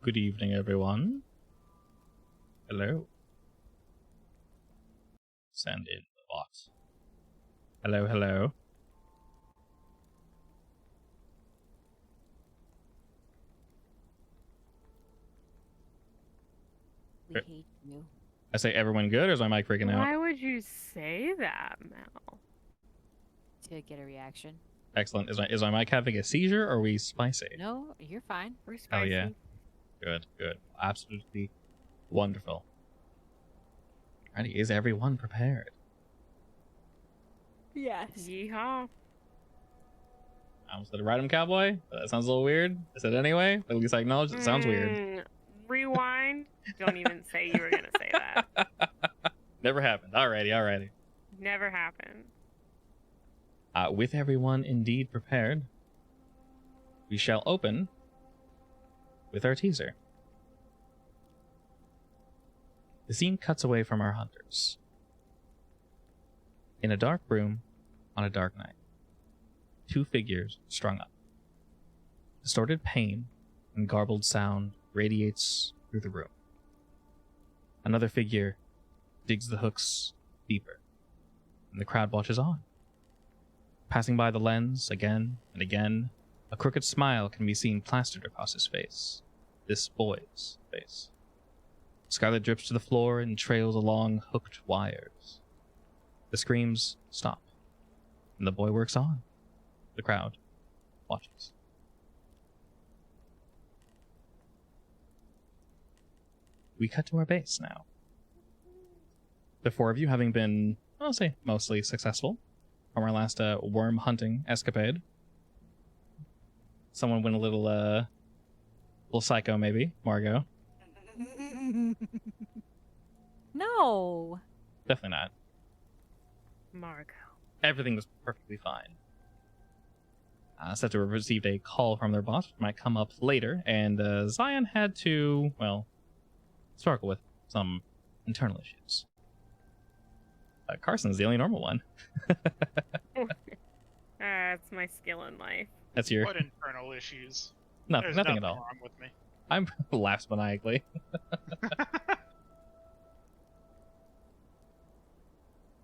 Good evening, everyone. Hello. Send in the box. Hello, hello. We hate you. I say everyone good, or is my mic freaking out? Why would you say that, Mel? To get a reaction. Excellent. Is my mic having a seizure, or are we spicy? No, you're fine. We're spicy. Oh yeah. Good, good. Absolutely wonderful. Alrighty, is everyone prepared? Yes. Yeehaw. I almost said ride 'em cowboy. That sounds a little weird. I said it anyway. At least I acknowledge it sounds weird. Rewind. Don't even say you were gonna say that. Never happened. Alrighty. Never happened. With everyone indeed prepared, we shall open with our teaser. The scene cuts away from our hunters. In a dark room on a dark night, two figures strung up. Distorted pain and garbled sound radiates through the room. Another figure digs the hooks deeper, and the crowd watches on. Passing by the lens again and again, a crooked smile can be seen plastered across his face. This boy's face. Scarlet drips to the floor and trails along hooked wires. The screams stop, and the boy works on. The crowd watches. We cut to our base now. The four of you having been, I'll say, mostly successful from our last worm hunting escapade. Someone went a little psycho, maybe. Margot. No. Definitely not. Margot. Everything was perfectly fine. Said to have received a call from their boss, which might come up later, and Zion had to, well, struggle with some internal issues. Carson's the only normal one. That's my skill in life. That's your... What internal issues? No, There's nothing at all. wrong with me. I'm laughs maniacally.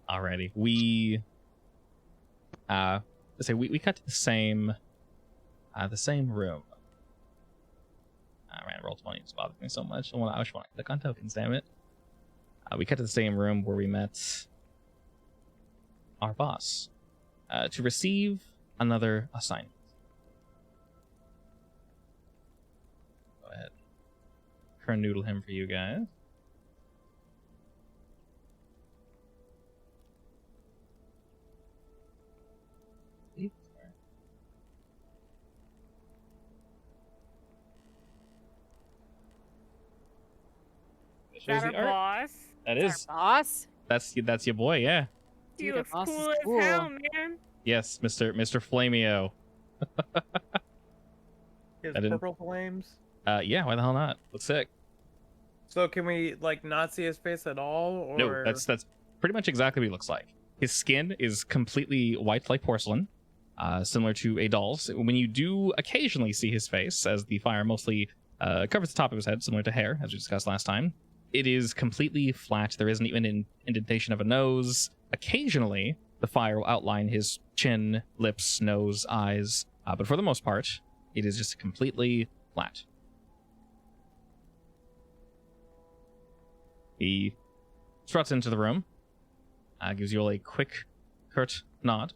Alrighty, we let's say we cut to the same room. Man, roll 20 just bothered me so much. I just want to click on tokens, damn it. We cut to the same room where we met our boss to receive another assignment. Go ahead. Noodle him for you guys. Is that our boss? That is. Our boss? That's your boy, yeah. He Dude, looks our boss cool is as cool. hell, man. Yes, Mr. Flamio. His I didn't- purple flames. Yeah, why the hell not? Looks sick. So can we like not see his face at all? Or... No, that's pretty much exactly what he looks like. His skin is completely white like porcelain, similar to a doll's. When you do occasionally see his face, as the fire mostly covers the top of his head, similar to hair, as we discussed last time, it is completely flat. There isn't even an indentation of a nose. Occasionally, the fire will outline his chin, lips, nose, eyes, but for the most part, it is just completely flat. He struts into the room, gives you all a quick, curt nod,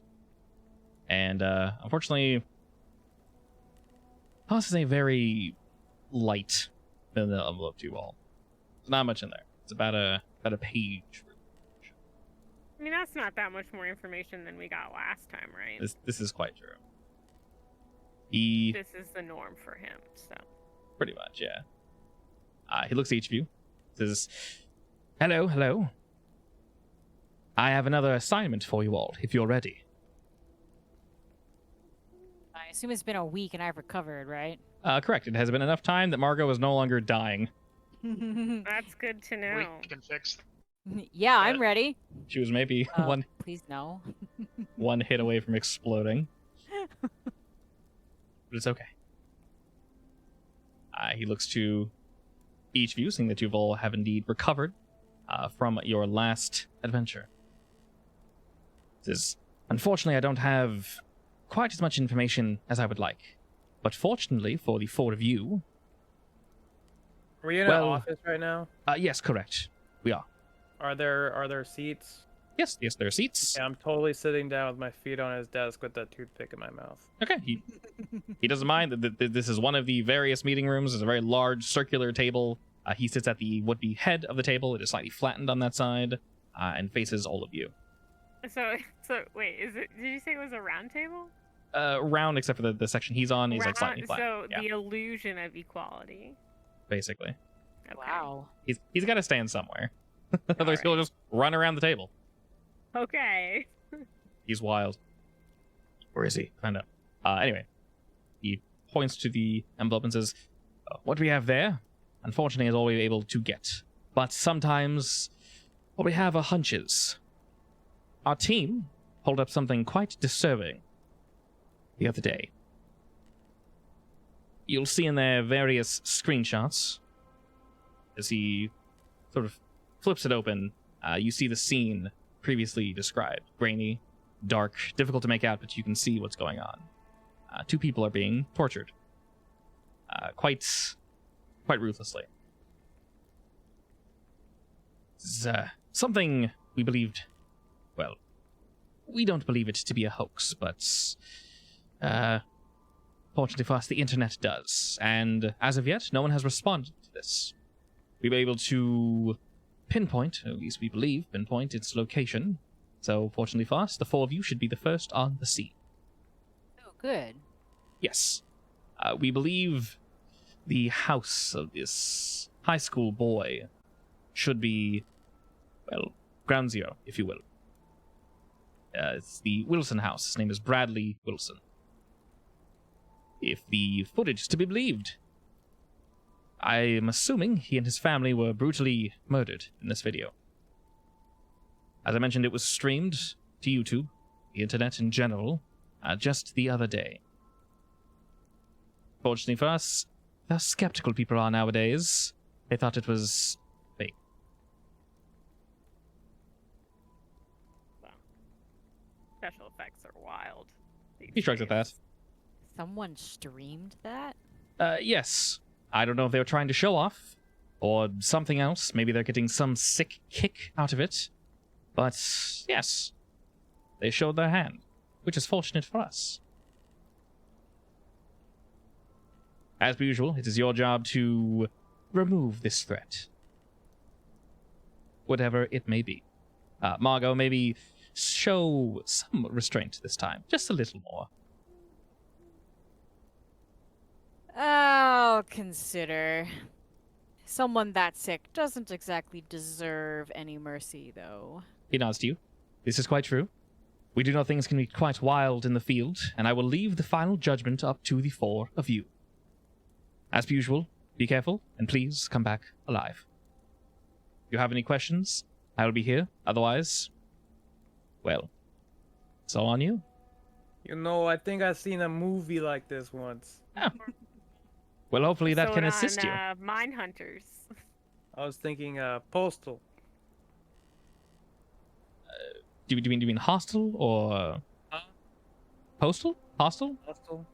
and unfortunately, tosses a very light vanilla envelope to you all. There's not much in there. It's about a page. I mean, that's not that much more information than we got last time, right? This is quite true. This is the norm for him, so. Pretty much, yeah. He looks at each of you, says, Hello. I have another assignment for you all, if you're ready. I assume it's been a week and I've recovered, right? Correct. It has been enough time that Margot is no longer dying. That's good to know. We can fix Yeah, I'm ready. She was maybe Please no. one hit away from exploding. But it's okay. he looks to each of you, seeing that you've all have indeed recovered from your last adventure. Says, unfortunately, I don't have quite as much information as I would like, but fortunately for the four of you... Are we in Well, an office right now? Yes, correct. We are. Are there seats? Yes, there are seats. Yeah, I'm totally sitting down with my feet on his desk with that toothpick in my mouth. Okay, he doesn't mind. This is one of the various meeting rooms. It's a very large circular table. He sits at the would-be head of the table. It is slightly flattened on that side and faces all of you. So wait, did you say it was a round table? Round, except for the section he's on, he's like slightly flat. So yeah, the illusion of equality. basically. Okay. Wow. He's got to stand somewhere. Otherwise, right. he'll just run around the table. Okay. He's wild. Where is he? Find out. Anyway, he points to the envelope and says, what we have there, unfortunately, is all we're able to get. But sometimes what we have are hunches. Our team pulled up something quite disturbing the other day. You'll see in there various screenshots. As he sort of flips it open, you see the scene previously described. Grainy, dark, difficult to make out, but you can see what's going on. Two people are being tortured. Quite ruthlessly. It's something we believed... Well, we don't believe it to be a hoax, but... fortunately for us, the internet does. And as of yet, no one has responded to this. We were able to pinpoint, at least we believe, pinpoint its location. So, fortunately for us, the four of you should be the first on the scene. Oh, good. Yes. We believe the house of this high school boy should be, well, ground zero, if you will. It's the Wilson house. His name is Bradley Wilson. If the footage is to be believed, I am assuming he and his family were brutally murdered in this video. As I mentioned, it was streamed to YouTube, the internet in general, just the other day. Fortunately for us, how skeptical people are nowadays, they thought it was fake. Well, special effects are wild. He shrugs at that. Someone streamed that? Yes. I don't know if they were trying to show off, or something else. Maybe they're getting some sick kick out of it. But, yes. They showed their hand, which is fortunate for us. As per usual, it is your job to remove this threat. Whatever it may be. Margot, maybe show some restraint this time. Just a little more. I'll consider. Someone that sick doesn't exactly deserve any mercy, though. He nods to you. This is quite true. We do know things can be quite wild in the field, and I will leave the final judgment up to the four of you. As per usual, be careful, and please come back alive. If you have any questions, I will be here. Otherwise, well, it's all on you. You know, I think I've seen a movie like this once. Ah. Well, hopefully that can assist you. Mine Hunters. I was thinking Postal. Do you mean Hostel or Postal? Hostel? Postal?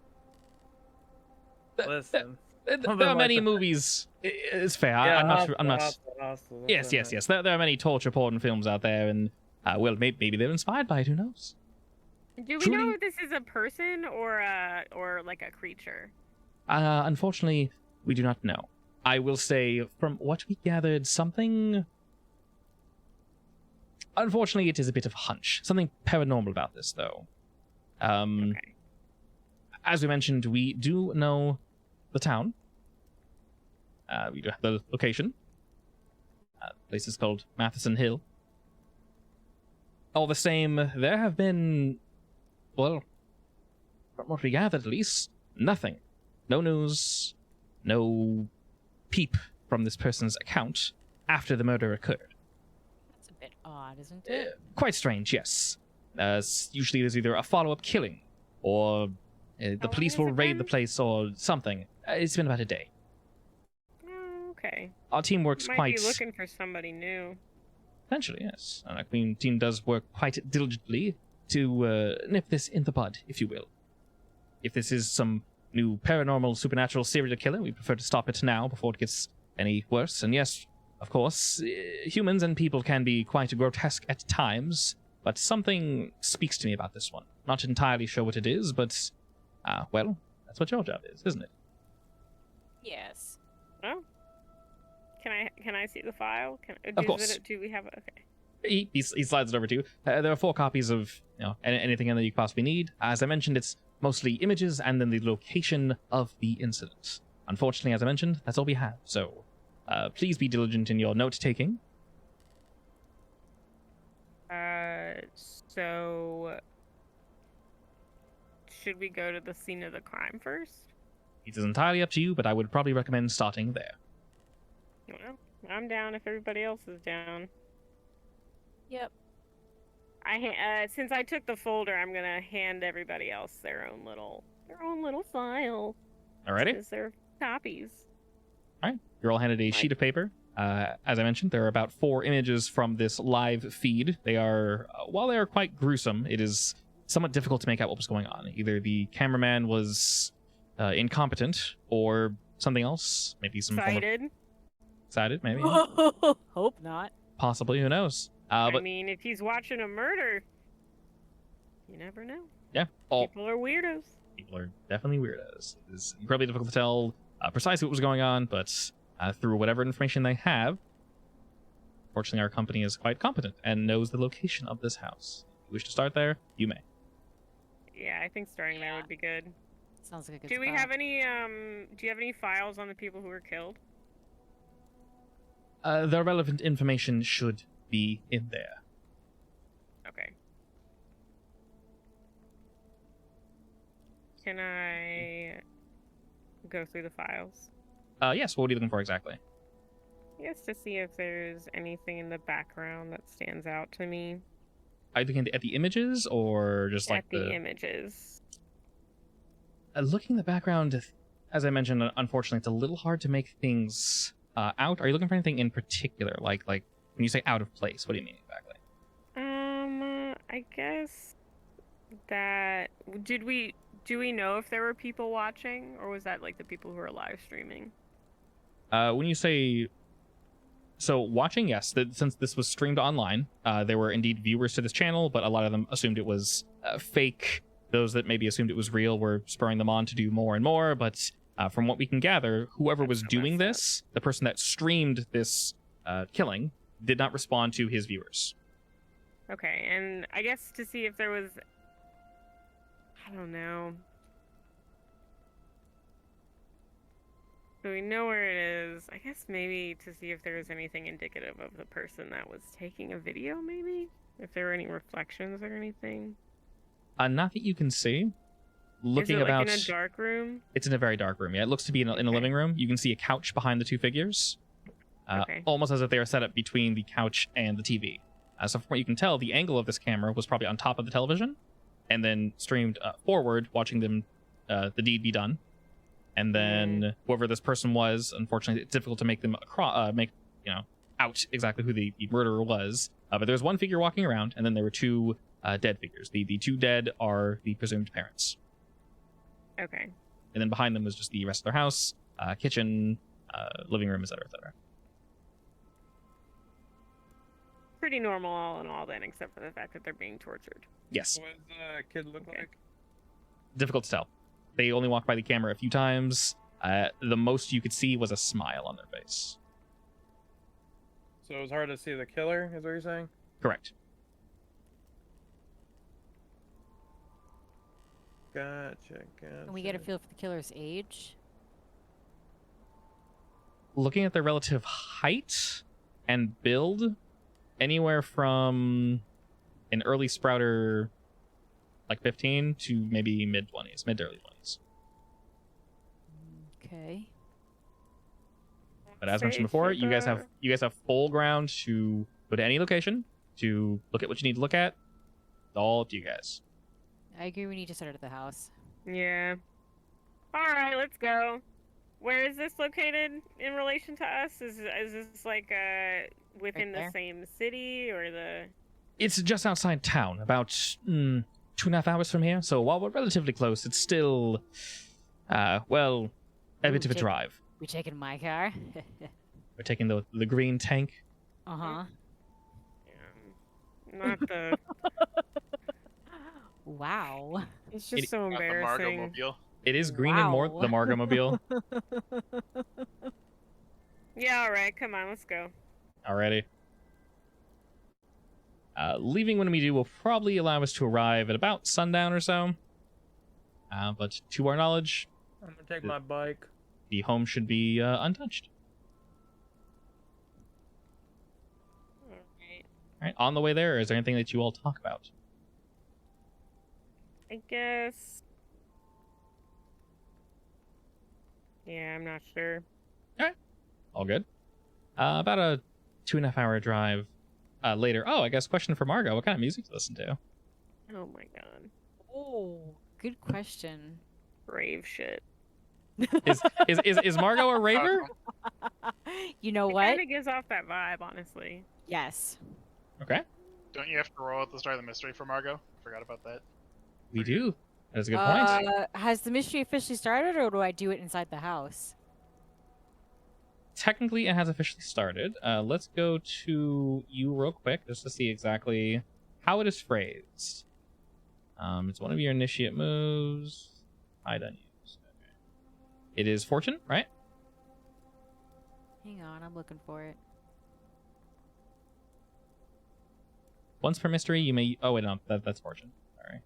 Th- Listen. There are many movies. It's fair. Yeah, I'm not. Hostel, I'm not. Hostel, Yes. There are many torture porn films out there, and well, maybe they're inspired by it. Who knows? Do we Truly- know if this is a person or like a creature? Unfortunately, we do not know. I will say, from what we gathered, something... Unfortunately, it is a bit of a hunch. Something paranormal about this, though. Okay. As we mentioned, we do know the town. We do have the location. The place is called Matheson Hill. All the same, there have been... Well, from what we gathered, at least, nothing. No news, no peep from this person's account after the murder occurred. That's a bit odd, isn't it? Quite strange, yes. Usually there's either a follow-up killing, or the How police long will has it raid the been? place, or something. It's been about a day. okay. Our team works Might quite... be looking for somebody new. Potentially, yes. And our team does work quite diligently to nip this in the bud, if you will. If this is some new paranormal, supernatural serial killer, we prefer to stop it now before it gets any worse. And yes, of course, humans and people can be quite grotesque at times, but something speaks to me about this one. Not entirely sure what it is, but, well, that's what your job is, isn't it? Yes. Oh. Can I see the file? Of course. Do we have okay? He slides it over to you. There are 4 copies of anything in there you could possibly need. As I mentioned, it's mostly images and then the location of the incident. Unfortunately, as I mentioned, that's all we have. So please be diligent in your note-taking. So should we go to the scene of the crime first? It is entirely up to you, but I would probably recommend starting there. Well, I'm down if everybody else is down. Yep. Since I took the folder, I'm gonna hand everybody else their own little file. Alrighty? Because they're copies. Alright. You're all handed a sheet of paper. As I mentioned, there are about 4 images from this live feed. They are, while they are quite gruesome, it is somewhat difficult to make out what was going on. Either the cameraman was incompetent, or something else. Maybe some Excited? Excited, maybe. Hope not. Possibly, who knows? I But mean, if he's watching a murder, you never know. yeah, all People are weirdos. people are definitely weirdos. It's incredibly difficult to tell precisely what was going on, but through whatever information they have, fortunately our company is quite competent and knows the location of this house. If you wish to start there, you may. Yeah, I think starting there Yeah. would be good. Sounds like a good Do we spot. have any do you have any files on the people who were killed? The relevant information should be in there. Okay. Can I go through the files? Yes, what are you looking for exactly? Yes, to see if there's anything in the background that stands out to me. Are you looking at the images, or just like At the images. looking in the background, as I mentioned, unfortunately, it's a little hard to make things out. Are you looking for anything in particular? Like when you say out of place, what do you mean exactly? I guess that do we know if there were people watching, or was that like the people who were live streaming? When you say so watching, yes, since this was streamed online, there were indeed viewers to this channel, but a lot of them assumed it was fake. Those that maybe assumed it was real were spurring them on to do more and more, but from what we can gather, whoever was doing this, the person that streamed this killing, did not respond to his viewers. Okay, and I guess to see if there was, I don't know. So we know where it is. I guess maybe to see if there was anything indicative of the person that was taking a video, maybe? If there were any reflections or anything. Not that you can see. Looking is it about, like in a dark room? it's in a very dark room. Yeah, it looks to be in a living room. You can see a couch behind the 2 figures, Okay. almost as if they are set up between the couch and the TV. So from what you can tell, the angle of this camera was probably on top of the television, and then streamed forward, watching them the deed be done. And then whoever this person was, unfortunately, it's difficult to make them out exactly who the murderer was. But there's one figure walking around, and then there were 2 dead figures. The 2 dead are the presumed parents. Okay. And then behind them was just the rest of their house, kitchen, living room, etc., etc. Pretty normal all in all then, except for the fact that they're being tortured. Yes, What does the kid look Okay. like? difficult to tell. They only walked by the camera a few times. The most you could see was a smile on their face. So it was hard to see the killer, is what you're saying? Correct. Gotcha. Can we get a feel for the killer's age? Looking at their relative height and build, anywhere from an early sprouter, like 15, to maybe mid-20s, mid to early 20s. Okay. But as mentioned before, you guys have full ground to go to any location, to look at what you need to look at. It's all up to you guys. I agree we need to start at the house. Yeah. Alright, let's go. Where is this located in relation to us? Is this like within the there. same city or the? It's just outside town, about 2.5 hours from here. So while we're relatively close, it's still, well, a bit of a drive. We taking my car? We're taking the green tank. Uh-huh. Not the. Wow. It's just so Not the embarrassing. Margo-mobile. It is green and more Wow. the Margo-mobile. Yeah, all right. Come on, let's go. Alrighty. Leaving when we do will probably allow us to arrive at about sundown or so. But to our knowledge, I'm gonna take my bike. the home should be untouched. All right. All right. On the way there, is there anything that you all talk about? I guess. Yeah, I'm not sure. All good. About a 2.5 hour drive later. Oh, I guess question for Margo. What kind of music to listen to? Oh my god. Oh, good question. Brave shit. Is Margo a raver? You know It what? kind of gives off that vibe, honestly. Yes. Okay. Don't you have to roll at the start of the mystery for Margo? Forgot about that. We do. That's a good point. Has the mystery officially started, or do I do it inside the house? Technically, it has officially started. Let's go to you real quick just to see exactly how it is phrased. It's one of your initiate moves. I done use. Okay. It is fortune, right? Hang on, I'm looking for it. Once per mystery, you may. Oh wait, no, that's fortune. Sorry.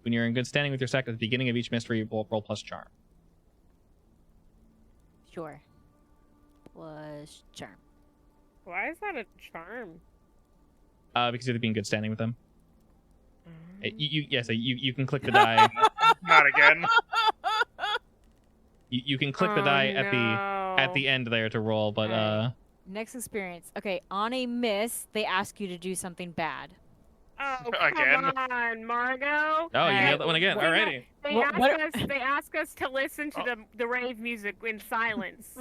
When you're in good standing with your sect at the beginning of each mystery, roll plus charm. Sure. Plus charm. Why is that a charm? Because you have to be in good standing with them. Mm. You can click the die. Not again. You can click the die at the end there to roll, but Alright. Next experience. Okay, on a miss, they ask you to do something bad. Oh, Again? come on, Margo. oh, you Alright. nailed that one again. Wait, Alrighty. They ask us to listen Oh. to the rave music in silence.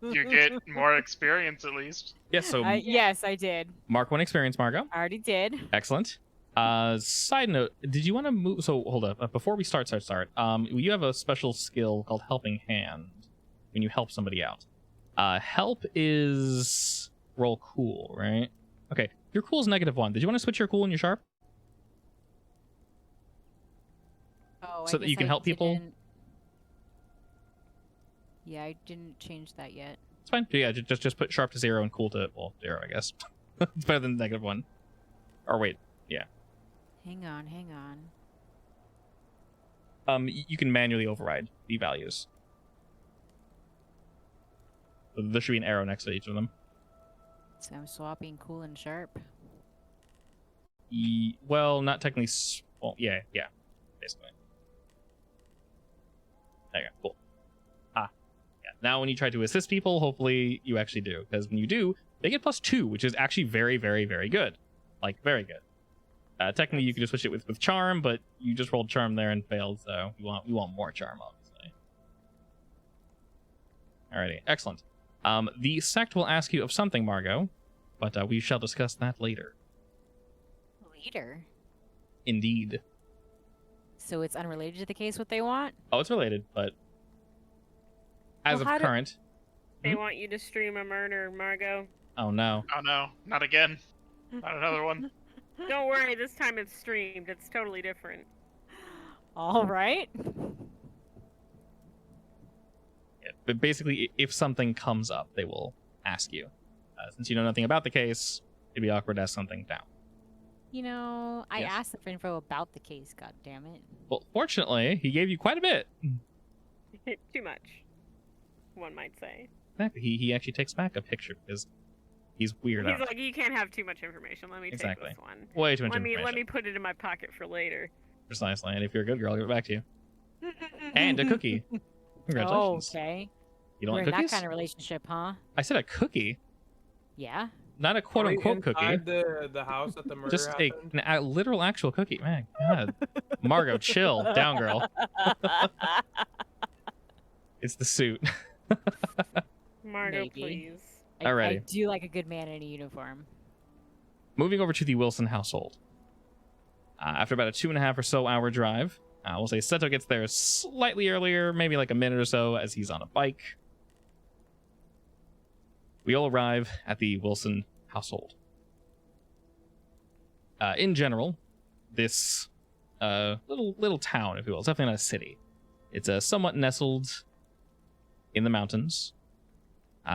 You get more experience at least. Yes. So Yes, I did. mark 1 experience, Margo. I already did. Excellent. Side note, did you want to move? So hold up. Before we start. You have a special skill called Helping Hand when you help somebody out. Help is roll cool, right? Okay. Your cool is -1. Did you want to switch your cool and your sharp Oh, so that you can help people? Yeah, I didn't change that yet. It's fine. Yeah, just put sharp to 0 and cool to 0, I guess. It's better than -1. Or wait, yeah. Hang on. You can manually override the values. There should be an arrow next to each of them. So I'm swapping cool and sharp. Well, not technically. Well, yeah, basically. There you go. Cool. Yeah. Now, when you try to assist people, hopefully you actually do, because when you do, they get +2, which is actually very, very, very good. Like, very good. Technically, you could just switch it with charm, but you just rolled charm there and failed, so you want more charm, obviously. Alrighty, excellent. The sect will ask you of something, Margo, but we shall discuss that later. Later. Indeed. So it's unrelated to the case what they want? Oh, it's related, but as Well, of current. They want you to stream a murder, Margo. Oh no. Oh no, not again. Not another one. Don't worry, this time it's streamed. It's totally different. All right. Yeah, but basically, if something comes up, they will ask you. Since you know nothing about the case, it'd be awkward to ask something down. You know, I Yes. asked the for info about the case, god damn it. Well, fortunately, he gave you quite a bit. Too much, one might say. Exactly. He actually takes back a picture because he's weird. He's like, you can't have too much information. Let me Exactly. take this one. Way too much Let me information. put it in my pocket for later. Precisely. And if you're a good girl, I'll give it back to you. And a cookie. Congratulations. Oh, okay. You don't We're like in cookies? that kind of relationship, huh? I said a cookie, Yeah. not a quote unquote cookie. Inside the house that the murder Just happened? a literal actual cookie. Man, God. Margo, chill. Down, girl. It's the suit. Margot, Maybe. please. I Alrighty. do like a good man in a uniform. Moving over to the Wilson household. After about a 2.5 or so hour drive, we'll say Seto gets there slightly earlier, maybe like a minute or so, as he's on a bike. We all arrive at the Wilson household. In general, this little town, if you will, it's definitely not a city. It's somewhat nestled in the mountains,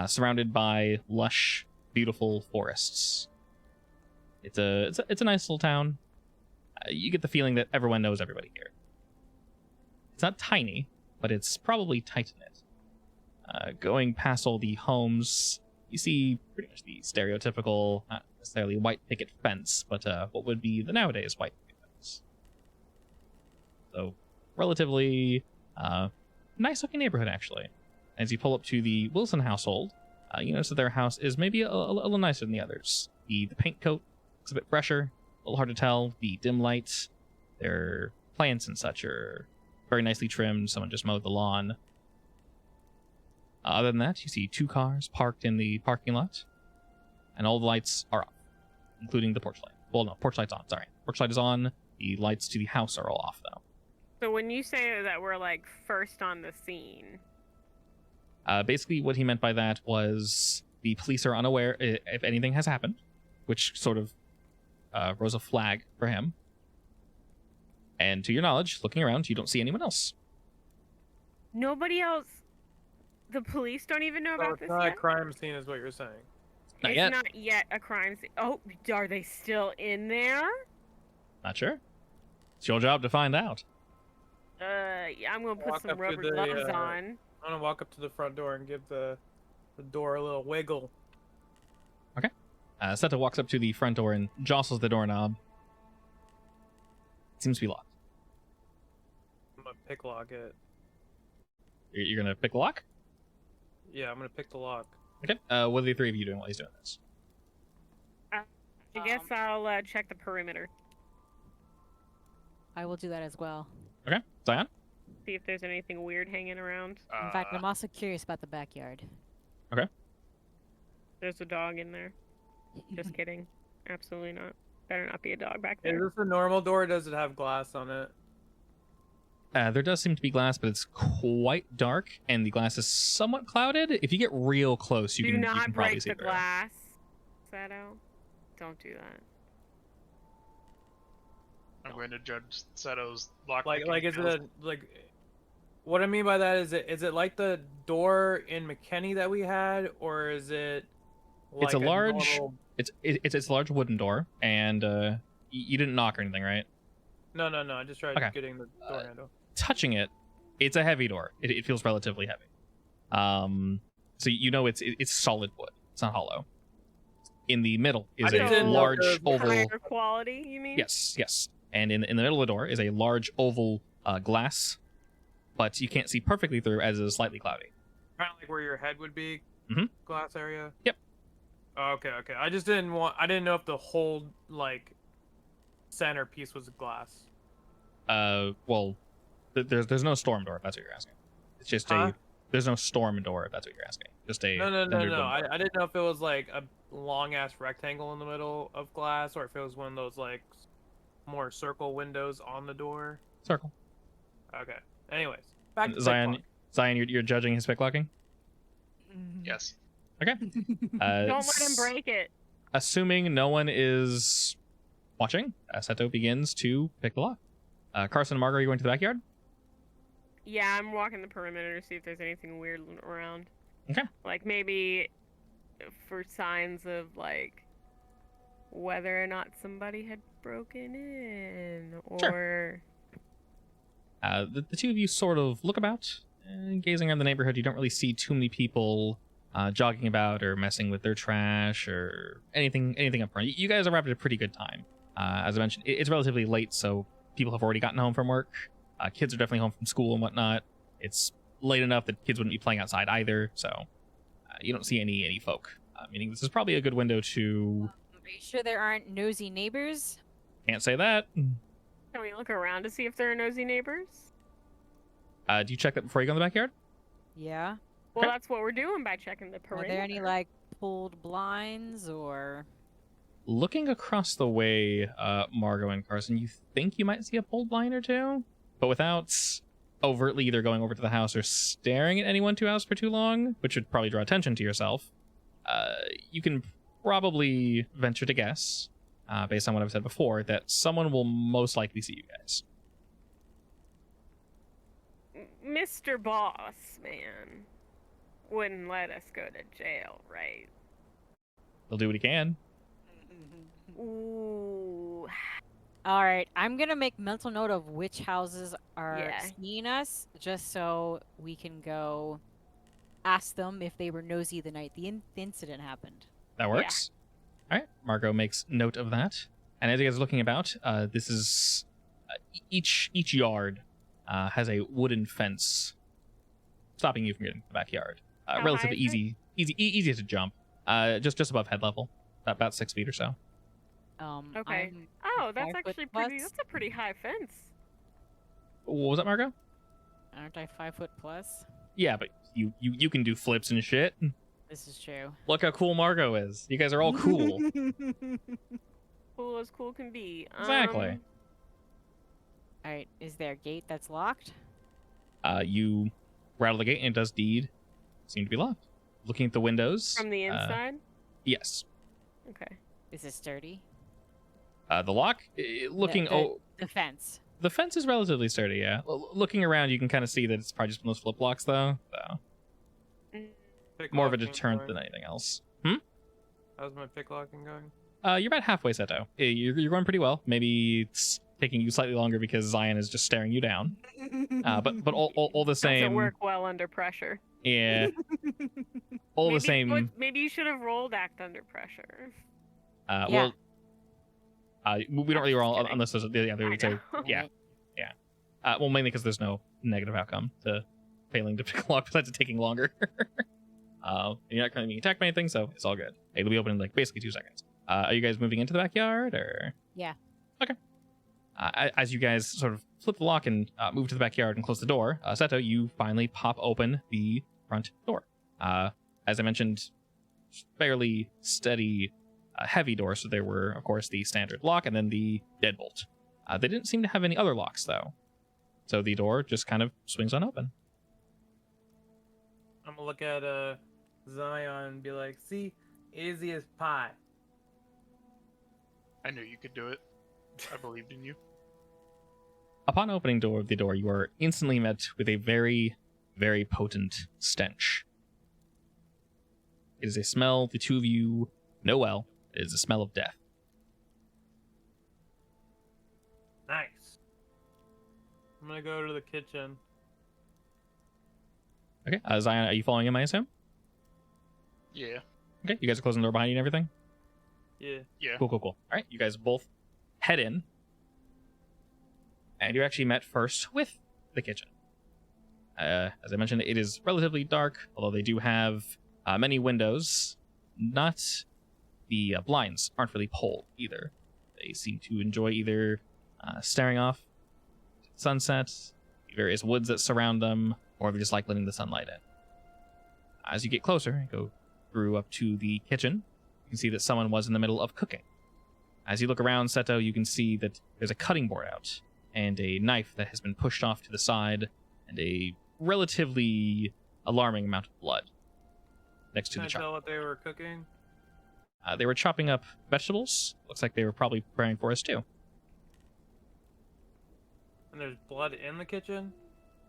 surrounded by lush, beautiful forests. It's a nice little town. You get the feeling that everyone knows everybody here. It's not tiny, but it's probably tight-knit. Going past all the homes, you see pretty much the stereotypical, not necessarily white picket fence, but what would be the nowadays white picket fence. So, relatively nice-looking neighborhood, actually. As you pull up to the Wilson household, you notice that their house is maybe a little nicer than the others. The paint coat looks a bit fresher, a little hard to tell. The dim light, their plants and such are very nicely trimmed. Someone just mowed the lawn. Other than that, you see 2 cars parked in the parking lot, and all the lights are off, including the porch light. Well, no, porch light's on, sorry. Porch light is on, the lights to the house are all off, though. So when you say that we're like first on the scene, Basically, what he meant by that was the police are unaware if anything has happened, which sort of rose a flag for him. And to your knowledge, looking around, you don't see anyone else. nobody else. The police don't even know So about it's this not a yet. crime scene, is what you're saying. Not It's yet. not yet a crime scene. Oh, are they still in there? Not sure. It's your job to find out. Yeah, I'm gonna put Walk some up to rubber the, gloves on. I'm gonna walk up to the front door and give the door a little wiggle. Seta walks up to the front door and jostles the doorknob. It seems to be locked. I'm gonna pick lock it. You're gonna pick the lock? Yeah, I'm gonna pick the lock. Okay. What are the 3 of you doing while he's doing this? I guess I'll check the perimeter, I will do that as well. Okay. Zion? see if there's anything weird hanging around. In fact, I'm also curious about the backyard. There's a dog in there. Just kidding. Absolutely not. Better not be a dog back Is there. this a normal door or does it have glass on it? There does seem to be glass, but it's quite dark, and the glass is somewhat clouded. If you get real close, you Do can not probably break see the through. glass, Sato. Don't do that. I'm going to judge Seto's lock. Like is it like? What I mean by that is it like the door in McKinney that we had, or is it? Like It's a large- normal- It's a large wooden door, and you didn't knock or anything, right? No. I just tried Okay. getting the door handle. Touching it, it's a heavy door. It feels relatively heavy. So you know it's solid wood. It's not hollow. In the middle is I a didn't know large the oval. Higher quality, you mean? Yes. And in the middle of the door is a large oval glass, but you can't see perfectly through as it is slightly cloudy. Kind of like where your head would be. Mhm. Glass area. Yep. Oh, okay. I just didn't want. I didn't know if the whole like centerpiece was glass. Well, there's no storm door if that's what you're asking. It's just Huh? there's no storm door if that's what you're asking. Just a No. standard wooden door. I didn't know if it was like a long ass rectangle in the middle of glass, or if it was one of those like more circle windows on the door. Circle. Okay. Anyways, back to Zion, picklock. Zion, you're judging his picklocking? Yes. Okay. Don't let him break it. Assuming no one is watching, Seto begins to pick the lock. Carson and Margo, are you going to the backyard? Yeah, I'm walking the perimeter to see if there's anything weird around. Okay. Like maybe for signs of like whether or not somebody had broken in or Sure. The 2 of you sort of look about, gazing around the neighborhood. You don't really see too many people jogging about or messing with their trash or anything up front. You guys are having a pretty good time. As I mentioned, it's relatively late, so people have already gotten home from work. Kids are definitely home from school and whatnot. It's late enough that kids wouldn't be playing outside either, so you don't see any folk. Meaning this is probably a good window to... Are you sure there aren't nosy neighbors? Can't say that. can we look around to see if there are nosy neighbors? Do you check that before you go in the backyard? Yeah. Well, Okay. that's what we're doing by checking the Are perimeter. there any like pulled blinds or? Looking across the way, Margot and Carson, you think you might see a pulled blind or two, but without overtly either going over to the house or staring at anyone too house for too long, which would probably draw attention to yourself. You can probably venture to guess, based on what I've said before, that someone will most likely see you guys. Mr. Boss Man wouldn't let us go to jail, right? He'll do what he can. Ooh. All right, I'm gonna make mental note of which houses are Yeah. seeing us, just so we can go ask them if they were nosy the night the incident happened. That works. All right. Margot makes note of that. And as you guys are looking about, this is each yard has a wooden fence stopping you from getting to the backyard. How high Relatively is it? easy to jump. Just above head level, about 6 feet or so. Okay. I'm Oh, that's 5 foot actually pretty. plus. That's a pretty high fence. What was that, Margot? Aren't I 5 foot plus? Yeah, but you can do flips and shit. This is true. Look how cool Margot is. You guys are all cool. Cool as cool can be. Exactly. All right, is there a gate that's locked? You rattle the gate and it does indeed seem to be locked. Looking at the windows. From the inside. Yes. Okay. Is it sturdy? The lock, looking. The fence. The fence is relatively sturdy, yeah. Looking around, you can kind of see that it's probably just one of those flip locks, though. So more of a Picklocking deterrent going. than anything else. How's my picklocking going? You're about halfway, Seto. You're going pretty well. Maybe it's taking you slightly longer because Zion is just staring you down. But all the same. Doesn't work well under pressure. Yeah. All maybe, the same. Maybe you should have rolled act under pressure. Yeah. Well. We don't really I'm roll just unless there's the other I would say, know. yeah. Well, mainly because there's no negative outcome to failing to pick a lock besides it taking longer. You're not currently being attacked by anything, so it's all good. It'll be open in like basically 2 seconds. Are you guys moving into the backyard or? Yeah. Okay. As you guys sort of flip the lock and move to the backyard and close the door, Seto, you finally pop open the front door. As I mentioned, fairly steady, heavy door. So there were, of course, the standard lock and then the deadbolt. They didn't seem to have any other locks though. So the door just kind of swings on open. I'm gonna look at Zion and be like, see, easy as pie. I knew you could do it. I believed in you. Upon opening the door, you are instantly met with a very, very potent stench. It is a smell the two of you know well. It is a smell of death. Nice. I'm gonna go to the kitchen. Okay, Zion, are you following him, I assume? Yeah. Okay, you guys are closing the door behind you and everything? Yeah. Yeah. Cool. All right, you guys both head in. And you're actually met first with the kitchen. As I mentioned, it is relatively dark, although they do have many windows. Not the blinds aren't really pulled either. They seem to enjoy either staring off to the sunset, the various woods that surround them, or they just like letting the sunlight in. As you get closer, go through up to the kitchen, you can see that someone was in the middle of cooking. As you look around, Seto, you can see that there's a cutting board out and a knife that has been pushed off to the side and a relatively alarming amount of blood next to Can the I chop. tell what they were cooking? They were chopping up vegetables. Looks like they were probably preparing for us too. And there's blood in the kitchen?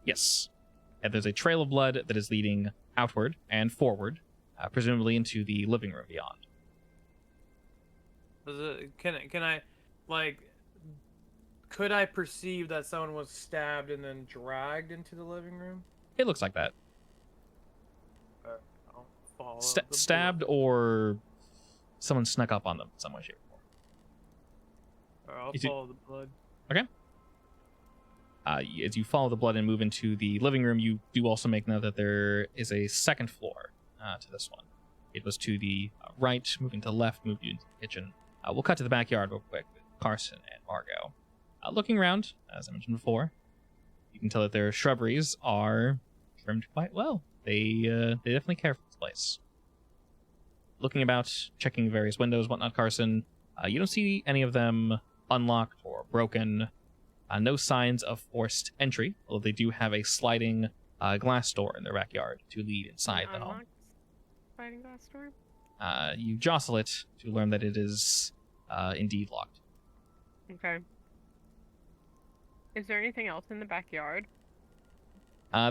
Yes. And there's a trail of blood that is leading outward and forward, presumably into the living room beyond. Can I, like, could I perceive that someone was stabbed and then dragged into the living room? It looks like that. I'll follow the Stabbed or someone snuck up on them in some way, shape, or form. Or I'll Is it- follow the blood. As you follow the blood and move into the living room, you do also make note that there is a second floor to this one. It was to the right, moving to the left, moved you into the kitchen. We'll cut to the backyard real quick with Carson and Margot. Looking around, as I mentioned before, you can tell that their shrubberies are trimmed quite well. they definitely care for this place. Looking about, checking various windows, whatnot, Carson, you don't see any of them unlocked or broken. No signs of forced entry, although they do have a sliding glass door in their backyard to lead inside the home. Unlocked sliding glass door? You jostle it to learn that it is indeed locked. Okay. Is there anything else in the backyard?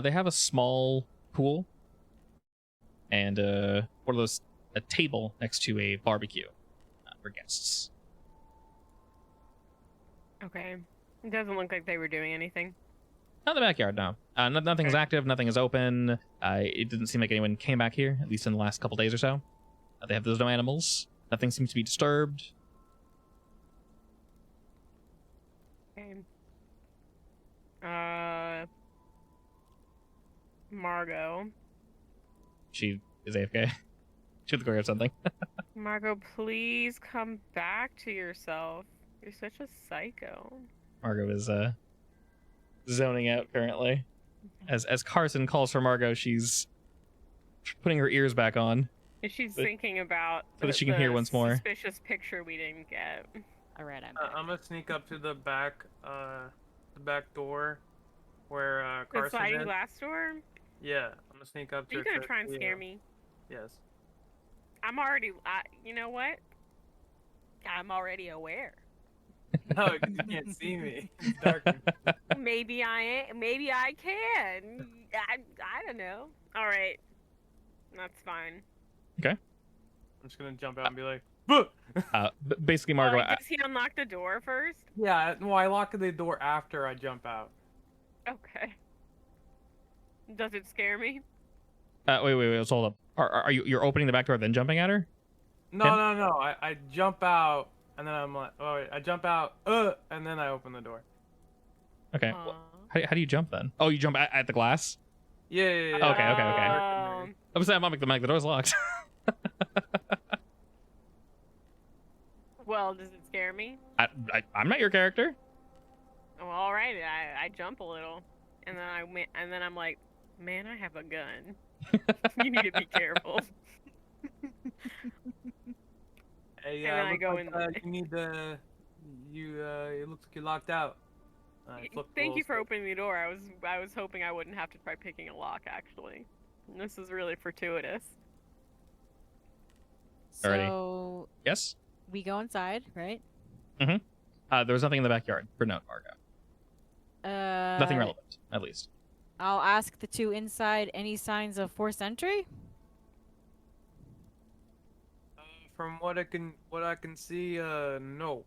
They have a small pool and a table next to a barbecue for guests. Okay. It doesn't look like they were doing anything. Not in the backyard, no. Nothing's Okay. active, nothing is open. It didn't seem like anyone came back here, at least in the last couple days or so. There's no animals. Nothing seems to be disturbed. Okay. Margot. She is AFK. She would go grab something. Margot, please come back to yourself. You're such a psycho. Margot is zoning out currently. As Carson calls for Margot, she's putting her ears back on. And she's But- thinking about so that she can hear once more. Suspicious picture we didn't get. Alright, I'm back. I'm gonna sneak up to the back door where The Carson sliding is. glass door? Yeah, I'm gonna sneak up Are to. you gonna try and scare me? Yes. I'm already. You know what? I'm already aware. No, 'cause you can't see me. It's dark. Maybe I am. Maybe I can. I don't know. All right. That's fine. I'm just gonna jump out and be like, "Buh!" Basically, Margot. Does he unlock the door first? Yeah, well, I lock the door after I jump out. Okay. Does it scare me? Wait, let's hold up. Are you're opening the back door then jumping at her? No, Him? no. I jump out and then I'm like, oh wait, I jump out, and then I open the door. Okay. Well, how do you jump then? Oh, you jump at the glass? Yeah. Okay. I was saying, I'm not the door's locked. Well, does it scare me? I'm not your character. Oh, all right. I jump a little, and then I'm like, man, I have a gun. You need to be careful. Hey, And then I looks go like, in- you need to. It looks like you're locked out. I flipped the Thank you little for switch. opening the door. I was hoping I wouldn't have to try picking a lock actually. And this is really fortuitous. Alrighty. So Yes. we go inside, right? There was nothing in the backyard. For note, Margot. Nothing relevant, at least. I'll ask the two inside any signs of forced entry. From what I can see, no.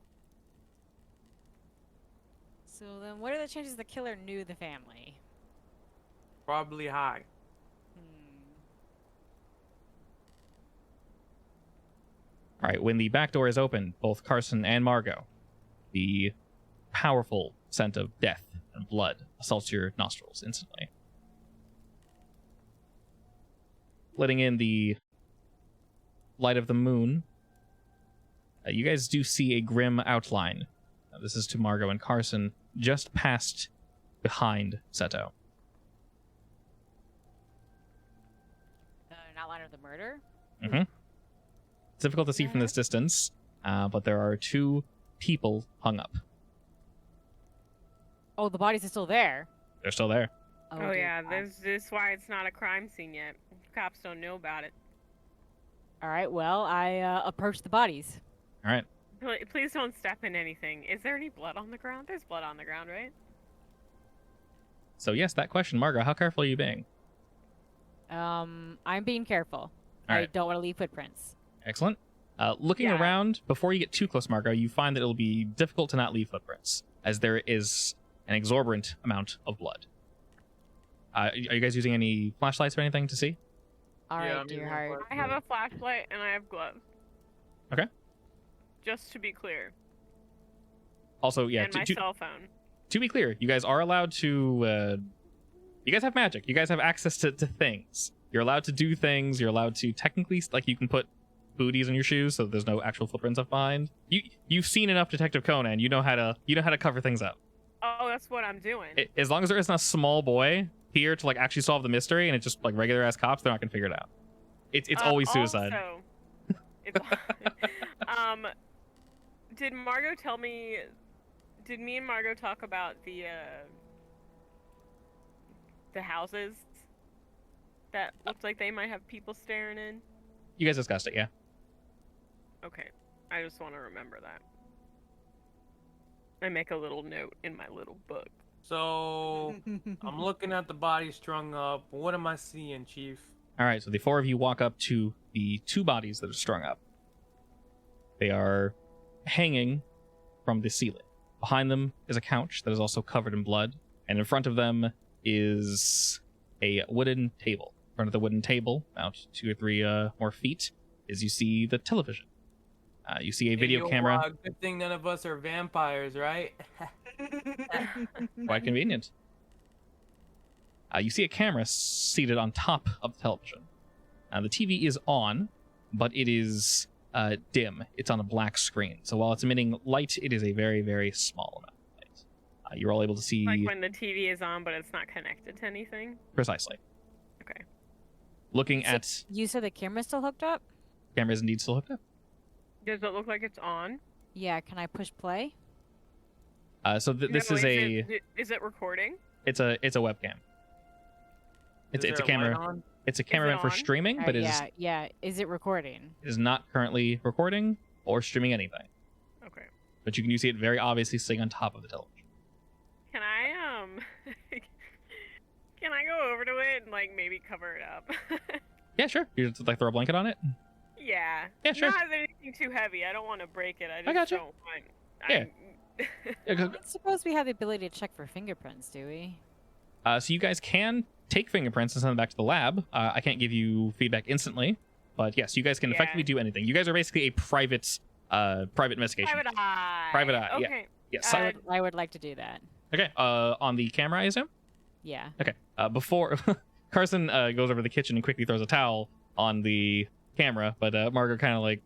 So then, what are the chances the killer knew the family? Probably high. All right. When the back door is open, both Carson and Margot, the powerful scent of death and blood assaults your nostrils instantly, letting in the light of the moon. You guys do see a grim outline. This is to Margot and Carson, just past behind Seto. An outline of the murder. Mm-hmm. It's difficult to see from this distance, but there are two people hung up. Oh, the bodies are still there. They're still there. Oh dear yeah, God. this is why it's not a crime scene yet. Cops don't know about it. All right. Well, I approach the bodies. All right. Please don't step in anything. Is there any blood on the ground? There's blood on the ground, right? So yes, that question, Margot, how careful are you being? I'm being careful. All I right. don't want to leave footprints. Excellent. Looking Yeah. around, before you get too close, Margot, you find that it'll be difficult to not leave footprints, as there is an exorbitant amount of blood. Are you guys using any flashlights or anything to see? All Yeah, right, I'm using dear a heart. I have a flashlight and I have gloves. Okay. Just to be clear. Also, yeah, and my cell phone. to be clear, you guys are allowed to... you guys have magic. You guys have access to things. You're allowed to do things. You're allowed to technically... Like, you can put booties in your shoes so there's no actual footprints left behind. You've seen enough Detective Conan. You know how to cover things up. Oh, that's what I'm doing. As long as there isn't a small boy here to like actually solve the mystery, and it's just like regular ass cops, they're not gonna figure it out. It's always suicide. Also, it's, did Margot tell me? Did me and Margot talk about the houses that looked like they might have people staring in? You guys discussed it, yeah. Okay, I just want to remember that. I make a little note in my little book. So I'm looking at the body strung up. What am I seeing, Chief? All right, so the four of you walk up to the two bodies that are strung up. They are hanging from the ceiling. Behind them is a couch that is also covered in blood, and in front of them is a wooden table. In front of the wooden table, about 2 or 3 more feet, is you see the television. You see a video camera. Good thing none of us are vampires, right? Quite convenient. You see a camera seated on top of the television. The TV is on, but it is dim. It's on a black screen. So while it's emitting light, it is a very, very small amount of light. You're all able to see... Like when the TV is on, but it's not connected to anything? Precisely. Okay. Looking So at... You said the camera's still hooked up? Camera is indeed still hooked up. Does it look like it's on? Yeah, can I push play? So this is a... Is it recording? It's a webcam. It's a camera. It's a camera meant for on? streaming, but yeah. Is it recording? it is not currently recording or streaming anything. Okay. But you can see it very obviously sitting on top of the television. Can I can I go over to it and like maybe cover it up? Yeah, sure. You just like throw a blanket on it. Yeah. Yeah, sure. Not anything too heavy. I don't want to break it. I just gotcha. don't want. Yeah. I don't suppose we have the ability to check for fingerprints, do we? So you guys can take fingerprints and send them back to the lab. I can't give you feedback instantly, but yes, you guys can effectively do anything. You guys are basically a private investigation. Private eye. Private eye. Okay. Yeah. Yes. I would like to do that. Okay. On the camera, I assume. Yeah. Okay. Before Carson goes over to the kitchen and quickly throws a towel on the camera, but Margaret kind of like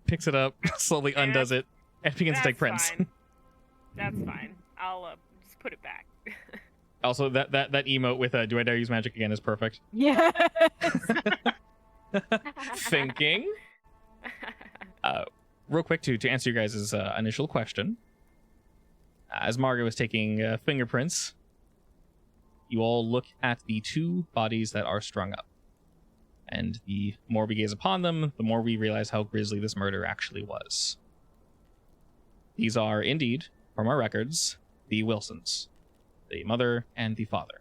picks it up, slowly undoes it, and begins to take prints. Fine. That's fine. I'll just put it back. Also, that emote with "Do I dare use magic again" is perfect. Yeah. Thinking. Real quick to answer you guys' initial question. As Margaret was taking fingerprints, you all look at the two bodies that are strung up. And the more we gaze upon them, the more we realize how grisly this murder actually was. These are, indeed, from our records, the Wilsons, the mother and the father.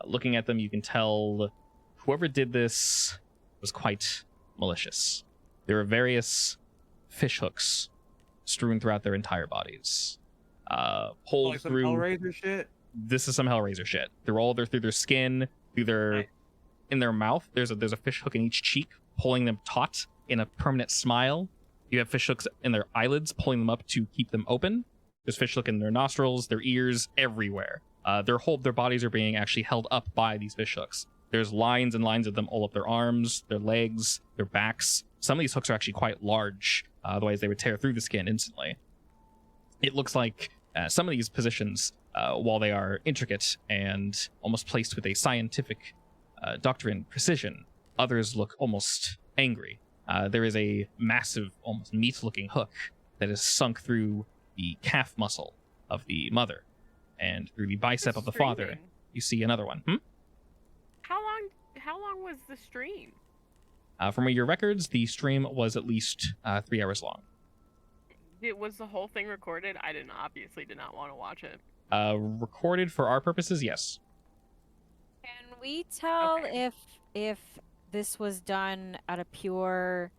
Looking at them, you can tell whoever did this was quite malicious. There are various fish hooks strewn throughout their entire bodies. Holes Like some through... Hellraiser shit? This is some Hellraiser shit. Through their skin, through their... Right. In their mouth, there's a fish hook in each cheek, pulling them taut in a permanent smile. You have fish hooks in their eyelids, pulling them up to keep them open. There's fish hook in their nostrils, their ears, everywhere. Their bodies are being actually held up by these fish hooks. There's lines and lines of them all up their arms, their legs, their backs. Some of these hooks are actually quite large, otherwise they would tear through the skin instantly. It looks like some of these positions, while they are intricate and almost placed with a scientific doctrine precision, others look almost angry. There is a massive, almost meat-looking hook that is sunk through the calf muscle of the mother, and through the bicep of the father. Streaming. You see another one. How long was the stream? From your records, the stream was at least 3 hours long. Was the whole thing recorded? I obviously did not want to watch it. Recorded for our purposes, yes. Can we tell Okay. if this was done out of pure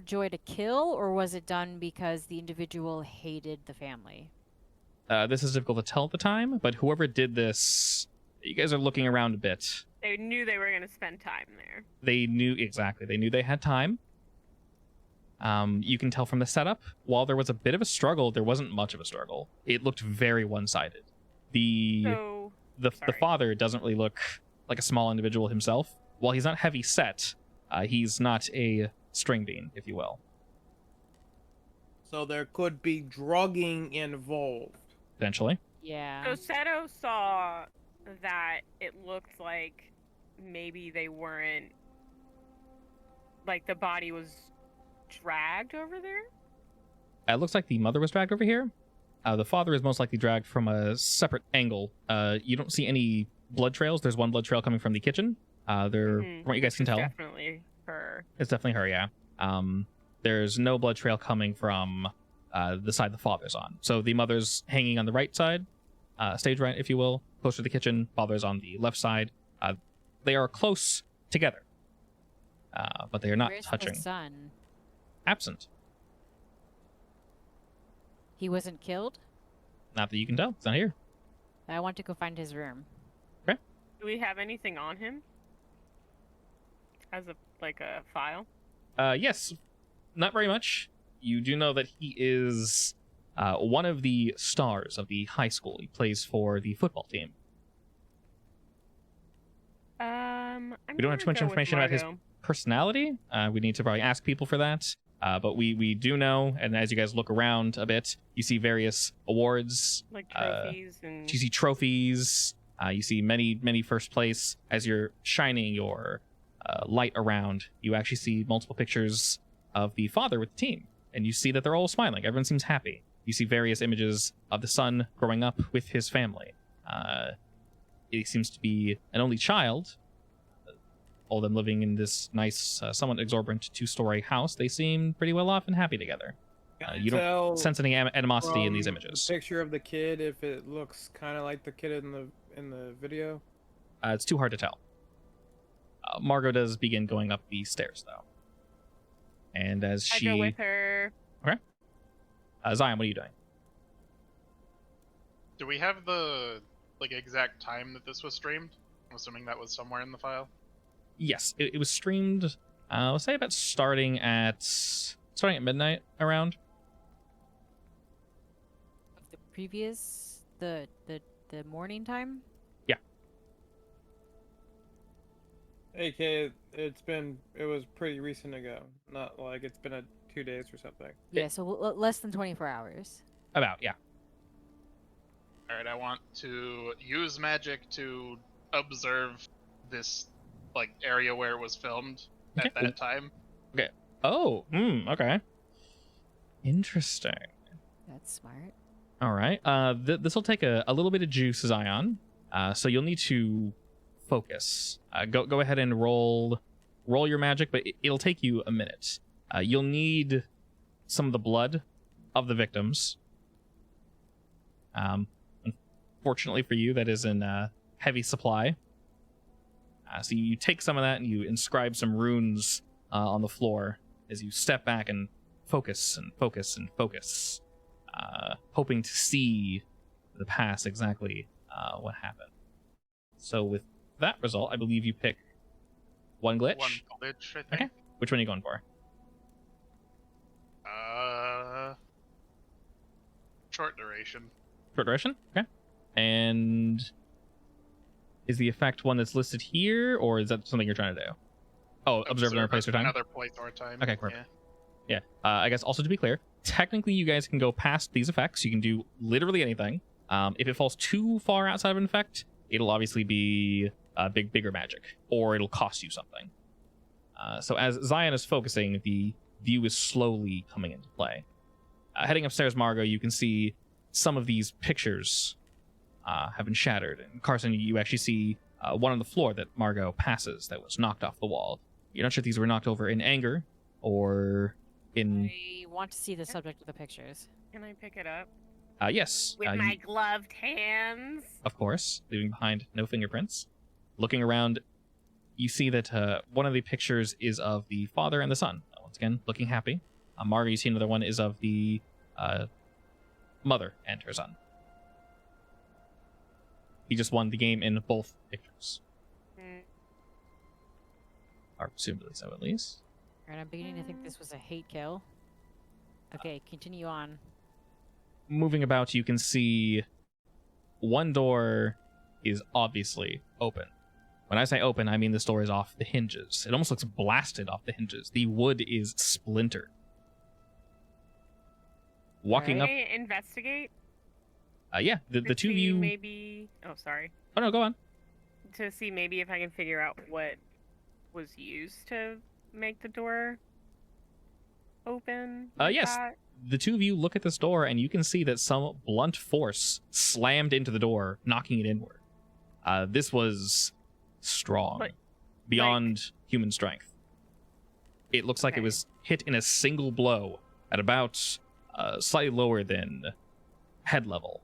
joy to kill, or was it done because the individual hated the family? This is difficult to tell at the time, but whoever did this, you guys are looking around a bit. They knew they were going to spend time there. They knew they had time. You can tell from the setup, while there was a bit of a struggle, there wasn't much of a struggle. It looked very one-sided. The father doesn't really look like a small individual himself. While he's not heavy set, he's not a string bean, if you will. So there could be drugging involved. Potentially. Yeah. So Seto saw that it looked like maybe they weren't, like the body was dragged over there. It looks like the mother was dragged over here. The father is most likely dragged from a separate angle. You don't see any blood trails. There's one blood trail coming from the kitchen. From what you guys can tell, Definitely her. it's definitely her. Yeah. There's no blood trail coming from the side the father's on. So the mother's hanging on the right side, stage right, if you will, closer to the kitchen. Father's on the left side. They are close together, but they are not Where's touching. the son? Absent. He wasn't killed? Not that you can tell. It's not here. I want to go find his room. Do we have anything on him? As a file? Yes, not very much. You do know that he is one of the stars of the high school. He plays for the football team. We don't have too much information about his personality. We need to probably ask people for that. But we do know, and as you guys look around a bit, you see various awards. Like trophies and... You see trophies. You see many first place. As you're shining your light around, you actually see multiple pictures of the father with the team. And you see that they're all smiling. Everyone seems happy. You see various images of the son growing up with his family. He seems to be an only child. All of them living in this nice, somewhat exorbitant 2-story house. They seem pretty well off and happy together. You don't sense any animosity in these images. Picture of the kid, if it looks kind of like the kid in the video. It's too hard to tell. Margot does begin going up the stairs, though. And as I go with her. Okay. Zion, what are you doing? Do we have the exact time that this was streamed? I'm assuming that was somewhere in the file. Yes, it was streamed. Let's say about starting at midnight around. Of the previous, the morning time? Yeah. AK, it was pretty recent ago. Not like it's been 2 days or something. Yeah, so less than 24 hours. About, yeah. Alright, I want to use magic to observe this area where it was filmed at that time. Okay. Oh, okay. Interesting. That's smart. All right. This will take a little bit of juice, Zion. So you'll need to focus. Go ahead and roll your magic, but it'll take you a minute. You'll need some of the blood of the victims. Unfortunately for you, that is in heavy supply. So you take some of that and you inscribe some runes on the floor as you step back and focus and focus and focus, hoping to see the past exactly what happened. So with that result, I believe you pick one glitch. One glitch, I think. Okay. Which one are you going for? Short duration. Short duration? Okay. And is the effect one that's listed here, or is that something you're trying to do? Oh, observe another place or time? Another place or time. Okay, perfect. Yeah. I guess also to be clear, technically you guys can go past these effects. You can do literally anything. If it falls too far outside of an effect, it'll obviously be bigger magic, or it'll cost you something. So as Zion is focusing, the view is slowly coming into play. Heading upstairs, Margot, you can see some of these pictures have been shattered. And Carson, you actually see one on the floor that Margot passes that was knocked off the wall. You're not sure if these were knocked over in anger or in... I want to see the subject of the pictures. Can I pick it up? Yes. With my gloved hands? Of course, leaving behind no fingerprints. Looking around, you see that one of the pictures is of the father and the son. Once again, looking happy. Margot, you see another one is of the mother and her son. He just won the game in both pictures. Or presumably so, at least. Alright, I'm beginning to think this was a hate kill. Okay, continue on. Moving about, you can see one door is obviously open. When I say open, I mean this door is off the hinges. It almost looks blasted off the hinges. The wood is splintered. Walking up... Investigate? Yeah, the To two of see you. Maybe. Oh, sorry. Oh no, go on. To see maybe if I can figure out what was used to make the door open. Like Yes. that. The two of you look at this door, and you can see that some blunt force slammed into the door, knocking it inward. This was strong, But, beyond human strength. It looks like it Okay. was hit in a single blow at about slightly lower than head level.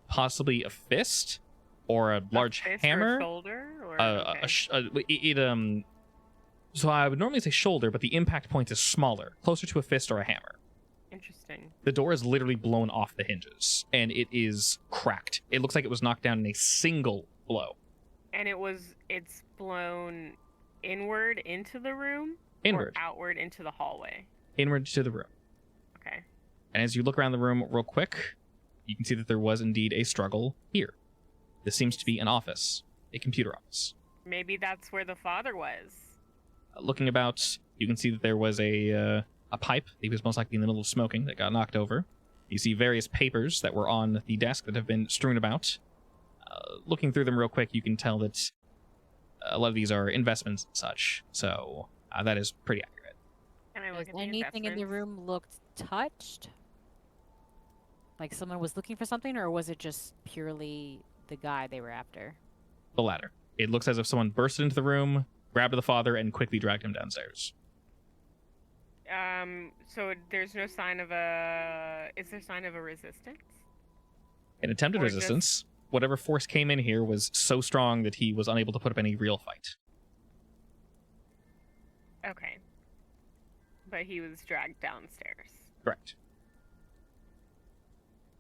Possibly a fist or a large fist hammer. Or a shoulder. Or Okay. So I would normally say shoulder, but the impact point is smaller, closer to a fist or a hammer. Interesting. The door is literally blown off the hinges, and it is cracked. It looks like it was knocked down in a single blow. And it's blown inward into the room. Inward. Or outward into the hallway. Inward to the room. Okay. And as you look around the room real quick, you can see that there was indeed a struggle here. This seems to be an office, a computer office. Maybe that's where the father was. Looking about, you can see that there was a pipe. He was most likely in the middle of smoking that got knocked over. You see various papers that were on the desk that have been strewn about. Looking through them real quick, you can tell that a lot of these are investments and such. So that is pretty accurate. Can I Does look at the anything in the investments? room looked touched? Like someone was looking for something, or was it just purely the guy they were after? The latter. It looks as if someone bursted into the room, grabbed the father, and quickly dragged him downstairs. So there's no sign of a. Is there sign of a resistance? An attempted Or just- resistance. Whatever force came in here was so strong that he was unable to put up any real fight. Okay. But he was dragged downstairs. Correct.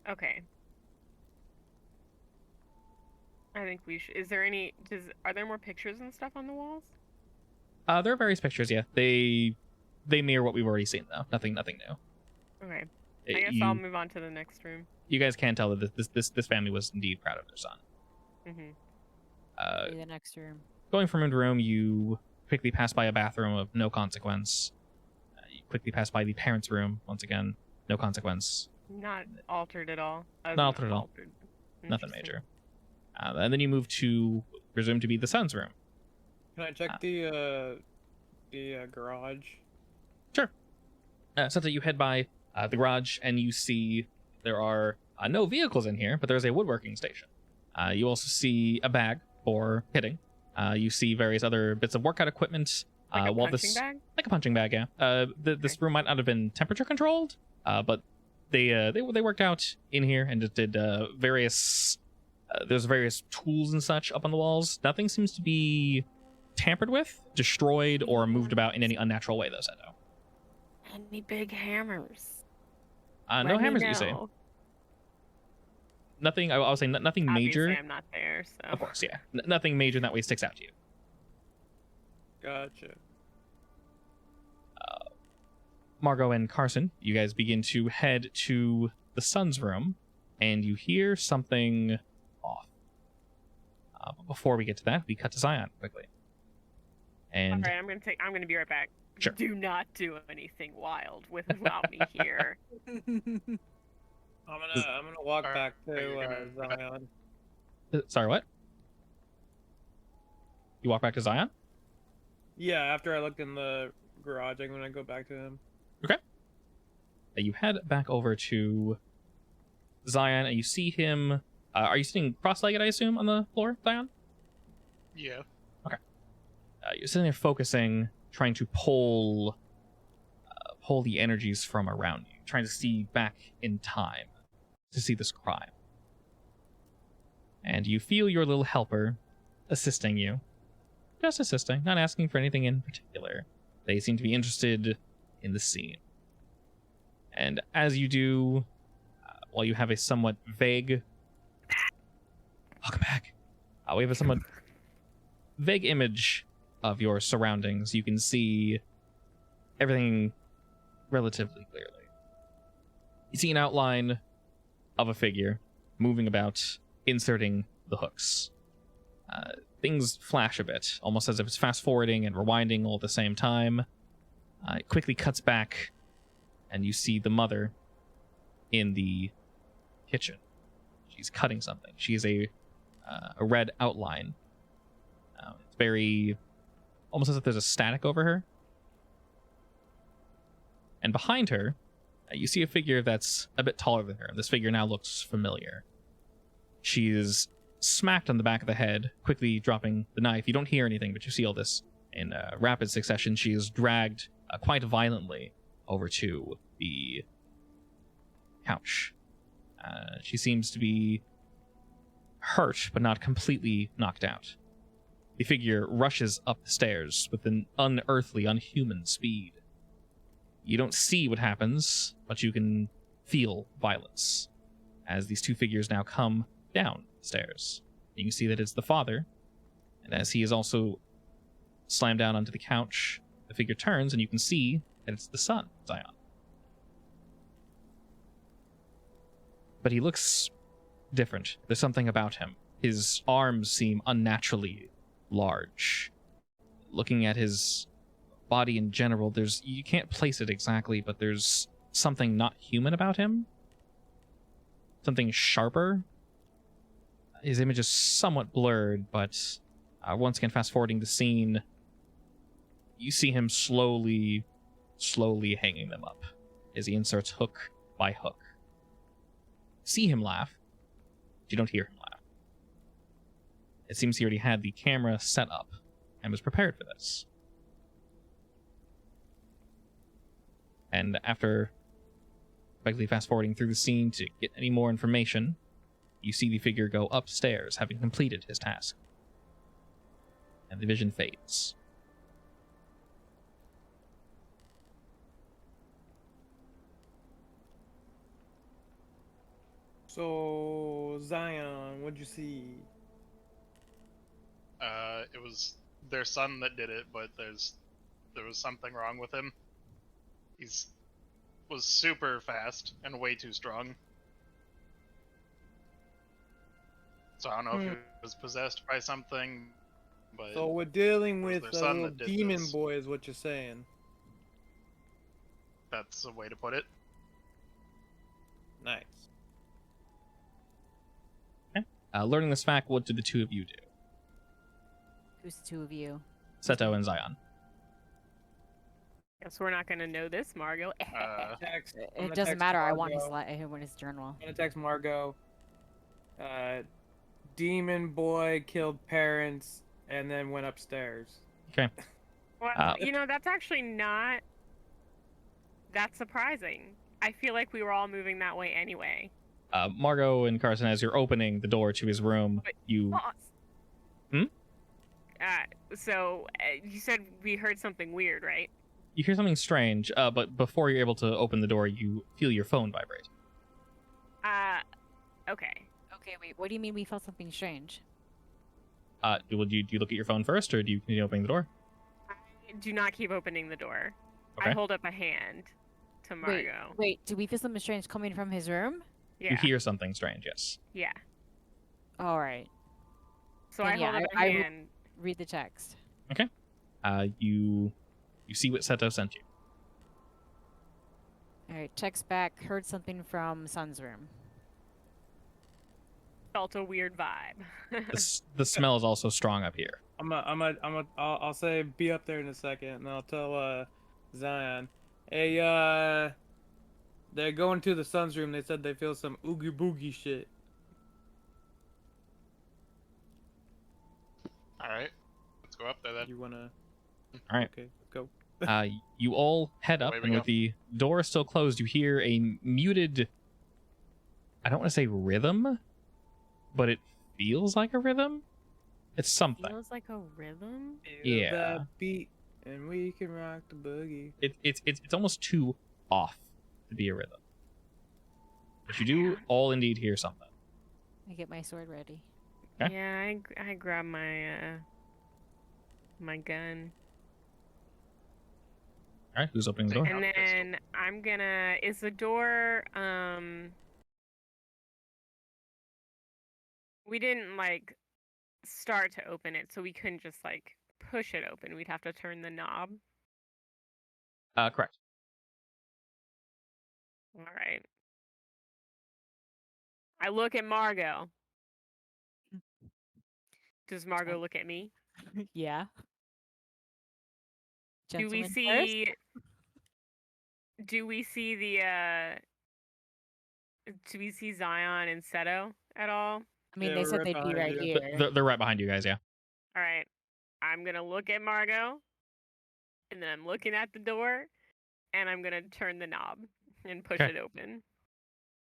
Okay. I think we should. Is there any? Are there more pictures and stuff on the walls? There are various pictures, yeah. They mirror what we've already seen, though. Nothing new. Okay. I guess You, I'll move on to the next room. you guys can tell that this family was indeed proud of their son. Mm-hmm. Maybe the next room. Going from room to room, you quickly pass by a bathroom of no consequence. You quickly pass by the parents' room, once again, no consequence. Not altered at all. Not altered at all. Nothing Interesting. major. And then you move to, presumed to be the son's room. Can I check the garage? So that you head by the garage, and you see there are no vehicles in here, but there's a woodworking station. You also see a bag for hitting. You see various other bits of workout equipment. Like a while punching this, bag? like a punching bag, yeah. This room might not have been temperature controlled, but they worked out in here and just did various. There's various tools and such up on the walls. Nothing seems to be tampered with, destroyed, or moved about in any unnatural way, though, Sendo. Any big hammers? No Let me hammers that you see. know. Nothing. I was saying nothing major. Obviously, I'm not there, so. Of course, yeah. Nothing major in that way sticks out to you. Gotcha. Margot and Carson, you guys begin to head to the son's room, and you hear something off. But before we get to that, we cut to Zion quickly. And Alright, I'm gonna be right back. Sure. Do not do anything wild without me here. I'm gonna walk Alright, back are you to gonna- Zion. sorry, what? You walk back to Zion? Yeah, after I looked in the garage, I'm gonna go back to him. You head back over to Zion, and you see him. Are you sitting cross-legged, I assume, on the floor, Zion? Yeah. You're sitting there focusing, trying to pull the energies from around you, trying to see back in time to see this crime. And you feel your little helper assisting you. Just assisting, not asking for anything in particular. They seem to be interested in the scene. And as you do, while you have a somewhat vague... Welcome back. We have a somewhat vague image of your surroundings. You can see everything relatively clearly. You see an outline of a figure moving about, inserting the hooks. Things flash a bit, almost as if it's fast-forwarding and rewinding all at the same time. It quickly cuts back, and you see the mother in the kitchen. She's cutting something. She is a red outline. It's very, almost as if there's a static over her. And behind her, you see a figure that's a bit taller than her. This figure now looks familiar. She is smacked on the back of the head, quickly dropping the knife. You don't hear anything, but you see all this in rapid succession. She is dragged quite violently over to the couch. She seems to be hurt, but not completely knocked out. The figure rushes up the stairs with an unearthly, unhuman speed. You don't see what happens, but you can feel violence as these two figures now come down the stairs. You can see that it's the father, and as he is also slammed down onto the couch, the figure turns and you can see that it's the son, Zion. But he looks different. There's something about him. His arms seem unnaturally large. Looking at his body in general, you can't place it exactly, but there's something not human about him. Something sharper. His image is somewhat blurred, but once again, fast forwarding the scene, you see him slowly hanging them up as he inserts hook by hook. See him laugh, but you don't hear him laugh. It seems he already had the camera set up and was prepared for this. And after quickly fast forwarding through the scene to get any more information, you see the figure go upstairs, having completed his task. And the vision fades. So, Zion, what'd you see? It was their son that did it, but there was something wrong with him. Was super fast and way too strong. So I don't know if he was possessed by something, but So we're dealing it was with their a son little that did demon this. boy, is what you're saying. That's a way to put it. Nice. Learning this fact, what did the two of you do? Who's the two of you? Seto and Zion. Guess we're not gonna know this, Margot. Text, I'm It gonna doesn't text matter. I want Margot. his journal. I'm gonna text Margot. Demon boy killed parents and then went upstairs. Okay. Well, that's actually not that surprising. I feel like we were all moving that way anyway. Margot and Carson, as you're opening the door to his room, But- you... Pause. So you said we heard something weird, right? You hear something strange, but before you're able to open the door, you feel your phone vibrate. Okay. Okay, wait. What do you mean we felt something strange? Do you look at your phone first, or do you continue opening the door? Do not keep opening the door. Okay. I hold up a hand to Margot. Wait. Do we feel something strange coming from his room? Yeah. You hear something strange, yes. Yeah. All right. So Then I yeah, hold up a I hand. read the text. You see what Seto sent you. All right. Text back. Heard something from son's room. Felt a weird vibe. The smell is also strong up here. I'll say be up there in a second, and I'll tell Zion, hey, they're going to the son's room. They said they feel some oogie boogie shit. All right, let's go up there then. You wanna? All right. Okay, let's go. You all head up, Away we and with go. the door still closed, you hear a muted, I don't want to say rhythm, but it feels like a rhythm. It's something. Feels like a rhythm. Feel Yeah. that beat, and we can rock the boogie. It's almost too off to be a rhythm. But you do all indeed hear something. I get my sword ready. Okay. Yeah, I grab my my gun. All right, who's opening the door? And then I'm gonna. Is the door? We didn't start to open it, so we couldn't just push it open. We'd have to turn the knob. Correct. All right. I look at Margot. Does Margot look at me? Yeah. Do we Gentlemen first? see? Do we see the? Do we see Zion and Seto at all? I mean, Yeah, they we're said right they'd be behind right you. here. They're right behind you guys, yeah. All right. I'm gonna look at Margot, and then I'm looking at the door, and I'm gonna turn the knob and push Okay. it open.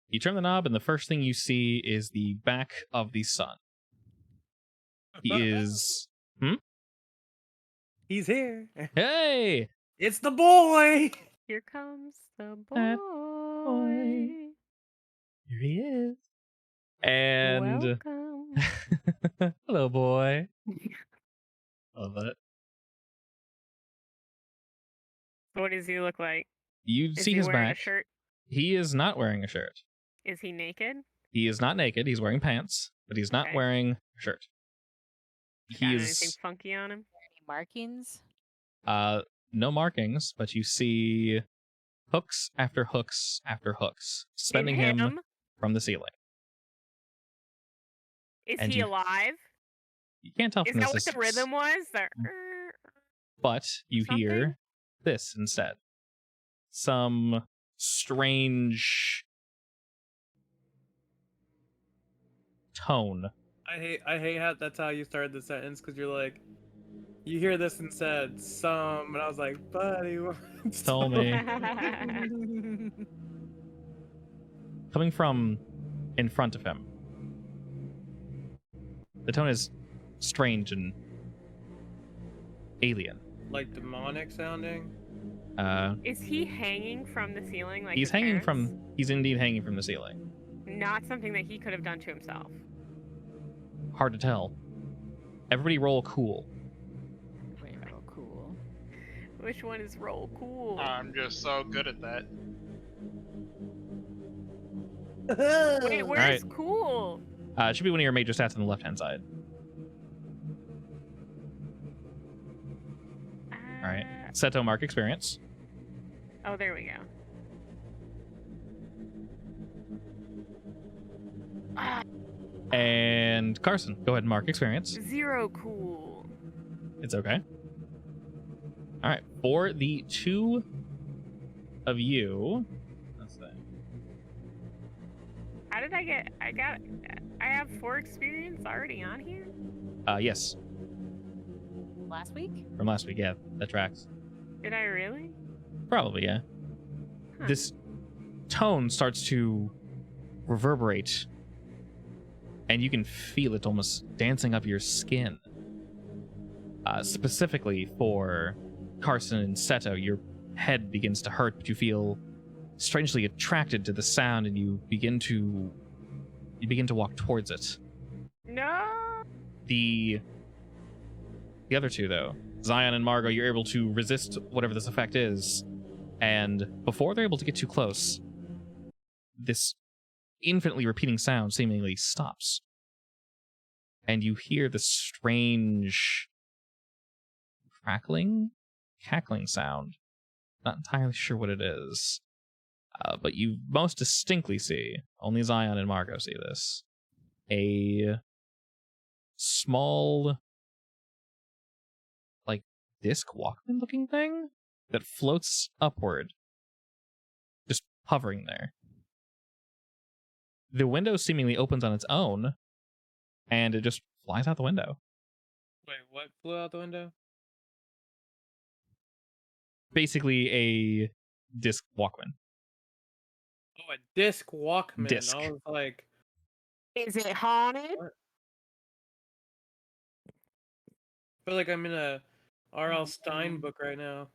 You turn the knob, and the first thing you see is the back of the sun. He is... He's here. Hey! It's the boy. Here comes the That boy. Here he is. And... Welcome. Hello, boy. Love it. What does he look like? You Is see he his wearing back. a shirt? He is not wearing a shirt. Is he naked? He is not naked. He's wearing pants, but he's not Okay. wearing a shirt. Got He anything is funky on him? Any markings? no markings, but you see hooks after hooks after hooks suspending In him from the ceiling. Is And he you- alive? You can't tell Is from that this, what the rhythm was? but you something? hear this instead. Some strange tone. I hate how that's how you started the sentence because you're like, you hear this and said some, and I was like, buddy, what's Tell me. Coming from in front of him. The tone is strange and alien. like demonic sounding? Is he hanging from the ceiling? Like He's his hanging parents? he's indeed hanging from the ceiling. Not something that he could have done to himself. Hard to tell. Everybody roll cool. Wait, oh, cool. Which one is roll cool? I'm just so good at that. Wait, where's cool? It should be one of your major stats on the left-hand side. All right. Seto mark experience. Oh, there we go. And Carson, go ahead and mark experience. 0 cool. It's okay. All right. For the two of you, let's see. How did I get? I have 4 experience already on here. Yes, Last week? from last week. Yeah, that tracks. Did I really? Probably, yeah. Huh. This tone starts to reverberate, and you can feel it almost dancing up your skin. Specifically for Carson and Seto, your head begins to hurt, but you feel strangely attracted to the sound, and you begin to walk towards it. No. The other two, though, Zion and Margot, you're able to resist whatever this effect is, and before they're able to get too close, this infinitely repeating sound seemingly stops, and you hear the strange cackling sound. Not entirely sure what it is, but you most distinctly see, only Zion and Margot see this, a small, like, disc Walkman looking thing that floats upward, just hovering there. The window seemingly opens on its own, and it just flies out the window. Wait, what flew out the window? Basically a disc Walkman. Oh, a disc Walkman. Disc. I was like, Is it haunted? I feel like I'm in a R.L. Stein book right now.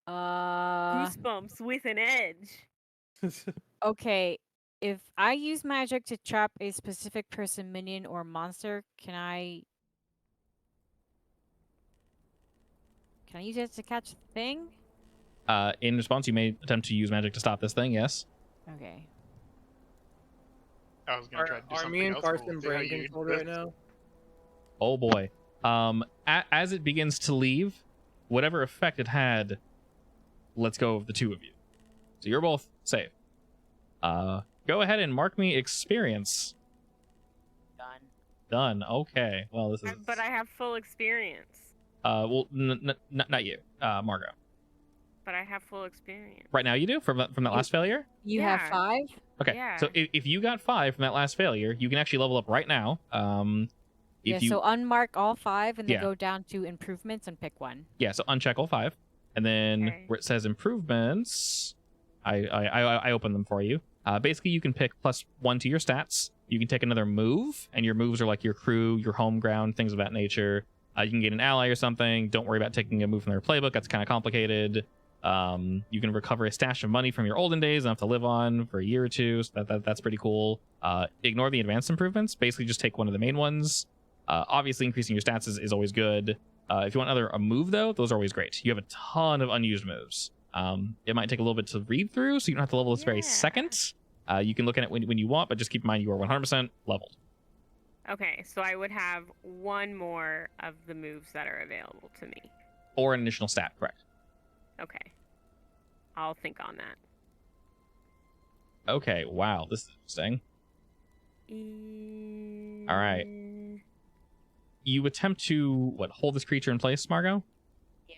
Goosebumps with an edge. Okay. If I use magic to trap a specific person, minion, or monster, can I use it to catch the thing? In response, you may attempt to use magic to stop this thing, yes? Okay. I was gonna try to do Are something me and else Carson cool. See how brain you controlled did right this? now? Oh boy. As it begins to leave, whatever effect it had lets go of the two of you. So you're both safe. Go Go ahead and mark me experience. Done. Done. Okay. Well, this is. But I have full experience. Well, not you, Margot. But I have full experience. Right now, you do from that last failure. You Yeah. have 5? Okay. Yeah. So if you got 5 from that last failure, you can actually level up right now. If you so unmark all 5 and then Yeah. go down to improvements and pick one. yeah, so uncheck all 5, and then Okay. where it says improvements, I open them for you. Basically, you can pick +1 to your stats. You can take another move, and your moves are like your crew, your home ground, things of that nature. You can get an ally or something. Don't worry about taking a move from their playbook. That's kind of complicated. You can recover a stash of money from your olden days, enough to live on for a year or two. So that's pretty cool. Ignore the advanced improvements. Basically, just take one of the main ones. Obviously, increasing your stats is always good. If you want a move, though, those are always great. You have a ton of unused moves. It might take a little bit to read through, so you don't have to level this very Yeah. second. You can look at it when you want, but just keep in mind you are 100% leveled. Okay, so I would have one more of the moves that are available to me. Or an additional stat, correct. Okay. I'll think on that. Okay, wow, this is interesting. All right. You attempt to, hold this creature in place, Margot? Yeah.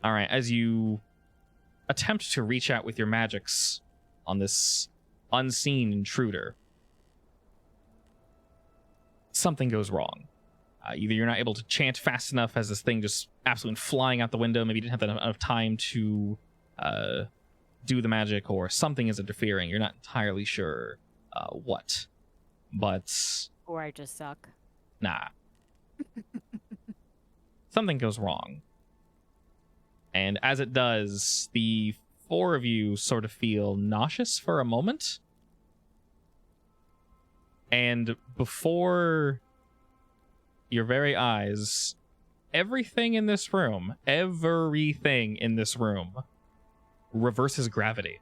All right, as you attempt to reach out with your magics on this unseen intruder, something goes wrong. Either you're not able to chant fast enough as this thing just absolutely flying out the window, maybe you didn't have enough time to do the magic, or something is interfering. You're not entirely sure what. But, Or I just suck. nah. Something goes wrong. And as it does, the 4 of you sort of feel nauseous for a moment. And before your very eyes, everything in this room reverses gravity.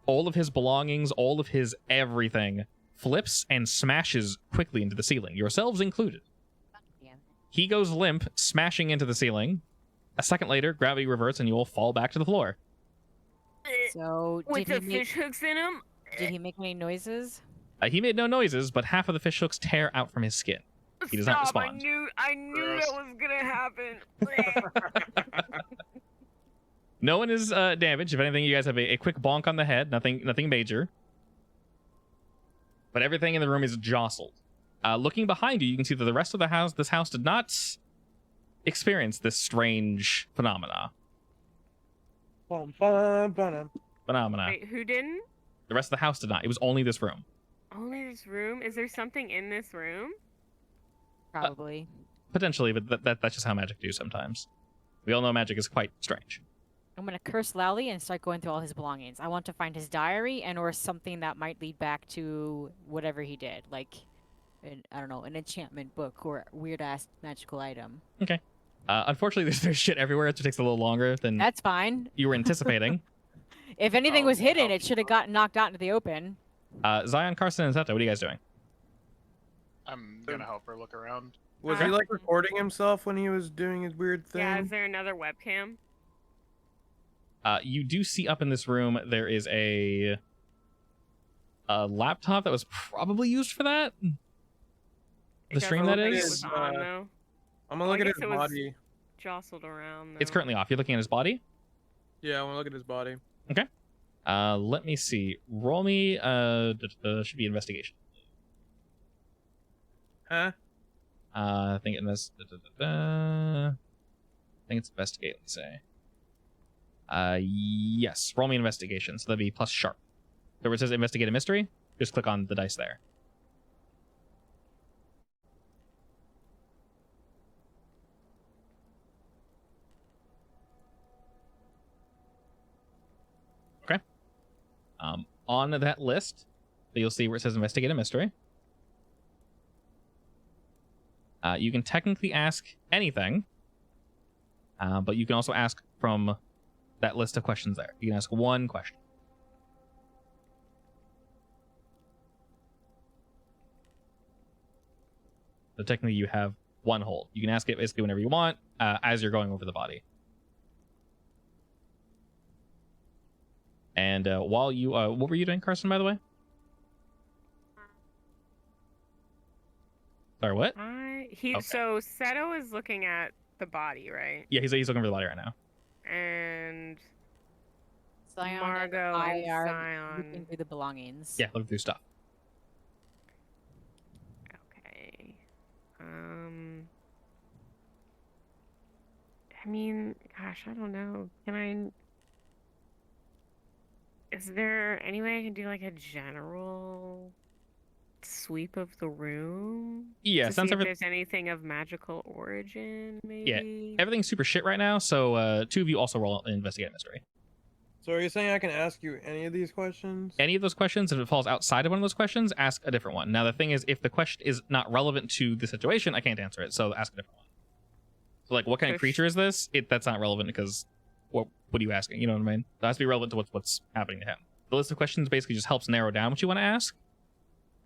All of his belongings, all of his everything flips and smashes quickly into the ceiling, yourselves included. He goes limp, smashing into the ceiling. A second later, gravity reverts and you all fall back to the floor. So With the fish hooks in them? did he make any noises? He made no noises, but half of the fish hooks tear out from his skin. He does not respond. I knew Gross. that was gonna happen. No one is damaged. If anything, you guys have a quick bonk on the head. Nothing major. But everything in the room is jostled. Looking behind you, you can see that the rest of this house did not experience this strange phenomena. Phenomena. Wait, who didn't? The rest of the house did not. It was only this room. Only this room? Is there something in this room? Probably. Potentially, but that's just how magic do sometimes. We all know magic is quite strange. I'm gonna curse loudly and start going through all his belongings. I want to find his diary and or something that might lead back to whatever he did, like I don't know, an enchantment book or weird ass magical item. Okay. Unfortunately, there's shit everywhere. It just takes a little longer than That's fine. you were anticipating. If anything Oh, was hidden, oh, it should have gotten knocked out into the open. Zion, Carson, and Zeta, what are you guys doing? I'm gonna help her look around. Was he like recording himself when he was doing his weird thing? Yeah, is there another webcam? You do see up in this room there is a laptop that was probably used for that. The stream that It is. was on, though. I'm gonna look at guess his it was- body. Jostled around, though. It's currently off. You're looking at his body. Yeah, I want to look at his body. Let me see. Roll me. Should be investigation. Huh? I think I think it's investigate. Let me say. Yes. Roll me investigation. So that'd be plus sharp. So where it says investigate a mystery, just click on the dice there. Okay. On that list, you'll see where it says investigate a mystery. You can technically ask anything, but you can also ask from that list of questions there. You can ask one question. So technically you have one hold. You can ask it basically whenever you want, as you're going over the body. And while you, what were you doing, Carson? By the way. Sorry, what? Okay. So Seto is looking at the body, right? Yeah, he's looking for the body right now. And Zion Margot and I and are Zion. looking through the belongings. Yeah, looking through stuff. Okay. I mean, gosh, I don't know. Is there any way I can do like a general sweep of the room? Yeah, To since see if there's anything of magical origin, maybe? everything's super shit right now, so two of you also roll an investigate mystery. So are you saying I can ask you any of these questions? Any of those questions, if it falls outside of one of those questions, ask a different one. Now, the thing is, if the question is not relevant to the situation, I can't answer it, so ask a different one. So, like, what kind of creature is this? That's not relevant because what are you asking? You know what I mean? It has to be relevant to what's happening to him. The list of questions basically just helps narrow down what you want to ask.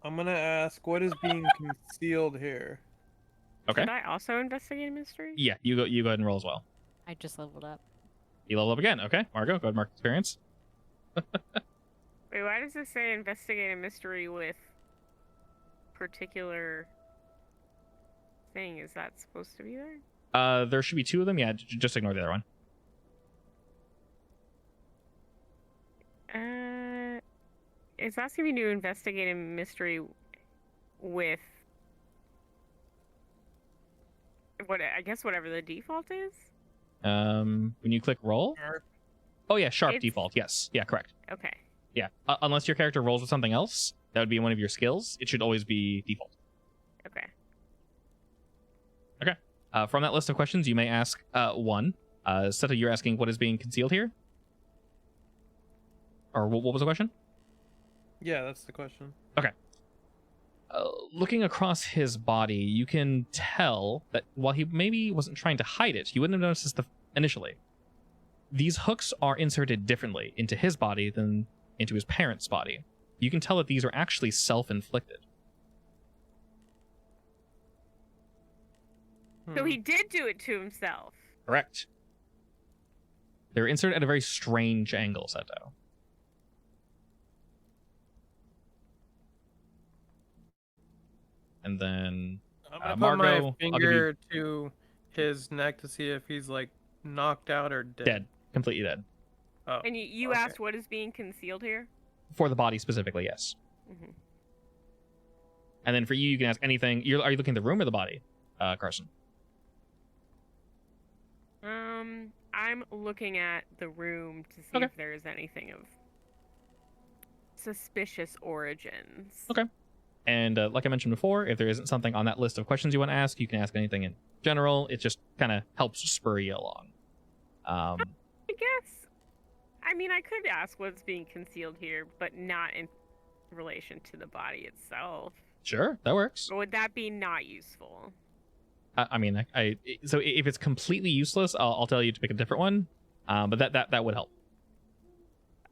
I'm gonna ask, what is being concealed here? Okay. Did I also investigate a mystery? Yeah, you go ahead and roll as well. I just leveled up. You level up again. Okay, Margo, go ahead and mark experience. Wait, why does it say investigate a mystery with particular thing? Is that supposed to be there? There should be two of them. Yeah, just ignore the other one. It's asking me to investigate a mystery with I guess whatever the default is. When you click roll. Sharp. Oh yeah, sharp default. Yes. Yeah, correct. Okay. Yeah. Unless your character rolls with something else, that would be one of your skills. It should always be default. Okay. Okay. From that list of questions, you may ask one. Seto, you're asking what is being concealed here? Or what was the question? Yeah, that's the question. Okay. Looking across his body, you can tell that while he maybe wasn't trying to hide it, you wouldn't have noticed this initially. These hooks are inserted differently into his body than into his parents' body. You can tell that these are actually self-inflicted. So he did do it to himself. Correct. They're inserted at a very strange angle, Seto. And then I'm gonna put Margo, my I'll give you- finger to his neck to see if he's like knocked out or dead. dead. Completely dead. Oh, And you okay. asked what is being concealed here? For the body specifically, yes. Mm-hmm. And then for you, you can ask anything. Are you looking at the room or the body, Carson? I'm looking at the room to see Okay. if there's anything of suspicious origins. Okay. And like I mentioned before, if there isn't something on that list of questions you want to ask, you can ask anything in general. It just kind of helps spur you along. I guess. I mean, I could ask what's being concealed here, but not in relation to the body itself. Sure, that works. Or would that be not useful? I mean, so if it's completely useless, I'll tell you to pick a different one. But that would help.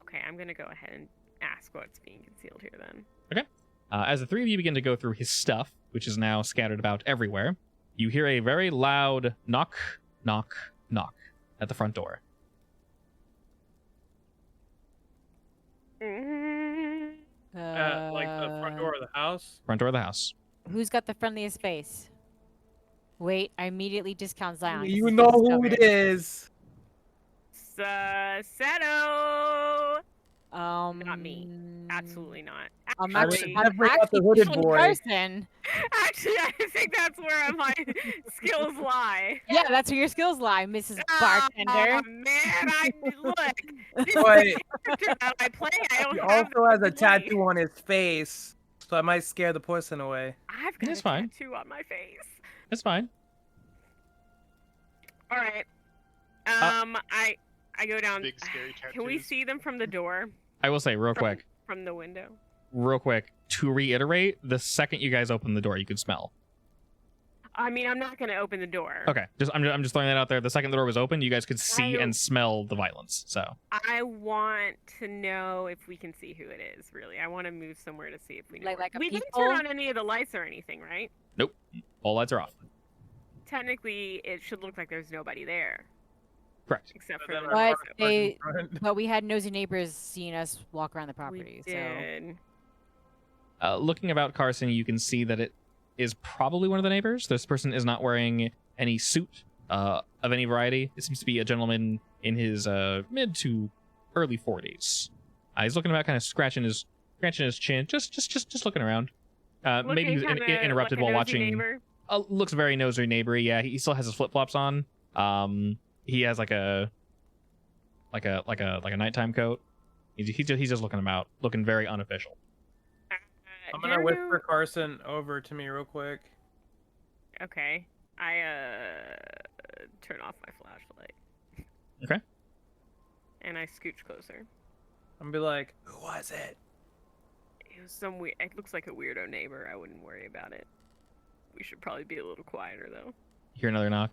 Okay, I'm gonna go ahead and ask what's being concealed here then. Okay. As the three of you begin to go through his stuff, which is now scattered about everywhere, you hear a very loud knock, knock, knock at the front door. Like the front door of the house. Front door of the house. Who's got the friendliest face? Wait, I immediately discount Zion. 'cause You his know face is who covered. it is. Seto! Not Not me. Absolutely not. I'm I actually, would I'm never got the actually hooded pushing boy. Carson. Actually, I think that's where my skills lie. Yeah, that's where your skills lie, Mrs. Oh Bartender. man, look. This Wait. is the character that I play. I don't He have also has a the voice. tattoo on his face, so I might scare the person away. I've got It's a fine. tattoo on my face. That's fine. All right. I go down. Big scary Can we tattoos. see them from the door? I will say real quick, From the window. to reiterate, the second you guys open the door, you could smell. I mean, I'm not gonna open the door. Okay, I'm just throwing that out there. The second the door was open, you guys could see I- and smell the violence. So I want to know if we can see who it is. Really, I want to move somewhere to see if we know. Like a we didn't peephole? turn on any of the lights or anything, right? all lights are off. Technically, it should look like there's nobody there. Correct. except But for then the our car But parked in they, front. but we had nosy neighbors seeing us walk around the property. We So did. Looking about Carson, you can see that it is probably one of the neighbors. This person is not wearing any suit of any variety. It seems to be a gentleman in his mid to early 40s. He's looking about, kind of scratching his chin, just looking around. Maybe he was interrupted like a while nosy watching. Neighbor. Looks very nosy neighbory. Yeah, he still has his flip flops on. He has like a nighttime coat. He's just looking about, looking very unofficial. I'm do you gonna ever whisper know- Carson over to me real quick. Okay. I turn off my flashlight. Okay. And I scooch closer. I'm gonna be like, who was it? It was some weird. It looks like a weirdo neighbor. I wouldn't worry about it. We should probably be a little quieter though. Hear another knock.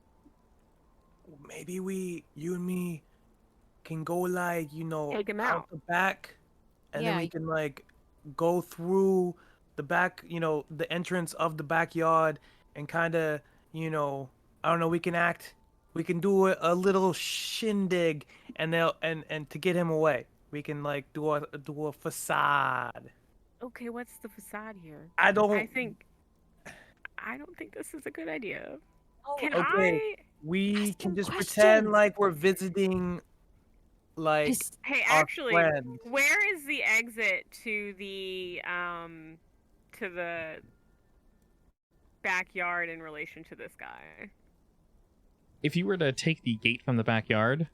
Maybe you and me can go like, Take him out. the back, and then Yeah, we can like go through the back, the entrance of the backyard, and kind of, I don't know, we can do a little shindig, and and to get him away, we can like do a facade. Okay, what's the facade here? I don't I don't think this is a good idea. Can Okay. We Ask can him just questions. pretend like we're visiting, like, just Hey, our actually, friend. where is the exit to the backyard in relation to this guy? If you were to take the gate from the backyard,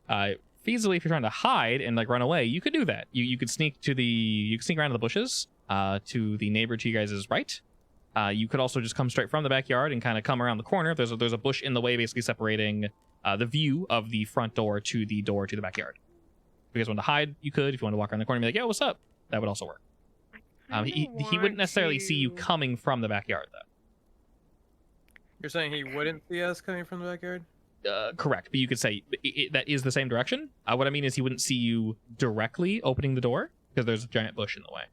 feasibly, if you're trying to hide and like run away, you could do that. You could sneak around to the bushes to the neighbor to you guys' right. You could also just come straight from the backyard and kind of come around the corner. There's a bush in the way, basically separating the view of the front door to the backyard. If you guys want to hide, you could. If you want to walk around the corner and be like, "Yo, what's up?" That would also work. He wouldn't necessarily see you coming from the backyard, though. You're saying he wouldn't see us coming from the backyard? Correct, but you could say that is the same direction. What I mean is he wouldn't see you directly opening the door because there's a giant bush in the way.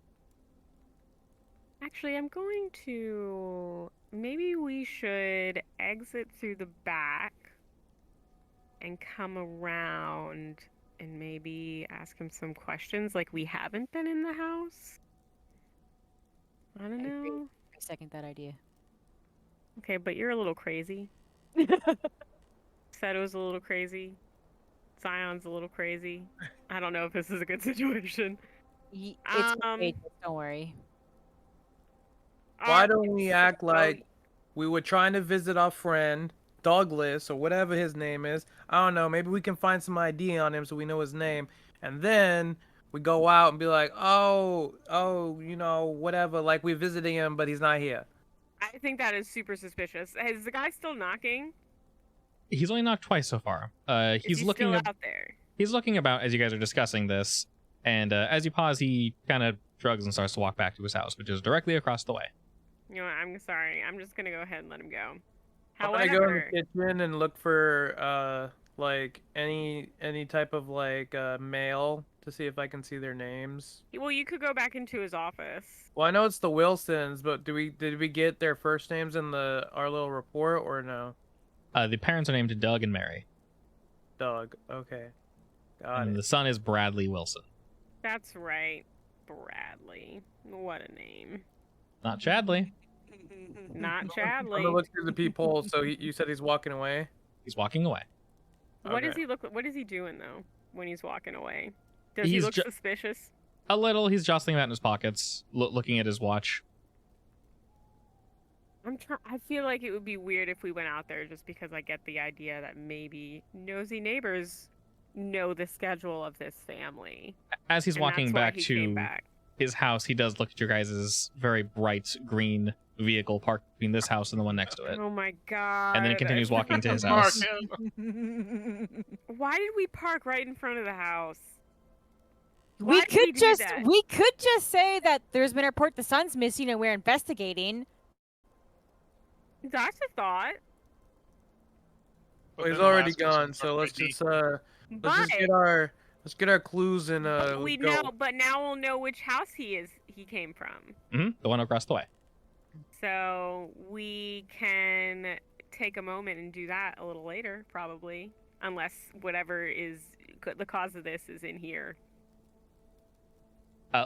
Actually, I'm going to. Maybe we should exit through the back and come around and maybe ask him some questions like we haven't been in the house. I don't I agree. know. I second that idea. Okay, but you're a little crazy. Seto's a little crazy. Zion's a little crazy. I don't know if this is a good situation. It's okay, Um, just don't worry. Why Uh, don't we act well, like we were trying to visit our friend, Douglas, or whatever his name is? I don't know. Maybe we can find some ID on him so we know his name. And then we go out and be like, oh, whatever. Like we're visiting him, but he's not here. I think that is super suspicious. Is the guy still knocking? He's only knocked twice so far. Is He's he looking still out there? He's looking about as you guys are discussing this, and as you pause, he kind of shrugs and starts to walk back to his house, which is directly across the way. You know what? I'm sorry. I'm just gonna go ahead and let him go. I'm gonna go in However, the kitchen and look for like any type of like mail to see if I can see their names. well, you could go back into his office. Well, I know it's the Wilsons, but did we get their first names in our little report or no? The parents are named Doug and Mary, Doug. Okay, got and it. the son is Bradley Wilson, That's right, Bradley. What a name. not Chadley. Not I'm Chadley. gonna look through the peephole. So you said he's walking away. He's walking away. What does Okay. he look? What is he doing though when he's walking away? Does he He's look suspicious? A little. He's jostling about in his pockets, looking at his watch. I feel like it would be weird if we went out there just because I get the idea that maybe nosy neighbors know the schedule of this family. As he's and walking that's why back he to came back. his house, he does look at your guys' very bright green vehicle parked between this house and the one next to it. Oh my god. And then he continues walking to his Mark house. him. Why did we park right in front of the house? We Why did could do just that? we could just say that there's been a report the son's missing and we're investigating. That's a thought. But Well, he's then we'll already uh, ask him gone. some So let's ID. just But get our clues and but we go. know. But now we'll know which house he came from. The one across the way. So we can take a moment and do that a little later, probably. unless whatever is the cause of this is in here.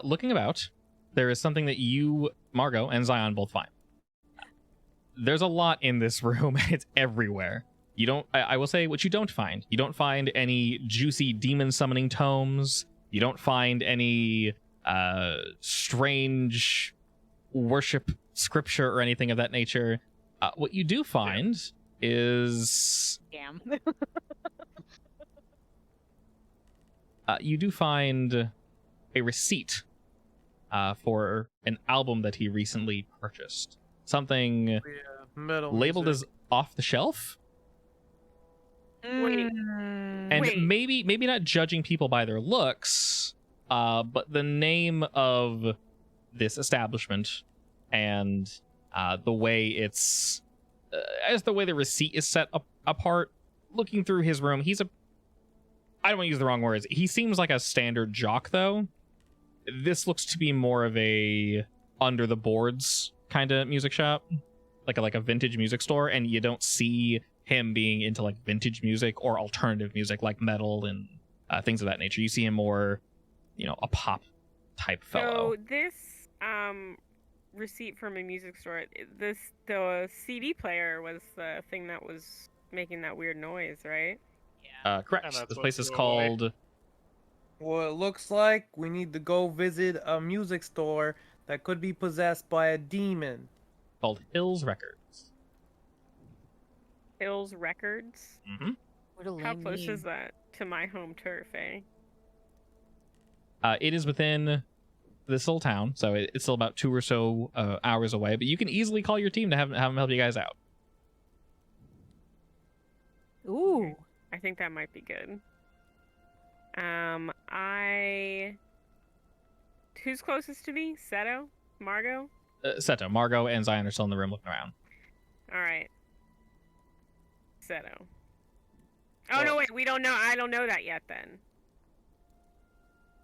Looking about, there is something that you, Margot, and Zion both find. There's a lot in this room. It's everywhere. You don't. I will say what you don't find. You don't find any juicy demon summoning tomes. You don't find any strange worship scripture or anything of that nature. What you do find is Damn. you do find a receipt for an album that he recently purchased. Something Yeah, metal labeled music. as off the shelf. Wait. And Wait. maybe not judging people by their looks, but the name of this establishment and the way it's as the way the receipt is set apart. Looking through his room, I don't want to use the wrong words. He seems like a standard jock, though. This looks to be more of a under the boards kind of music shop, like a vintage music store, and you don't see him being into like vintage music or alternative music like metal and things of that nature. You see him more, a pop type fellow. So this receipt from a music store, the CD player was the thing that was making that weird noise, right? And Correct. that's This what place is blew away. called Well, it looks like we need to go visit a music store that could be possessed by a demon. Hills Records. Hills Records. Mm-hmm. What a How lame close name. is that to my home turf, eh? It is within this little town, so it's still about 2 or so hours away. But you can easily call your team to have them help you guys out. Ooh. I think that might be good. Who's closest to me? Seto? Margot? Seto, Margot, and Zion are still in the room looking around. All right. Seto. Oh no, wait. We don't know. I don't know that yet then.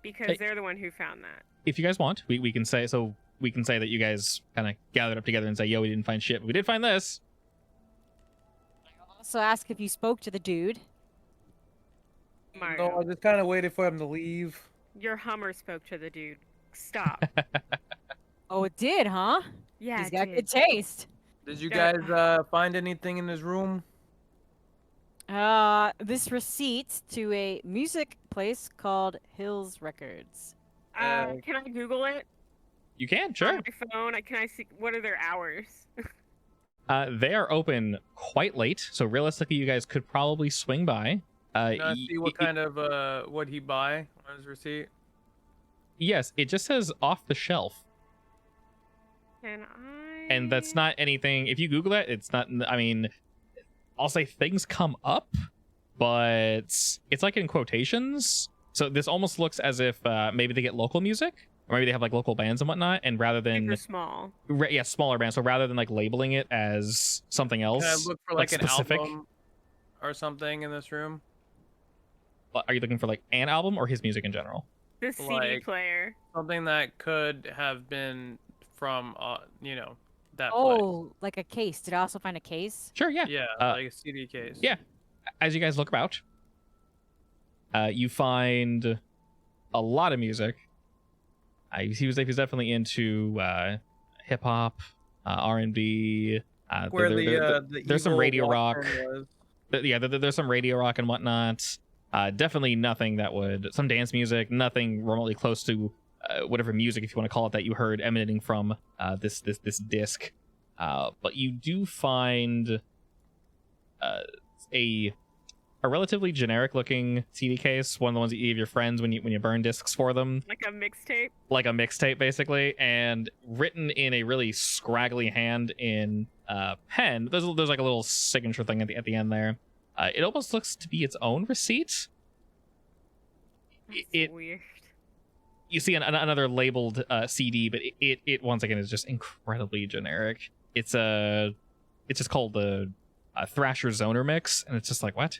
Because Hey. they're the one who found that. If you guys want, we can say that you guys kind of gathered up together and say, "Yo, we didn't find shit, but we did find this." Also ask if you spoke to the dude. Margot. No, I just kind of waited for him to leave. Your Hummer spoke to the dude. Stop. Oh, it did, huh? Yeah, He's it got did. good taste. Did you Yeah. guys find anything in his room? This receipt to a music place called Hills Records. Can I Google it You can, sure. on my phone? Can I see what are their hours? They are open quite late, so realistically, you guys could probably swing by. Can I see what kind of what he buy on his receipt? Yes, it just says off the shelf, Can I? and that's not anything. If you Google it, it's not. I mean, I'll say things come up, but it's like in quotations. So this almost looks as if maybe they get local music, or maybe they have like local bands and whatnot, and rather than Super small. smaller bands. So rather than like labeling it as something else, Can I look for like an specific. album or something in this room? Are you looking for like an album or his music in general? The CD Like- player. Something that could have been from that place. Oh, like a case. Did I also find a case? Sure, yeah. Yeah, Uh, like a CD case. yeah. As you guys look about, you find a lot of music. He was definitely into hip hop, R&B. Where the there's some evil radio rock. Walkman was. There's some radio rock and whatnot. Definitely nothing that would some dance music. Nothing remotely close to whatever music, if you want to call it that, you heard emanating from this disc. But you do find a relatively generic looking CD case, one of the ones that you give your friends when you burn discs for them, Like a mixtape. like a mixtape basically, and written in a really scraggly hand in pen. There's like a little signature thing at the end there. It almost looks to be its own receipt. That's It weird. you see another labeled CD, but it once again is just incredibly generic. It's just called the Thrasher Zoner mix, and it's just like, what?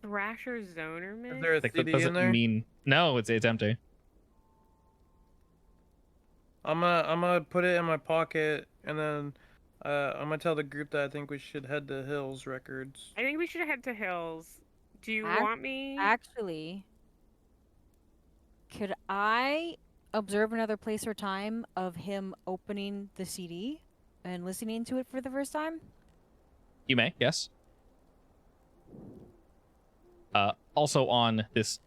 Thrasher Zoner mix? Is there a Like, that CD doesn't in there? mean no. It's empty. I'm gonna put it in my pocket, and then I'm gonna tell the group that I think we should head to Hills Records. I think we should head to Hills. Do you Ac- want me? Actually, could I observe another place or time of him opening the CD and listening to it for the first time? You may, yes. Also on this,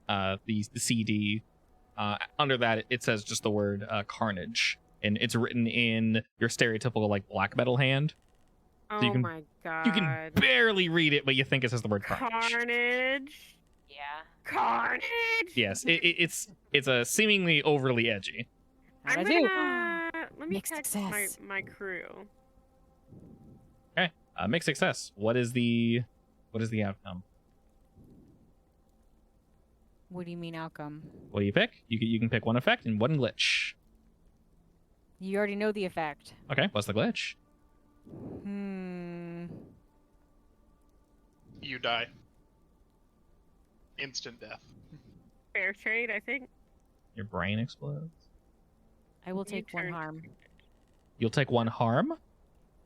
the CD, under that it says just the word Carnage, and it's written in your stereotypical like black metal hand. Oh you can- my god. You can barely read it, but you think it says the word Carnage. Carnage. Yeah. Carnage. Yes, it's a seemingly overly edgy. How'd I'm I do? gonna let me Mixed text success. my crew. Okay, mixed success. What is the outcome? What do you mean outcome? What do you pick? You can pick one effect and one glitch. You already know the effect. Okay, what's the glitch? You die. Instant death. Fair trade, I think. Your brain explodes. I will take one turn. harm. You'll take one harm.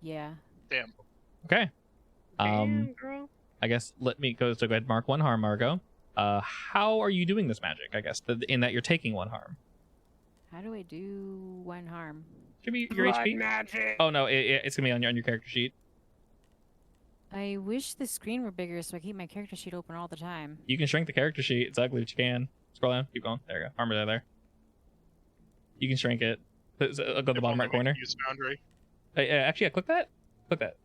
Yeah. Damn. Okay. Damn, girl. I guess let me go. So go ahead, and mark one harm, Margot. How are you doing this magic? I guess in that you're taking one harm. How do I do one harm? Should be your Blood HP. magic. Oh no, it's gonna be on your character sheet. I wish the screen were bigger so I keep my character sheet open all the time. You can shrink the character sheet. It's ugly, but you can. Scroll down. Keep going. There you go. Armor there. You can shrink it. Go to the bottom If only right we could corner. Use Foundry. Actually, yeah, click that. Click that.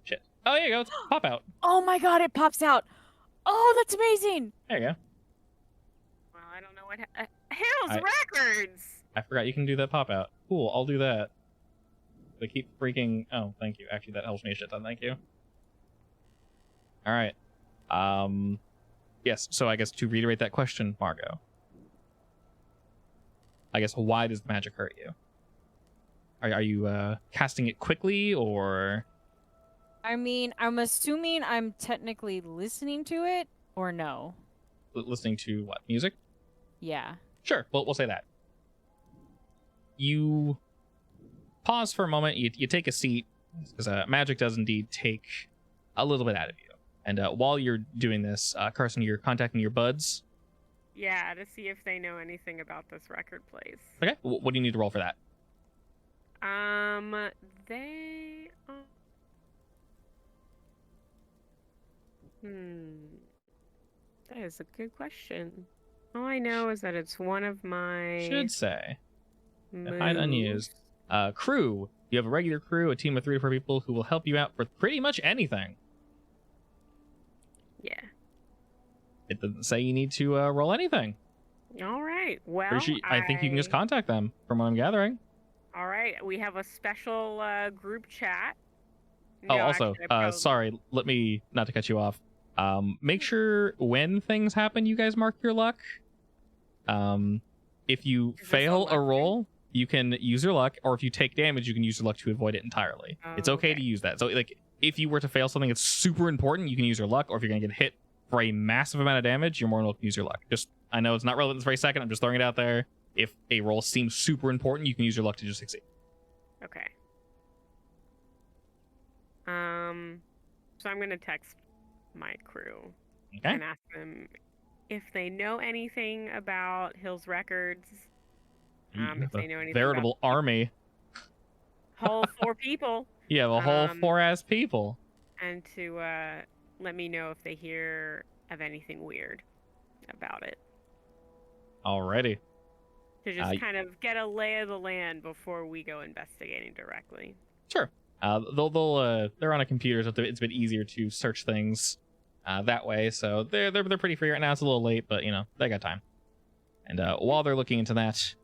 Shit. Oh, there you go. It's pop out. Oh my god, it pops out! Oh, that's amazing! There you go. Well, I don't know what. Hills Records. I forgot you can do that pop out. Cool. I'll do that. They keep freaking. Oh, thank you. Actually, that helps me a shit ton. Thank you. All right. Yes. So I guess to reiterate that question, Margot. I guess why does magic hurt you? Are you casting it quickly or? I mean, I'm assuming I'm technically listening to it, or no? Listening to what? Music? Yeah. Sure. We'll say that. You pause for a moment. You take a seat because magic does indeed take a little bit out of you. And while you're doing this, Carson, you're contacting your buds. Yeah, to see if they know anything about this record place. Okay. What do you need to roll for that? They. That is a good question. All I know is that it's one of my. Should say. Moves. Hide unused. Crew. You have a regular crew, a team of 3 to 4 people who will help you out for pretty much anything. Yeah. It doesn't say you need to roll anything. All right. Well, I think you can just contact them, from what I'm gathering. All right. We have a special group chat. Oh, No, also, actually, I probably- sorry, let me, not to cut you off. Make sure when things happen, you guys mark your luck. If you this a fail luck a thing? roll, you can use your luck, or if you take damage, you can use your luck to avoid it entirely. It's Oh, okay to use that. So, like, if you were to fail something that's super important, you can use your luck, or if you're going to get hit for a massive amount of damage, you're more than welcome to use your luck. Just, I know it's not relevant this very second, I'm just throwing it out there. If a roll seems super important, you can use your luck to just succeed. Okay. So I'm gonna text my crew Okay? and ask them if they know anything about Hills Records. You If have they a know anything veritable army. about whole 4 people, You have a whole 4-ass people. and to let me know if they hear of anything weird about it. Alrighty. To just kind of get a lay of the land before we go investigating directly. Sure. They're on a computer, so it's a bit easier to search things that way. So they're pretty free right now. It's a little late, but they got time. And while they're looking into that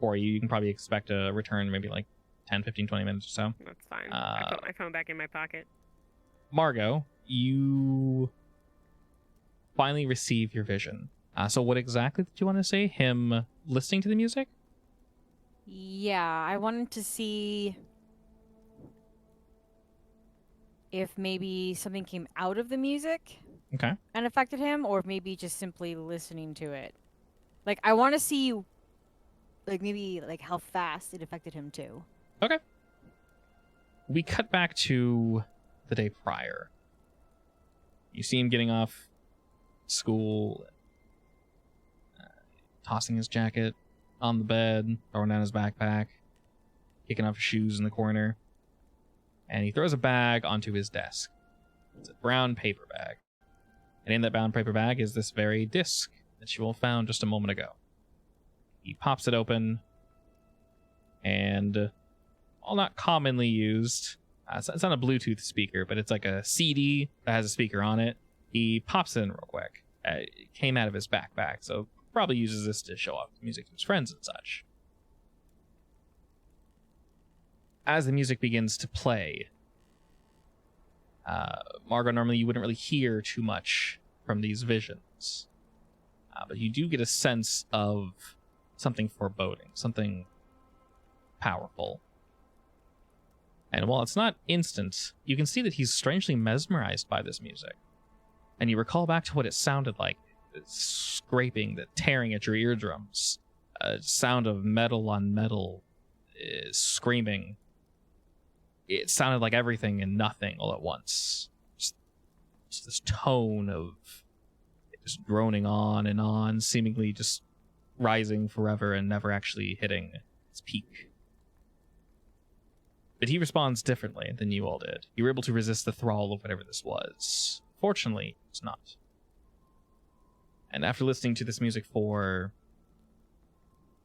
for you, you can probably expect a return maybe like 10, 15, 20 minutes or so. That's fine. I put my phone back in my pocket. Margot, you finally receive your vision. So what exactly did you want to say? Him listening to the music? Yeah, I wanted to see if maybe something came out of the music Okay. and affected him, or if maybe just simply listening to it. Like, I want to see, like, maybe, like, how fast it affected him, too. Okay. We cut back to the day prior. You see him getting off school, tossing his jacket on the bed, throwing down his backpack, kicking off his shoes in the corner, and he throws a bag onto his desk. It's a brown paper bag. And in that brown paper bag is this very disc that you all found just a moment ago. He pops it open, and while not commonly used, it's not a Bluetooth speaker, but it's like a CD that has a speaker on it. He pops it in real quick. It came out of his backpack, so probably uses this to show off music to his friends and such. As the music begins to play, Margot, normally you wouldn't really hear too much from these visions, but you do get a sense of something foreboding, something powerful. And while it's not instant, you can see that he's strangely mesmerized by this music. And you recall back to what it sounded like, the scraping, the tearing at your eardrums, a sound of metal on metal, screaming. It sounded like everything and nothing all at once. Just this tone of just droning on, seemingly just rising forever and never actually hitting its peak. But he responds differently than you all did. You were able to resist the thrall of whatever this was. Fortunately, it's not. And after listening to this music for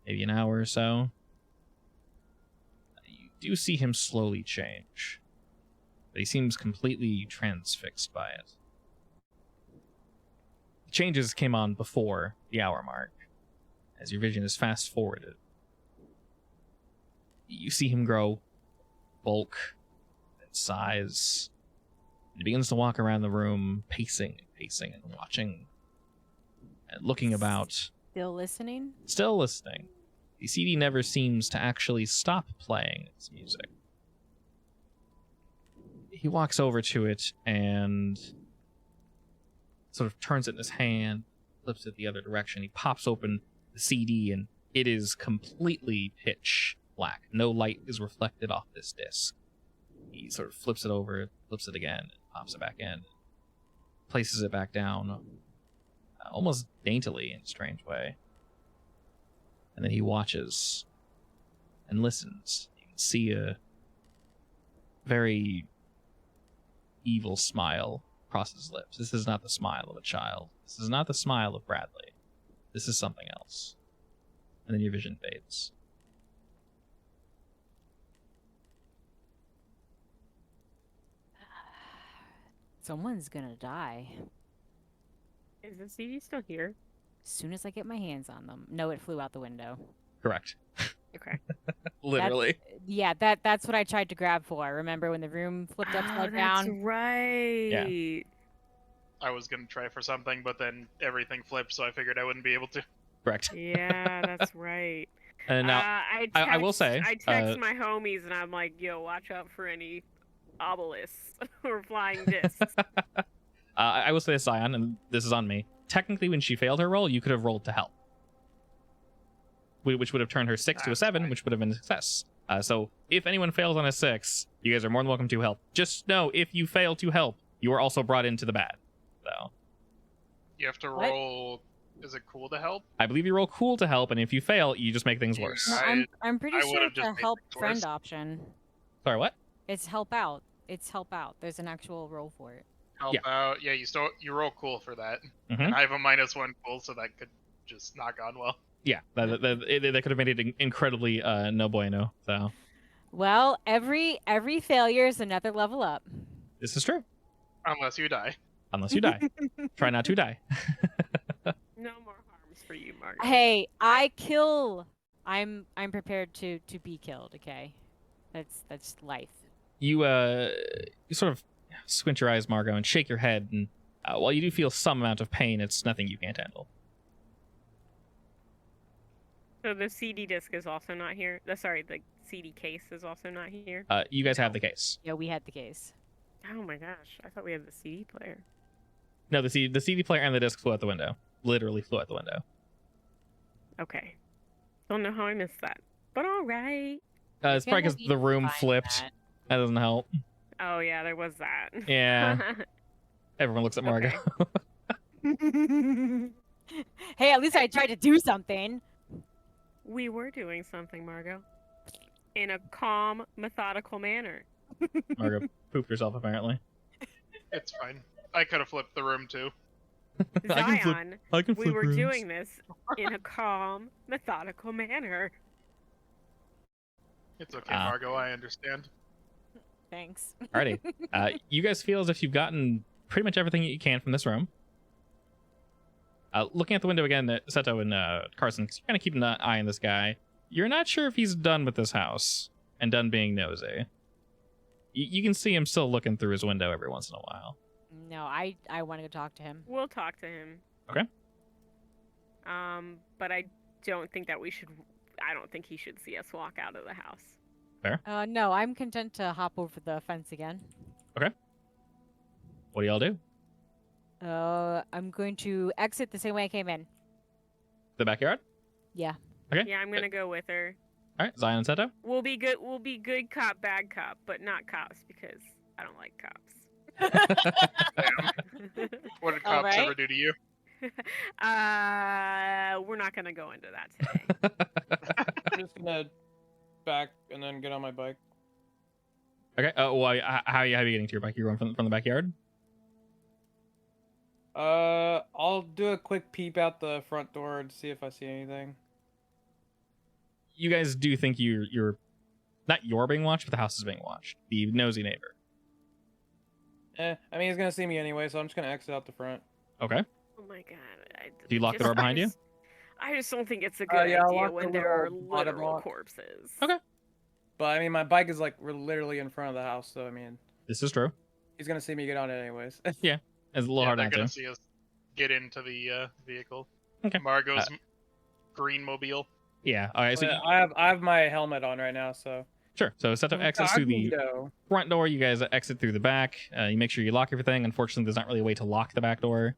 maybe an hour or so, you do see him slowly change. But he seems completely transfixed by it. The changes came on before the hour mark, as your vision is fast-forwarded. You see him grow bulk and size. He begins to walk around the room, pacing and watching and looking about. Still listening? Still listening. The CD never seems to actually stop playing its music. He walks over to it and sort of turns it in his hand, flips it the other direction. He pops open the CD and it is completely pitch black. No light is reflected off this disc. He sort of flips it over, flips it again, pops it back in, places it back down, almost daintily in a strange way. And then he watches and listens. You can see a very evil smile across his lips. This is not the smile of a child. This is not the smile of Bradley. This is something else. And then your vision fades. Someone's gonna die. Is the CD still here? As soon as I get my hands on them. No, it flew out the window. Correct. Okay. Literally. Yeah, that's what I tried to grab for. Remember when the room flipped upside That's down? right. I was gonna try for something, but then everything flipped, so I figured I wouldn't be able to. Correct. Yeah, that's right. And now, I will say, I text my homies and I'm like, yo, watch out for any obelisks or flying discs. I will say, Scion, and this is on me. Technically, when she failed her roll, you could have rolled to help, which would have turned her 6 to a 7, which would have been a success. So if anyone fails on a 6, you guys are more than welcome to help. Just know, if you fail to help, you are also brought into the bad. So You have to What? roll. Is it cool to help? I believe you roll cool to help, and if you fail, you just make things worse. No, I- I'm pretty I sure would've it's just a made help things friend worse. option. Sorry, what? It's help out. It's help out. There's an actual roll for it. Help Yeah. out. Yeah, you roll cool for that. Mhm. And I have a -1 cool, so that could just not gone well. Yeah, that could have made it incredibly no bueno. So Well, every failure is another level up. this is true, Unless you die. unless you die. Try not to die. No more harms for you, Margaret. Hey, I kill. I'm prepared to be killed. Okay, that's life. You sort of squint your eyes, Margot, and shake your head, and while you do feel some amount of pain, it's nothing you can't handle. So the CD disc is also not here. Sorry, the CD case is also not here. You guys have the case. Yeah, we had the case. Oh my gosh, I thought we had the CD player. No, the CD player and the disc flew out the window. Literally flew out the window. Okay. Don't know how I missed that. But all right. It's probably because the room Find flipped. that. That doesn't help. Oh yeah, there was that. Yeah. Everyone looks at Margot. Okay. Hey, at least I tried to do something. We were doing something, Margot. In a calm, methodical manner. Margot pooped herself, apparently. It's fine. I could have flipped the room too. Zion, I can we were doing this in a calm, methodical manner. It's okay, Margot. I understand. Thanks. Alrighty. You guys feel as if you've gotten pretty much everything you can from this room. Looking at the window again, Seto and Carson, you're kind of keeping an eye on this guy. You're not sure if he's done with this house and done being nosy. You can see him still looking through his window every once in a while. No, I want to go talk to him. We'll talk to him. Okay. But I don't think that we should. I don't think he should see us walk out of the house. No, I'm content to hop over the fence again. What do y'all do? I'm going to exit the same way I came in. The backyard? Yeah. Okay. Yeah, I'm gonna go with her. All right, Zion and Seto. We'll be good. We'll be good cop, bad cop, but not cops because I don't like cops. What did All cops right. ever do to you? We're not gonna go into that today. I'm just gonna back and then get on my bike. Okay. Well, how are you getting to your bike? You're going from the backyard? I'll do a quick peep out the front door to see if I see anything. You guys do think you're not you're being watched, but the house is being watched. The nosy neighbor. I mean, he's gonna see me anyway, so I'm just gonna exit out the front. Okay. Oh my god! Do you lock the door behind you? I just don't think it's a good Yeah, I'll idea lock when the there are little bottom literal lock. corpses. Okay. But I mean, my bike is like literally in front of the house, so I mean, This is true. he's gonna see me get on it anyways. It's a little Yeah, hard they're not gonna to. see us get into the vehicle. Okay. Margot's green mobile. Yeah. All right. So But I have my helmet on right now, so. sure. So Seto exits I through can the go. front door. You guys exit through the back. You make sure you lock everything. Unfortunately, there's not really a way to lock the back door.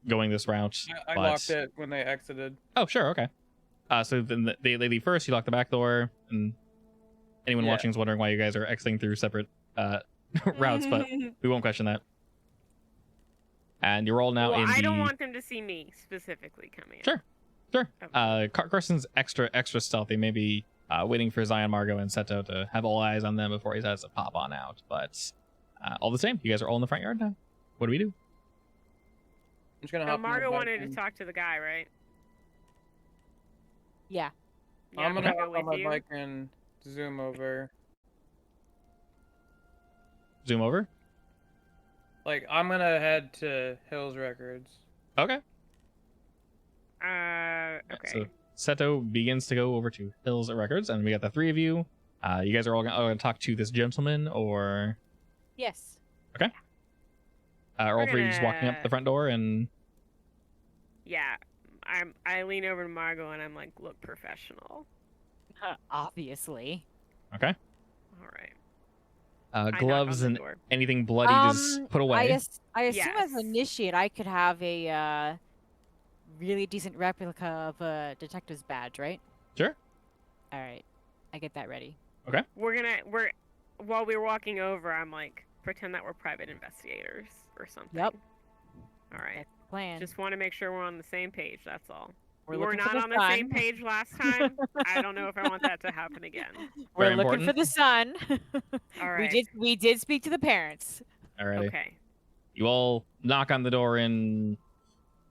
Going this route. I but- locked it when they exited. Oh, sure. Okay. So then they leave first. You lock the back door, and anyone Yeah. watching is wondering why you guys are exiting through separate routes, but we won't question that. And you're all now well, in the. I don't want them to see me specifically coming in. Sure. Sure. Okay. Carson's extra stealthy. Maybe waiting for Zion, Margot, and Seto to have all eyes on them before he has to pop on out. But all the same, you guys are all in the front yard now. What do we do? I'm just gonna hop on my Margot bike wanted to and- talk to the guy, right? Yeah. Yeah, I'm gonna go hop on with my you. bike and zoom over. Zoom over. Like, I'm gonna head to Hills Records. Okay. Okay. So Seto begins to go over to Hills Records, and we got the three of you. You guys are all going to talk to this gentleman, or Yes. are all We're three just walking up gonna- the front door and Yeah, I lean over to Margot and I'm like, look professional. Obviously. okay? All right. I knock Gloves on the and door. anything bloodied is put away. I assume as Yes. an initiate, I could have a really decent replica of a detective's badge, right? Sure. All right. I get that ready. We're while we were walking over, I'm like, pretend that we're private investigators or something. Yep. All right. That's the plan. Just want to make sure we're on the same page. That's all. We're We were looking for not the on the same sun. page last time. I don't know if I want that to happen again. We're Very looking for important. the sun. All right. We did speak to the parents. Alrighty. Okay. You all knock on the door in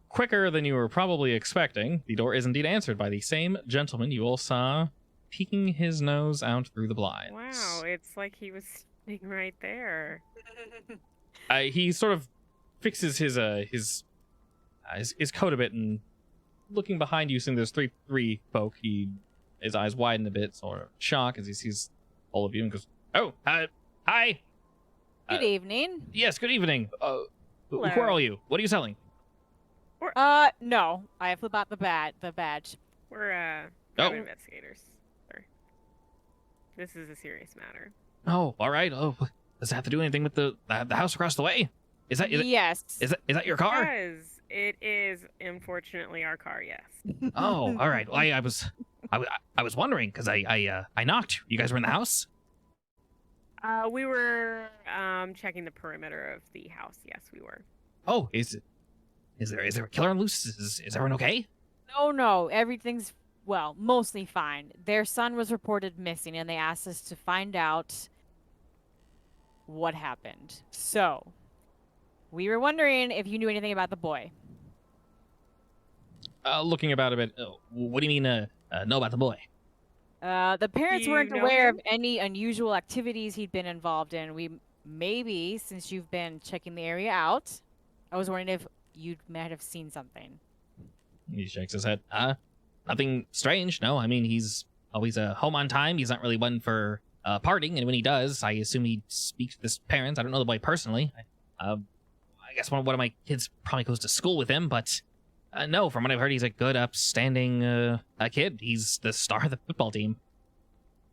quicker than you were probably expecting. The door is indeed answered by the same gentleman you all saw peeking his nose out through the blinds. Wow, it's like he was sitting right there. He sort of fixes his coat a bit, and looking behind you, seeing there's three folk, his eyes widen a bit, sort of shock as he sees all of you, and goes, "Oh, hi. Good evening. Yes, good evening. Who Hello. are all you? What are you selling?" No. I flip out the badge. We're Oh. private investigators. Sir. This is a serious matter. Oh, all right. Oh, does it have to do anything with the house across the way? Is that Yes. is that your car? Because it is, unfortunately, our car, yes. Oh, all right. Well, I was wondering because I knocked. You guys were in the house. We were checking the perimeter of the house. Yes, we were. Oh, is there a killer loose? Is everyone okay? No, everything's, well, mostly fine. Their son was reported missing, and they asked us to find out what happened. So, we were wondering if you knew anything about the boy. Looking about a bit. What do you mean? Know about the boy? The parents you weren't know aware him? of any unusual activities he'd been involved in. Maybe, since you've been checking the area out, I was wondering if you might have seen something. He shakes his head. Nothing strange. No, I mean he's always home on time. He's not really one for partying, and when he does, I assume he speaks to his parents. I don't know the boy personally. I guess one of my kids probably goes to school with him, but no, from what I've heard, he's a good, upstanding kid. He's the star of the football team.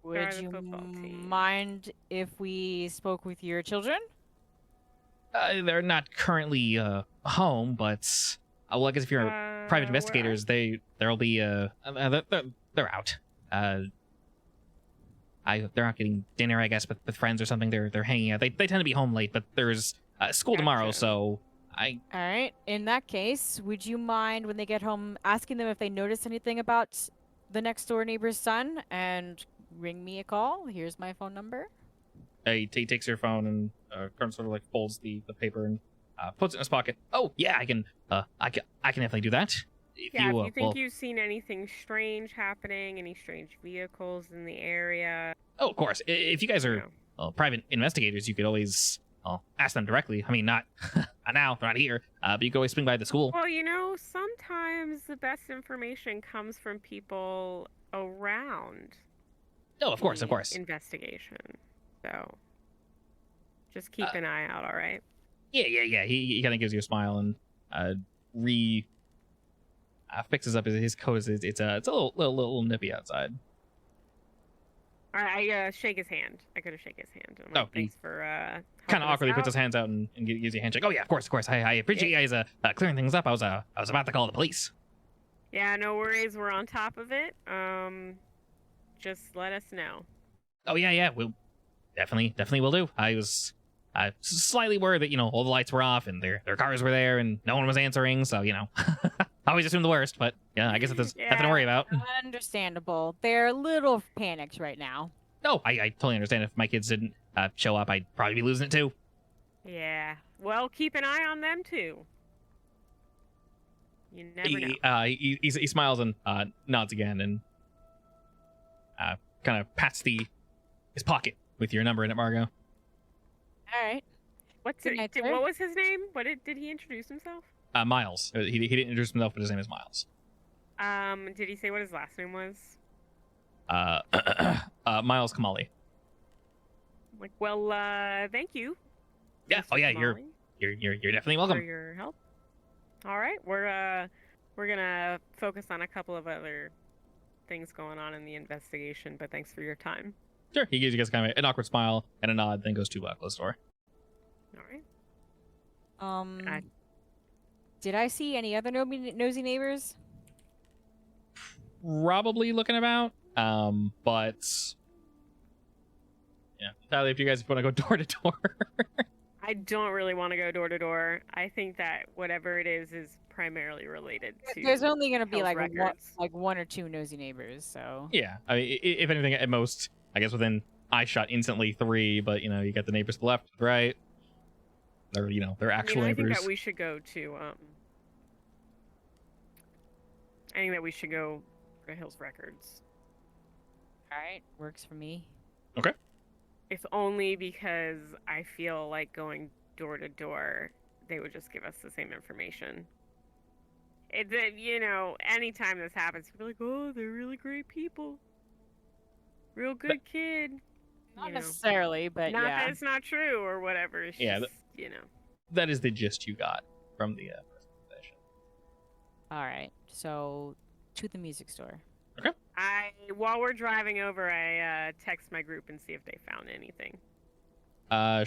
Would the you football team. mind if we spoke with your children? They're not currently home, but well, I guess if you're private investigators, they'll be they're out. They're not getting dinner, I guess, with friends or something. They're hanging out. They tend to be home late, but there's school tomorrow, Gotcha. so All right. In that case, would you mind when they get home asking them if they notice anything about the next door neighbor's son and ring me a call? Here's my phone number. he takes your phone and sort of like folds the paper and puts it in his pocket. Oh yeah, I can definitely do that. If Yeah, you, if you think well, you've seen anything strange happening, any strange vehicles in the area, oh, of course. If you guys you are know. private investigators, you could always ask them directly. I mean, not now, they're not here, but you could always swing by the school. Well, sometimes the best information comes from people around Oh, of course, the of course. investigation. So just keep an eye out, all right? Yeah. He kind of gives you a smile and fixes up his coat. It's a little nippy outside. All right, I shake his hand. I go to shake his hand. I'm Oh, like, thanks for Kind helping of us awkwardly puts out." his hands out and gives you a handshake. Oh yeah, of course. I appreciate you guys clearing things up. I was about to call the police. Yeah, no worries. We're on top of it. Just let us know. Oh yeah, we'll definitely will do. I was slightly worried that all the lights were off and their cars were there and no one was answering. So I always assume the worst. But yeah, I guess there's nothing to worry about. Understandable. They're a little panicked right now. No, I totally understand. If my kids didn't show up, I'd probably be losing it too. Yeah. Well, keep an eye on them too. You never know. He smiles and nods again and kind of pats his pocket with your number in it, Margot. All right. What's Good it? night, Did, sir. what was his name? Did he introduce himself? Miles. He didn't introduce himself, but his name is Miles. Did he say what his last name was? Miles Kamali. Like, well, thank you. Yeah. Mr. Oh yeah. Kamali, You're definitely for welcome. your help. All right, we're gonna focus on a couple of other things going on in the investigation, but thanks for your time. Sure. He gives you guys kind of an awkward smile and a nod, then goes to close the door. All right. Did I see any other nosy neighbors? Probably looking about. But yeah, Tyler, if you guys want to go door to door. I don't really want to go door to door. I think that whatever it is primarily related to. There's only gonna be Hill's like records. one or two nosy neighbors, so. Yeah, I mean, if anything, at most, I guess within eye shot instantly 3. But you got the neighbors to the left, right. They're they're actual I neighbors. think that we should go to I think that we should go to Hill's records. All right, works for me. Okay. If only because I feel like going door to door, they would just give us the same information. Anytime this happens, people are like, oh, they're really great people. Real good kid. Not necessarily, but Not yeah. that it's not true or whatever. It's Yeah, just, That is the gist you got from the presentation. All right, so to the music store. While we're driving over, I text my group and see if they found anything.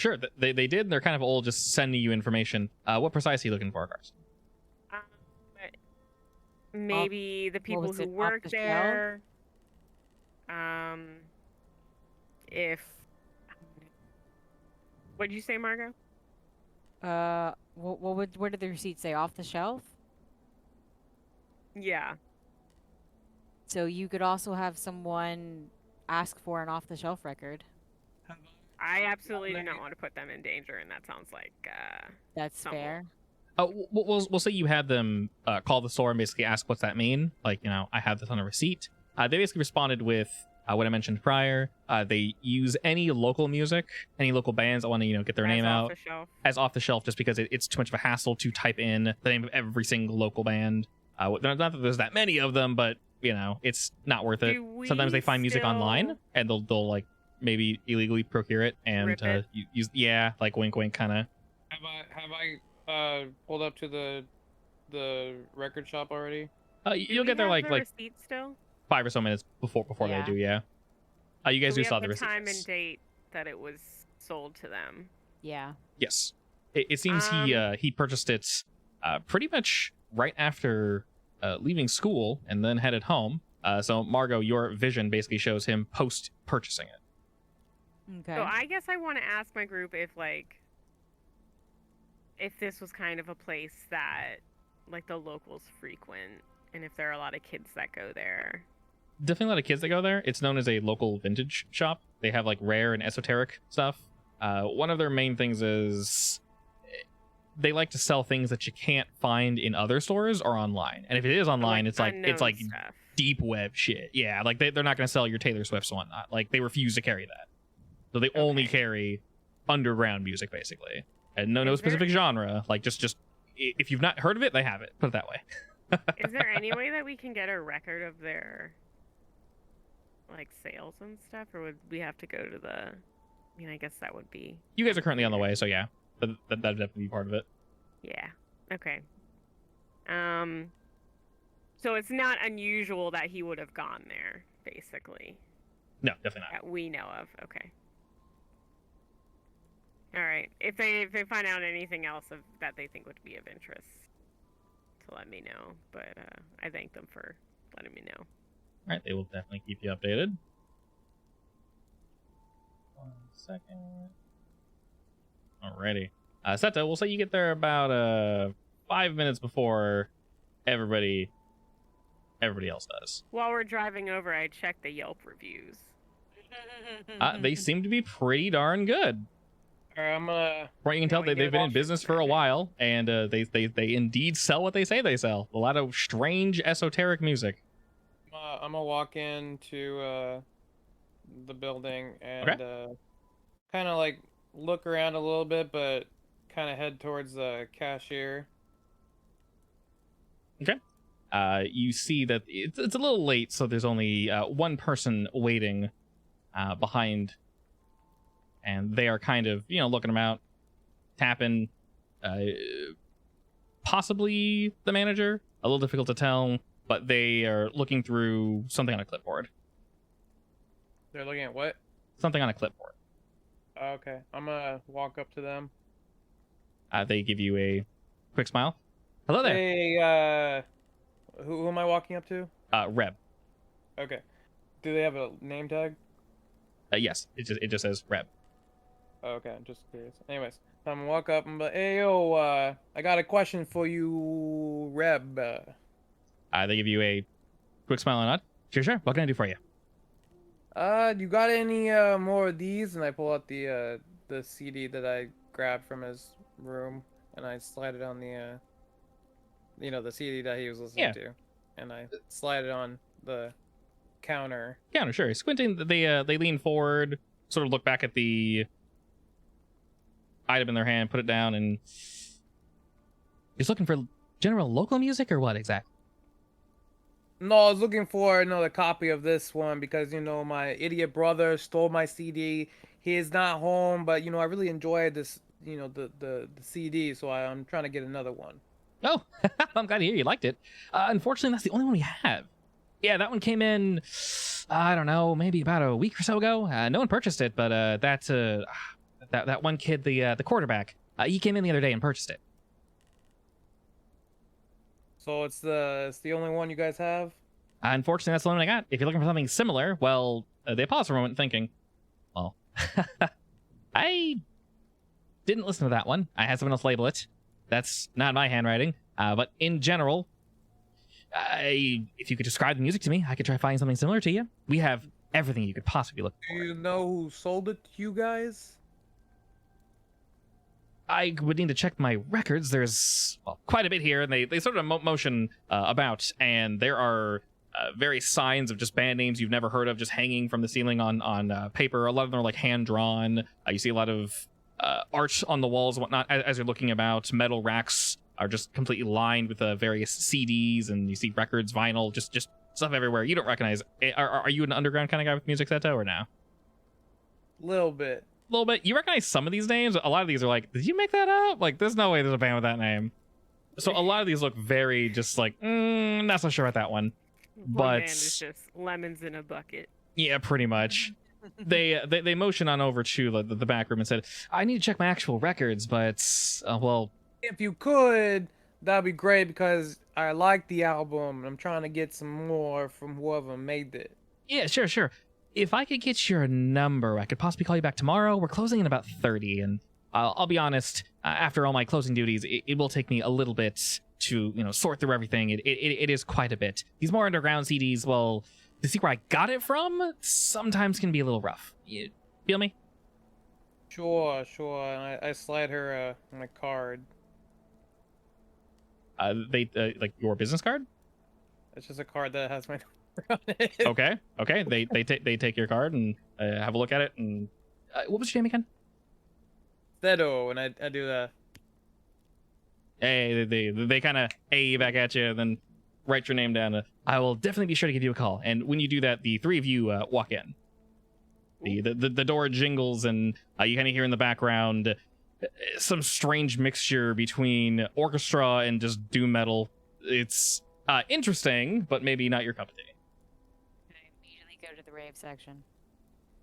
Sure. They did. They're kind of all just sending you information. What precisely are you looking for, Carson? Maybe the people was who it, off work the shelf? there. If What'd you say, Margot? What did the receipt say? Off the shelf? Yeah. So you could also have someone ask for an off the shelf record. I absolutely do not want to put them in danger, and that sounds like That's somewhat. fair. We'll say you had them call the store and basically ask what's that mean. Like, I have this on a receipt. They basically responded with what I mentioned prior. They use any local music, any local bands that want to get their name off out the shelf. as off the shelf, just because it's too much of a hassle to type in the name of every single local band. Not that there's that many of them, but it's not worth it. Sometimes they find music online and they'll like maybe illegally procure it and Rip it. use like wink wink kind of. Have I pulled up to the record shop already? You'll get there like receipt still. 5 or so minutes before Yeah. they do. Yeah. You guys So do we saw have the the receipt. time yes. and date that it was sold to them. Yeah. Yes. It seems he purchased it pretty much right after leaving school and then headed home. So Margot, your vision basically shows him post purchasing it. Okay. So I guess I want to ask my group if this was kind of a place that like the locals frequent, and if there are a lot of kids that go there. Definitely a lot of kids that go there. It's known as a local vintage shop. They have like rare and esoteric stuff. One of their main things is they like to sell things that you can't find in other stores or online. And if it is online, it's like unknown stuff. deep web shit. Yeah, like they're not going to sell your Taylor Swifts and whatnot. Like they refuse to carry that. So they only carry underground music basically, and no specific genre. Like just if you've not heard of it, they have it. Put it that way. Is there any way that we can get a record of their like sales and stuff, or would we have to go to the? I mean, I guess that would be. You guys are currently on the way, so yeah, that'd definitely be part of it. Yeah. Okay. So it's not unusual that he would have gone there, basically. No, definitely not. That we know of. Okay. All right. If they find out anything else that they think would be of interest, to let me know. But I thank them for letting me know. All right, they will definitely keep you updated. 1 second. Alrighty. Seto, we'll say you get there about 5 minutes before everybody else does. While we're driving over, I checked the Yelp reviews. They seem to be pretty darn good. Alright, I'm gonna. From what you can tell, Going they've been in off business for a while, and they indeed sell what they say they sell. A lot of strange esoteric music. I'm gonna walk into the building and kind of like look around a little bit, but kind of head towards the cashier. Okay. You see that it's a little late, so there's only one person waiting behind, and they are kind of looking them out, tapping. Possibly the manager. A little difficult to tell, but they are looking through something on a clipboard. They're looking at what? Something on a clipboard. Okay, I'm gonna walk up to them. They give you a quick smile. Hello there. Hey, who am I walking up to? Reb. Okay. Do they have a name tag? Yes, it just says Reb. Okay, I'm just curious. Anyways, I'm gonna walk up and be like, hey, yo, I got a question for you, Reb. They give you a quick smile and nod. Sure. What can I do for you? You got any more of these? And I pull out the CD that I grabbed from his room, and I slide it on the the CD that he was listening to, and I slide it on the counter. Counter, sure. Squinting, they lean forward, sort of look back at the item in their hand, put it down, and he's looking for general local music or what exactly? No, I was looking for another copy of this one because my idiot brother stole my CD. He is not home, but I really enjoyed this, the CD, so I'm trying to get another one. Oh, I'm glad to hear you liked it. Unfortunately, that's the only one we have. Yeah, that one came in, I don't know, maybe about a week or so ago. No one purchased it, but that one kid, the quarterback, he came in the other day and purchased it. So it's the only one you guys have? Unfortunately, that's the one I got. If you're looking for something similar, well, they paused for a moment thinking, well, I didn't listen to that one. I had someone else label it. That's not my handwriting. But in general, if you could describe the music to me, I could try finding something similar to you. We have everything you could possibly look Do for. you know who sold it to you guys? I would need to check my records. There's quite a bit here, and they sort of motion about, and there are various signs of just band names you've never heard of just hanging from the ceiling on paper. A lot of them are like hand-drawn. You see a lot of art on the walls and whatnot as you're looking about. Metal racks are just completely lined with various CDs, and you see records, vinyl, just stuff everywhere. You don't recognize. Are you an underground kind of guy with music, Seto, or no? Little bit. A little bit. You recognize some of these names. A lot of these are like, did you make that up? Like, there's no way there's a band with that name. So a lot of these look very just like, not so sure about that one. One But band is just lemons in a bucket. yeah, pretty much. They motion on over to the back room and said, I need to check my actual records, but well, If you could, that'd be great because I like the album and I'm trying to get some more from whoever made it. yeah, sure. If I could get your number, I could possibly call you back tomorrow. We're closing in about 30, and I'll be honest, after all my closing duties, it will take me a little bit to, sort through everything. It is quite a bit. These more underground CDs, well, to see where I got it from, sometimes can be a little rough. You feel me? Sure. And I slide her my card. They like your business card? It's just a card that has my number on it. Okay. They take your card and have a look at it. And what was your name again? Thedo, and I do the. Hey, they kind of back at you, and then write your name down. I will definitely be sure to give you a call. And when you do that, the three of you walk in. The door jingles, and you kind of hear in the background some strange mixture between orchestra and just doom metal. It's interesting, but maybe not your cup of tea. I immediately go to the rave section.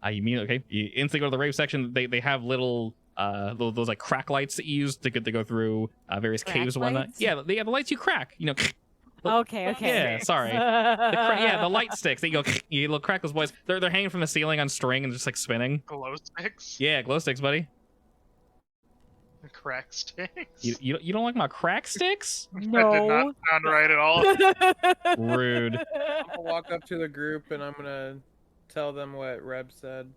You mean, okay, you instantly go to the rave section. They have little those like crack lights that you use to go through various Crack caves and whatnot. lights? Yeah, they have the lights you crack. Okay. Yeah, sorry. The light sticks. They go. You little crack those boys. They're hanging from the ceiling on string and just like spinning. Glow sticks? Yeah, glow sticks, buddy. Crack sticks? You don't like my crack sticks? That did not sound right at all. Rude. I'm gonna walk up to the group and I'm gonna tell them what Reb said.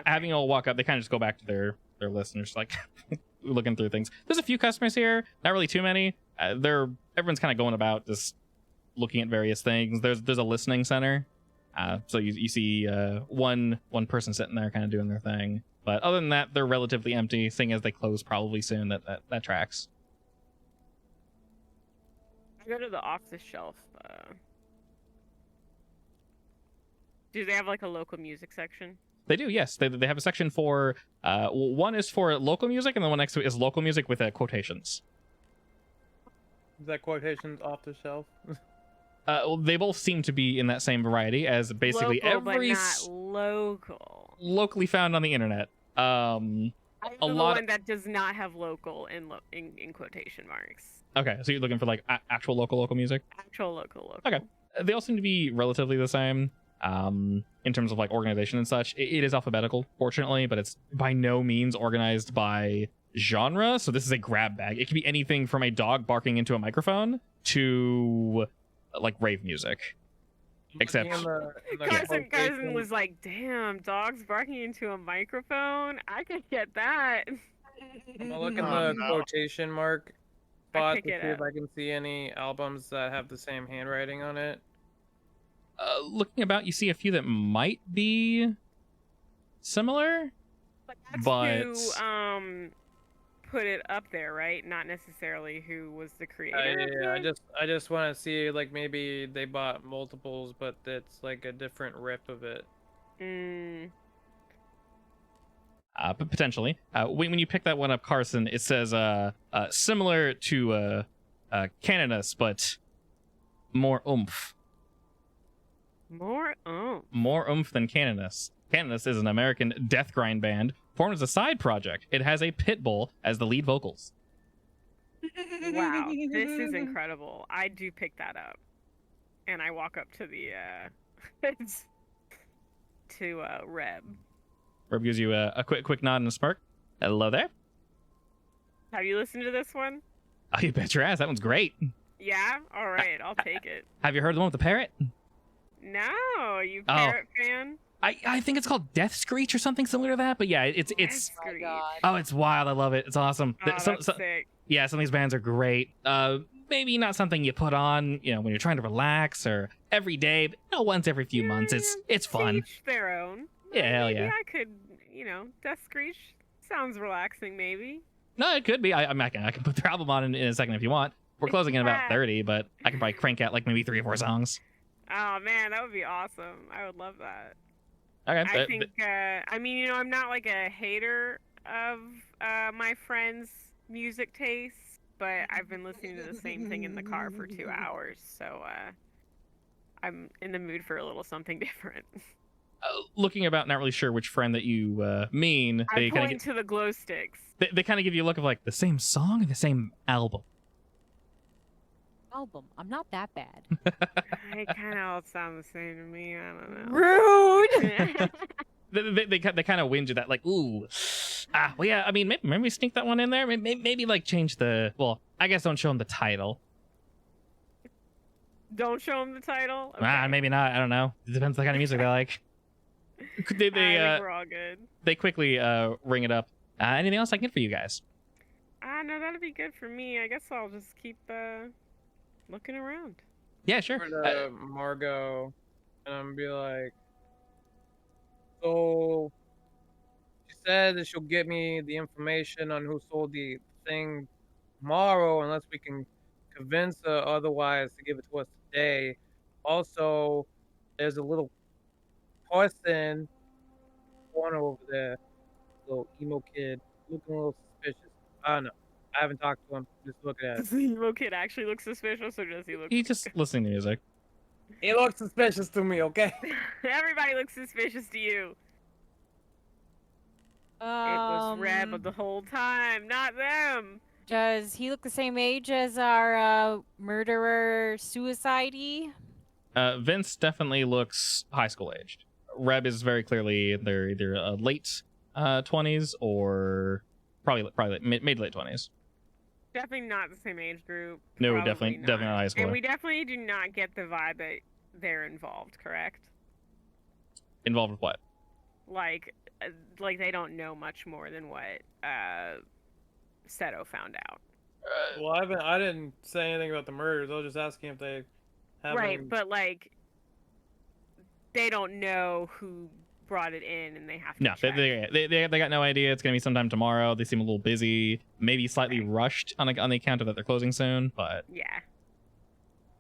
Having all walk up, they kind of just go back to their list and just like looking through things. There's a few customers here, not really too many. Everyone's kind of going about just looking at various things. There's a listening center, so you see one person sitting there kind of doing their thing. But other than that, they're relatively empty, seeing as they close probably soon. That tracks. I go to the off the shelf. Do they have like a local music section? They do, yes. They have a section for one is for local music, and the one next to it is local music with quotations. Is that quotations off the shelf? Well, they both seem to be in that same variety as basically Local, every but not local. locally found on the internet. I A know the lot. one that does not have local in quotation marks. Okay, so you're looking for like actual local music. Actual local. Okay. They all seem to be relatively the same. In terms of like organization and such, it is alphabetical, fortunately, but it's by no means organized by genre. So this is a grab bag. It can be anything from a dog barking into a microphone to like rave music. Except In the Carson quotation- was like, "Damn, dogs barking into a microphone. I could get that." I'm gonna look in Oh, the no. quotation mark spot to pick see it if I can see any albums that have the same handwriting on it. looking about, you see a few that might be similar. But that's But- who put it up there, right? Not necessarily who was the creator. of Yeah, it? I just want to see like maybe they bought multiples, but it's like a different rip of it. Mm, But potentially, when you pick that one up, Carson, it says similar to Canonus, but more oomph. more. More oomph than Canonus. Canonus is an American death grind band formed as a side project. It has a pit bull as the lead vocals. Wow, this is incredible. I do pick that up, and I walk up to the to Reb. Reb gives you a quick nod and a smirk. Hello there. Have you listened to this one? Oh, you bet your ass. That one's great. Yeah? All right, I'll take it. Have you heard the one with the parrot? No, you Oh. parrot fan? I think it's called Death Screech or something similar to that. But yeah, it's Oh my god. oh, it's wild. I love it. It's awesome. Oh, that's sick. Yeah, some of these bands are great. Maybe not something you put on, when you're trying to relax or every day, but once every few months. It's fun. Each their own. Yeah, hell Maybe yeah. I could, Death Screech sounds relaxing, maybe. No, it could be. I can put the album on in a second if you want. We're closing in about Yeah. 30, but I can probably crank out like maybe 3 or 4 songs. Oh man, that would be awesome. I would love that. Okay. I think, I'm not like a hater of my friends' music tastes, but I've been listening to the same thing in the car for 2 hours, so I'm in the mood for a little something different. Looking about, not really sure which friend that you mean. They I'm kind pointing of to the glow sticks. they kind of give you a look of like the same song and the same album. Album. I'm not that bad. They kind of all sound the same to me. I don't know. Rude. They kind of whinge at that, like, ooh, well, yeah. I mean, maybe sneak that one in there. Maybe like change the. Well, I guess don't show them the title. Don't show them the title. Okay. Maybe not. I don't know. It depends on the kind of music they like. I think we're all good. They quickly ring it up. Anything else I can get for you guys? No, that'd be good for me. I guess I'll just keep looking around. Yeah, sure. Over to Margot, and I'm be like, so she said that she'll get me the information on who sold the thing tomorrow, unless we can convince her otherwise to give it to us today. Also, there's a little person corner over there, little emo kid, looking a little suspicious. I don't know. I haven't talked to him. Just looking at it. Does the emo kid actually look suspicious, or does he look? He just listening to music. He looks suspicious to me, okay? Everybody looks suspicious to you. It was Reb the whole time, not them. Does he look the same age as our murderer suicide-y? Vince definitely looks high school aged. Reb is very clearly they're either late 20s or probably mid late 20s. Definitely not the same age group. No, Probably definitely not high school. And we definitely do not get the vibe that they're involved. Correct? Involved with what? Like they don't know much more than what Seto found out. Well, I didn't say anything about the murders. I was just asking if they have Right, any... but like they don't know who brought it in, and they have to. No, check. they got no idea. It's gonna be sometime tomorrow. They seem a little busy, maybe slightly rushed on the account of that they're closing soon. But Yeah.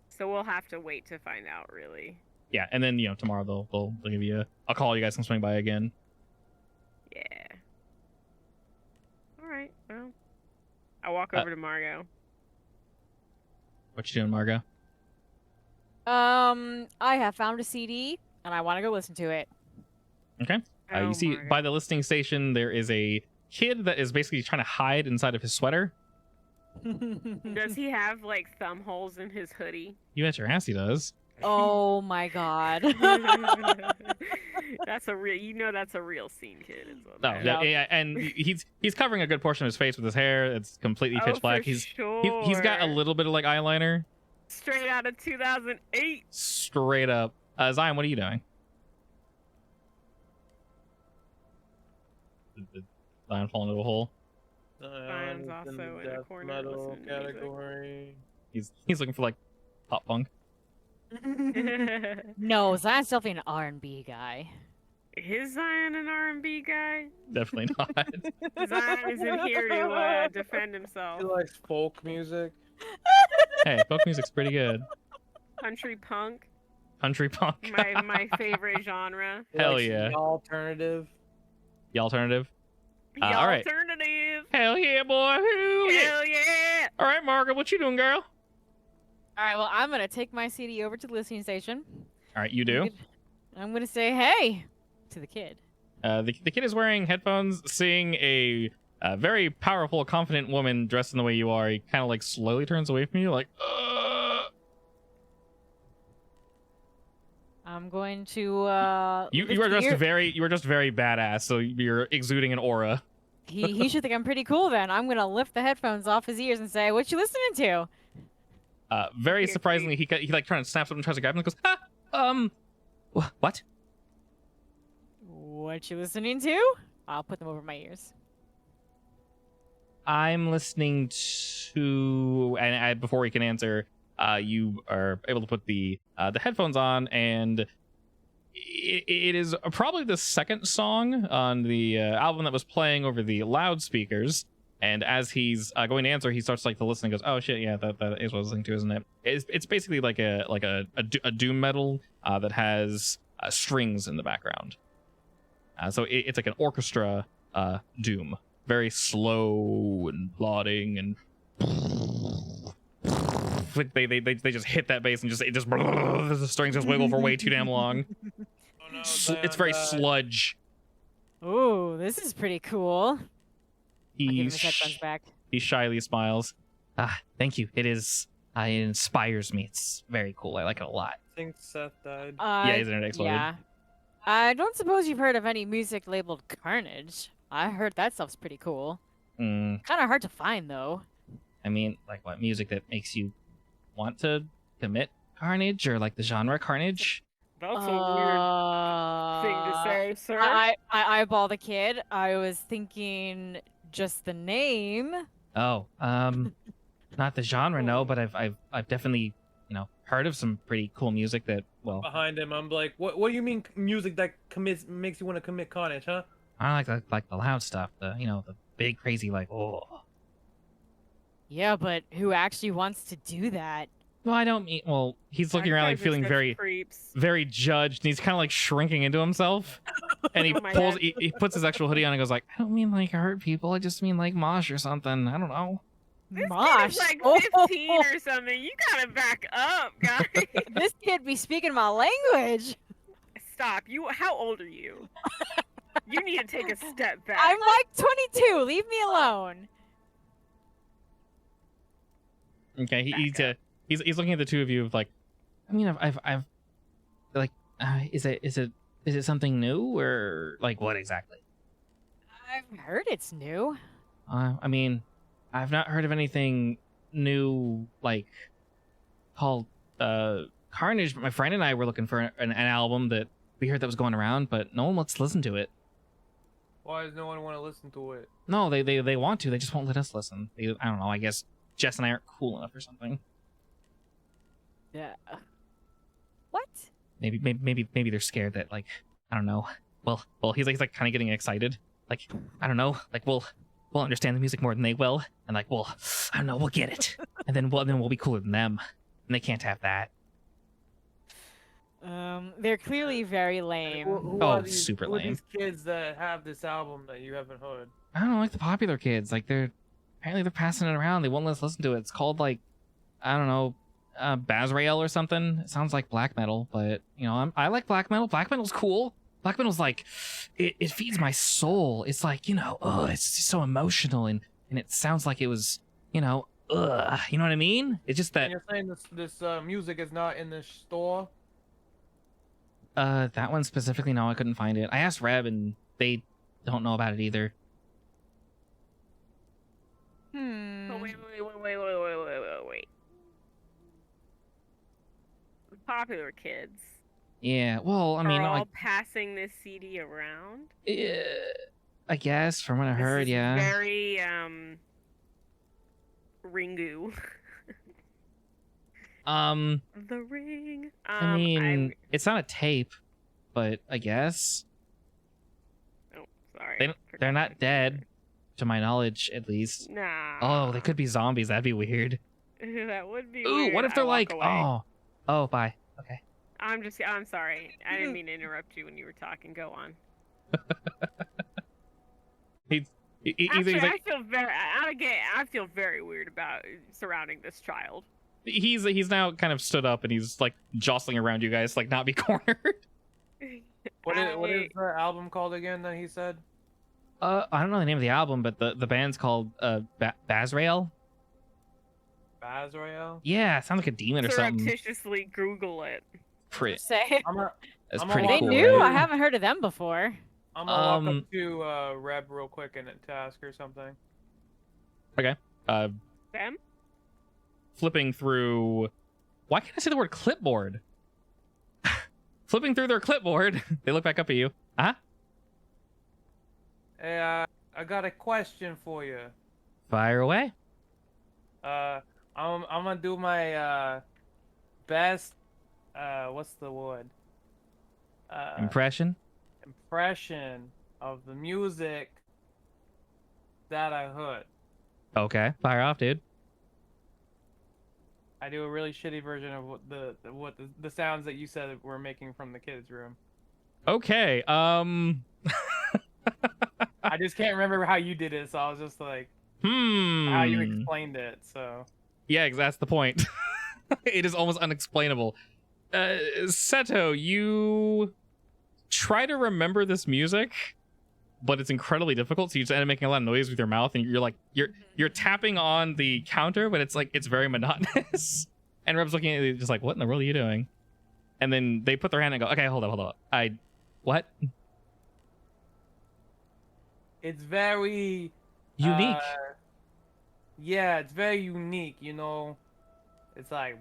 So we'll have to wait to find out, really. yeah, and then tomorrow they'll give you a call. You guys can swing by again. Yeah. All right. Well, I'll walk over to Margot. What you doing, Margo? I have found a CD and I want to go listen to it. Okay. Oh, You see Margot. by the listing station there is a kid that is basically trying to hide inside of his sweater. Does he have like thumb holes in his hoodie? You bet your ass he does. Oh my god. That's a real. That's a real scene, kid. Is what No, that is. yeah, and he's covering a good portion of his face with his hair. It's completely pitch Oh, black. for He's got a sure. little bit of like eyeliner. Straight out of 2008. Straight up. Zion, what are you doing? Did Zion fall into a hole? Zion's also in a death corner metal listening to music. category. He's looking for like pop punk. No, Zion's definitely an R&B guy. Is Zion an R&B guy? Definitely not. Zion isn't here to defend himself. He likes folk music. Hey, folk music's pretty good. Country punk, Country punk. my favorite genre. He Hell likes yeah. the alternative. The alternative. The all right. alternative. Hell yeah, boy. Hell yeah. Hell yeah. All right, Margaret, what you doing, girl? All right, well, I'm going to take my CD over to the listening station. All right, you do. I'm going to say hey to the kid. The kid is wearing headphones, seeing a very powerful, confident woman dressed in the way you are. He kind of like slowly turns away from you, like, I'm I'm going to You lift are the just ear- very badass. So you're exuding an aura. He should think I'm pretty cool then. I'm gonna lift the headphones off his ears and say, "What you listening to?" Very Here, surprisingly, he like trying to snap something, tries to grab him, and goes, what? What you listening to? I'll put them over my ears. I'm listening to, and before he can answer, you are able to put the headphones on, and it is probably the second song on the album that was playing over the loudspeakers. And as he's going to answer, he starts like to listen and goes, "Oh shit, yeah, that is what I was listening to, isn't it?" It's basically like a doom metal that has strings in the background. So it's like an orchestra doom, very slow and plodding, and like they just hit that bass and the strings just wiggle for way too damn long. Oh, no, It's very sludge. Ooh, this is pretty cool. I'll give him his headphones back. He shyly smiles. Thank you. It inspires me. It's very cool. I like it a lot. I think Seth died. Yeah, his internet exploded. Yeah. I don't suppose you've heard of any music labeled Carnage. I heard that stuff's pretty cool. Kind of hard to find, though. I mean, like what music that makes you want to commit carnage, or like the genre carnage? That's a weird thing to say, sir. I eyeball the kid. I was thinking just the name. Oh, not the genre, no, but I've definitely, heard of some pretty cool music that, well, Behind him, I'm like, what do you mean music that makes you want to commit carnage, huh? I like the loud stuff, the big crazy, like, oh. Yeah, but who actually wants to do that? No, I don't mean. Well, he's looking You around, guys like are feeling such very, creeps. very judged, and he's kind of like shrinking into himself. And he Oh my pulls, God. he puts his actual hoodie on and goes like, "I don't mean like hurt people. I just mean like mosh or something. I don't know." This Mosh. kid is like Oh. 15 or something. You gotta back up, guys. This kid be speaking my language. Stop. How old are you? You need to take a step back. I'm like 22. Leave me alone. Okay, he's looking at the two of you like, I mean, I've like, is it something new, or like what exactly? I've heard it's new. I mean, I've not heard of anything new like called Carnage, but my friend and I were looking for an album that we heard that was going around, but no one wants to listen to it. Why does no one want to listen to it? No, they want to. They just won't let us listen. I don't know. I guess Jess and I aren't cool enough or something. Yeah. What? Maybe they're scared that, like, I don't know. Well, he's like kind of getting excited. Like, I don't know. Like, we'll understand the music more than they will, and like, I don't know. We'll get it, and then we'll be cooler than them, and they can't have that. They're clearly very lame. Who Oh, are these, super who are lame. these kids that have this album that you haven't heard? I don't know, like the popular kids. Like apparently they're passing it around. They won't let us listen to it. It's called like, I don't know, Bazrael or something. It sounds like black metal, but I like black metal. Black metal's cool. Black metal's like, it feeds my soul. It's like, it's just so emotional, and it sounds like it was, you know what I mean? It's just that And you're saying this music is not in the store? that one specifically, no, I couldn't find it. I asked Reb, and they don't know about it either. Oh, wait. The popular kids Yeah, well, I mean, are all like, passing this CD around. I guess from what I heard, This is yeah. very Ringu. The ring. I mean, it's not a tape, but I guess Oh, sorry. they're not dead, to my knowledge, at least. Nah. Oh, they could be zombies. That'd be weird. That would be Ooh, weird. what if they're I walk like, away. oh, bye. Okay. I'm sorry. I didn't mean to interrupt you when you were talking. Go on. He's Actually, like, I feel very weird about surrounding this child. he's now kind of stood up, and he's like jostling around you guys, like not be cornered. What is the album called again that he said? I don't know the name of the album, but the band's called Bazrael. Bazrael? Yeah, it sounds like a demon or something. Surreptitiously Google it. Pretty. Say. That's I'm pretty all They cool. knew? Right? I haven't heard of them before. I'm gonna walk Um, up to Reb real quick and to ask her something. Okay. Them? Flipping through. Why can't I say the word clipboard? Flipping through their clipboard, they look back up at you. Hey, I got a question for you. Fire away. I'm gonna do my best. What's the word? Impression. Impression of the music that I heard. Okay. Fire off, dude. I do a really shitty version of what the sounds that you said were making from the kids' room. Okay. I just can't remember how you did it, so I was just like how you explained it. So Yeah, that's the point. It is almost unexplainable. Seto, you try to remember this music, but it's incredibly difficult. So you just end up making a lot of noise with your mouth, and you're tapping on the counter, but it's very monotonous. And Reb's looking at you just like, what in the world are you doing? And then they put their hand and go, okay, hold up. What? it's very Unique. Yeah, it's very unique. You know, it's like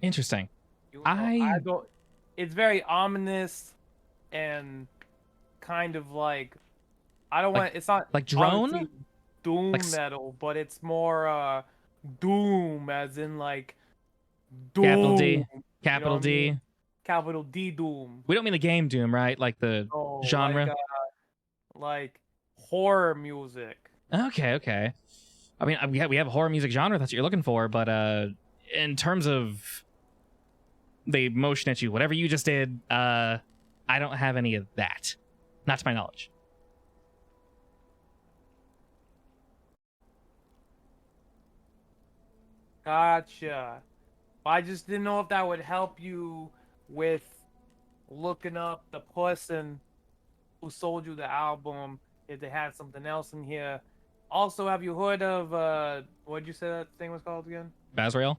Interesting. you know, I don't. It's very ominous and kind of like I don't Like- want. It's not like drone? honestly doom Like metal, but it's more doom, as in like doom. Capital D. You know Capital what I D. mean? Capital D doom. We don't mean the game Doom, right? Like the Oh, genre. like horror music. Okay. I mean, we have a horror music genre. That's what you're looking for. But in terms of they motion at you, whatever you just did, I don't have any of that, not to my knowledge. Gotcha. I just didn't know if that would help you with looking up the person who sold you the album, if they had something else in here. Also, have you heard of what'd you say that thing was called again? Bazrael?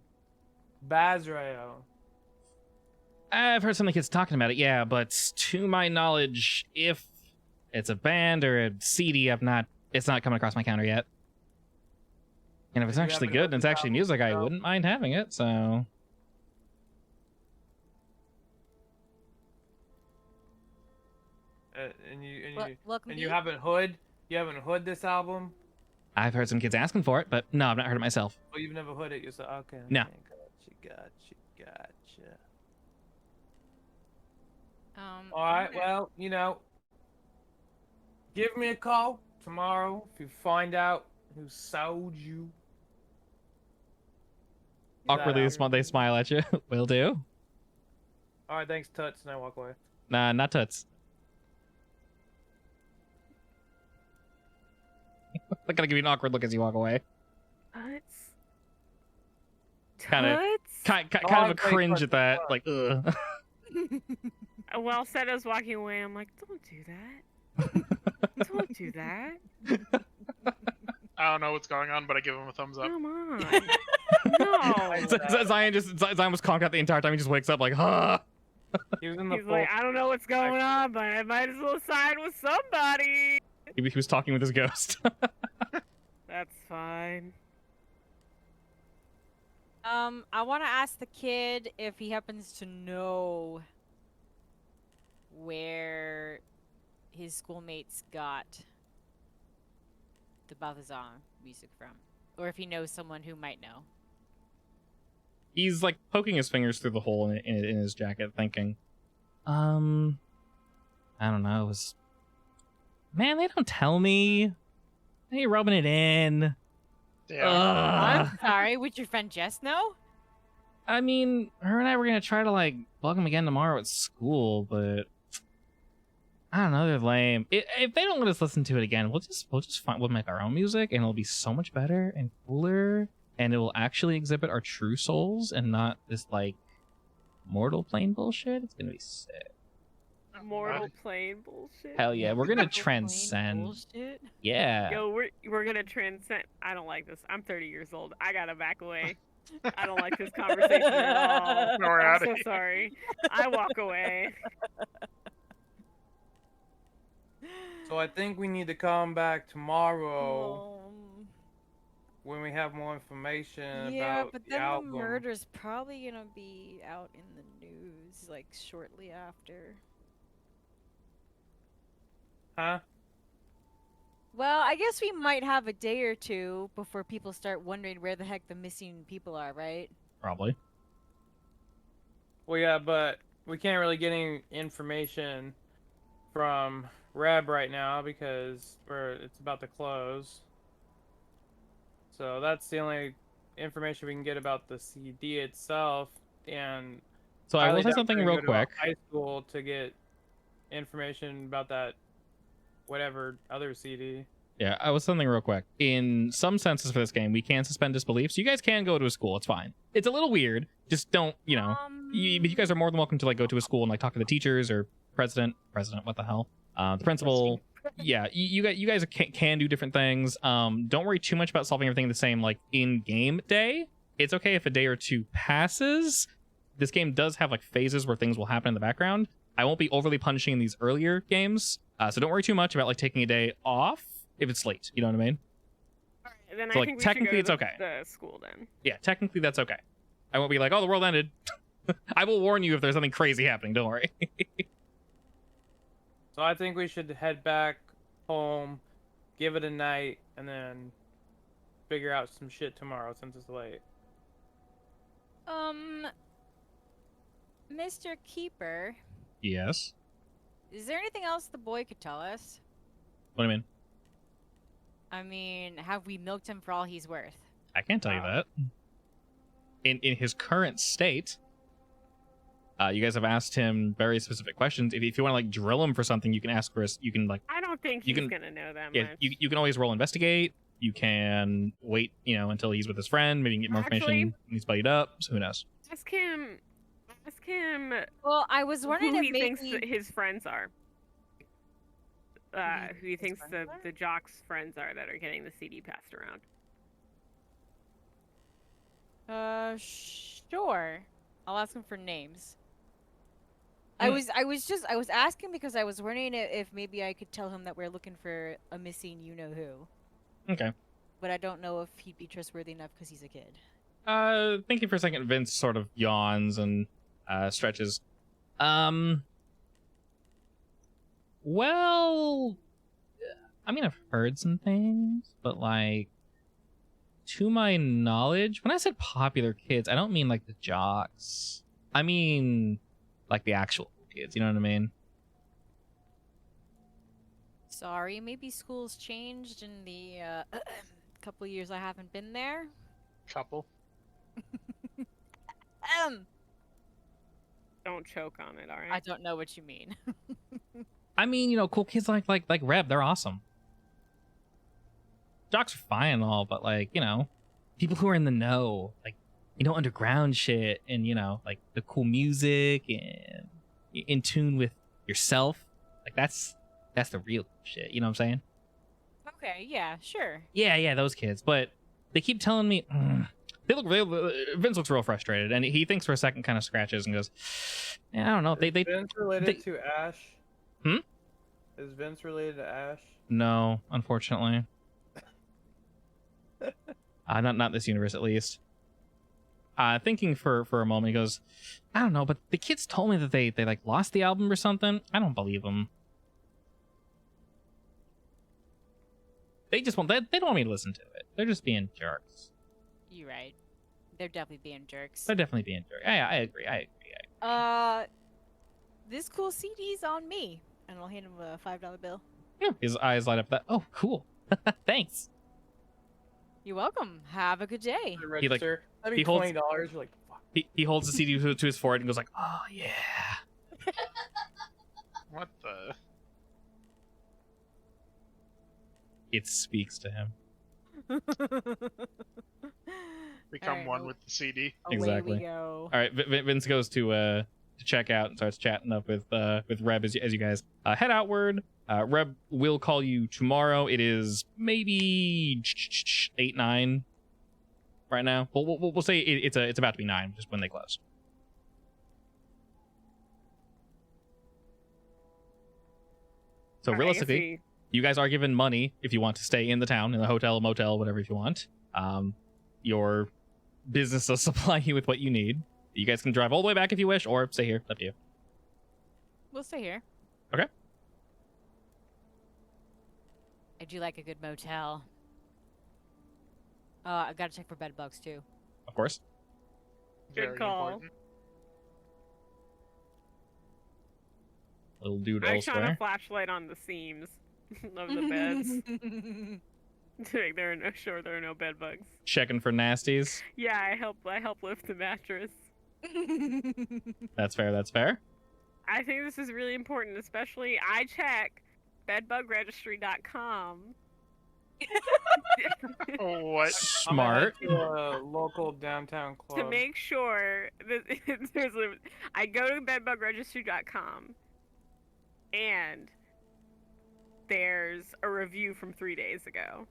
Bazrael. I've heard some of the kids talking about it, yeah, but to my knowledge, if it's a band or a CD, it's not coming across my counter yet. And if it's You actually haven't good heard and it's this actually album music, I yourself? wouldn't mind having it, so... And you haven't heard this album? I've heard some kids asking for it, but no, I've not heard it myself. Oh, you've never heard it yourself? Okay. No. Okay, gotcha. All right. okay. Well, you know, give me a call tomorrow if you find out who sold you. that Awkwardly, album. they smile at you. Will do. All right. Thanks, Tuts. And I walk away. Nah, not Toots. They're gonna give you an awkward look as you walk away. Tuts? Kinda- Tuts? Kind Oh, of I a play cringe at that. Tuts. Like, ugh. Well, Seto's walking away. I'm like, don't do that. Don't do that. I don't know what's going on, but I give him a thumbs up. Come on. No. Zion was conked out the entire time. He just wakes up like, huh. He was in the He's like, I don't know what's going on, but I might as well side with somebody. He was talking with his ghost. That's fine. I want to ask the kid if he happens to know where his schoolmates got the Balthazar music from, or if he knows someone who might know. He's like poking his fingers through the hole in his jacket, thinking, I don't know. It was... Man, they don't tell me. They ain't rubbing it in. Yeah. I'm sorry, would your friend Jess know? I mean, her and I were gonna try to like bug him again tomorrow at school, but I don't know. They're lame. If they don't let us listen to it again, we'll make our own music, and it'll be so much better and cooler, and it will actually exhibit our true souls and not this like mortal plane bullshit. It's gonna be sick. Mortal plane bullshit. Hell yeah, we're gonna Plain transcend. bullshit. Yeah. Yo, we're gonna transcend. I don't like this. I'm 30 years old. I gotta back away. I don't like this conversation at all. We're I'm outta so here. sorry. I walk away. So I think we need to come back tomorrow Um, when we have more information yeah, about but the then the album. murder's probably gonna be out in the news like shortly after. Huh? Well, I guess we might have a day or two before people start wondering where the heck the missing people are, right? Probably. Well, yeah, but we can't really get any information from Reb right now because it's about to close. So that's the only information we can get about the CD itself. And So I will highly say doubt something we're gonna real go to a quick. high school to get information about that whatever other CD. Yeah, I was something real quick. In some senses for this game, we can suspend disbelief, so you guys can go to a school. It's fine. It's a little weird. Just don't, but you guys are more than welcome to like go to a school and like talk to the teachers or president, what the hell, the principal. Yeah, you guys can do different things. Don't worry too much about solving everything the same like in game day. It's okay if a day or two passes. This game does have like phases where things will happen in the background. I won't be overly punishing in these earlier games, so don't worry too much about like taking a day off if it's late. You know what I mean? Alright, then So, I like, think we technically should go it's to okay. the school then. Yeah, technically that's okay. I won't be like, oh, the world ended. I will warn you if there's something crazy happening. Don't worry. So I think we should head back home, give it a night, and then figure out some shit tomorrow since it's late. Mr. Keeper, Yes. is there anything else the boy could tell us? What do you mean? I mean, have we milked him for all he's worth? I can't tell you that. In his current state, you guys have asked him very specific questions. If you want to like drill him for something, you can ask for us. You can like I don't think You he's can- gonna know that yeah, much. you can always roll investigate. You can wait, until he's with his friend. Maybe you can get more Actually- information when he's buddied up. So who knows? Ask him. Well, I was wondering Who if he maybe... thinks that his friends are. Who he thinks the jocks' friends are that are getting the CD passed around. Sure. I'll ask him for names. Hmm. I was asking because I was wondering if maybe I could tell him that we're looking for a missing you-know-who. Okay. But I don't know if he'd be trustworthy enough because he's a kid. Thinking for a second, Vince sort of yawns and stretches. Well, I mean, I've heard some things, but like, to my knowledge, when I said popular kids, I don't mean like the jocks. I mean, like the actual kids. You know what I mean? Sorry, maybe school's changed in the couple years I haven't been there. Couple. Don't choke on it, I alright? don't know what you mean. I mean, cool kids like Reb, they're awesome. Jocks are fine and all, but like, people who are in the know, like, underground shit and, like the cool music and in tune with yourself. Like that's the real shit. You know what I'm saying? Okay, yeah, sure. Yeah, those kids. But they keep telling me, Vince looks real frustrated and he thinks for a second, kind of scratches and goes, yeah, I don't know. Is Vince related to Ash? Hmm? Is Vince related to Ash? No, unfortunately. Not this universe, at least. Thinking for a moment, he goes, I don't know, but the kids told me that they like lost the album or something. I don't believe them. They just they don't want me to listen to it. They're just being jerks. You're right. They're definitely being jerks. They're definitely being jerks. Yeah, I agree. This cool CD's on me. And I'll hand him a $5 bill. His eyes light up. Oh, cool. Thanks. You're welcome. Have a good day. The He, like, register. That'd he be holds- $20. You're like, fuck. He holds the CD to his forehead and goes like, oh yeah. What the? It speaks to him. Become Alright, one with the CD. Away Exactly. we go. All right, Vince goes to check out and starts chatting up with Reb as you guys head outward. Reb will call you tomorrow. It is maybe 8-9. right now. We'll say it's about to be 9, just when they close. So Okay, realistically, you guys are given money if you want to stay in the town, in the hotel, motel, whatever if you want. Your business will supply you with what you need. You guys can drive all the way back if you wish, or stay here. Up to you. We'll stay here. Okay. I do like a good motel. I gotta check for bed bugs too. Of course. Good Very call. important. Little dude I shone a elsewhere. flashlight on the seams of the beds to make sure there are no bed bugs. Checking for nasties. Yeah, I help lift the mattress. That's fair. That's fair. I think this is really important, especially I check bedbugregistry.com. What? Smart. I'm gonna head to a local downtown club. To make sure that I go to bedbugregistry.com and there's a review from 3 days ago.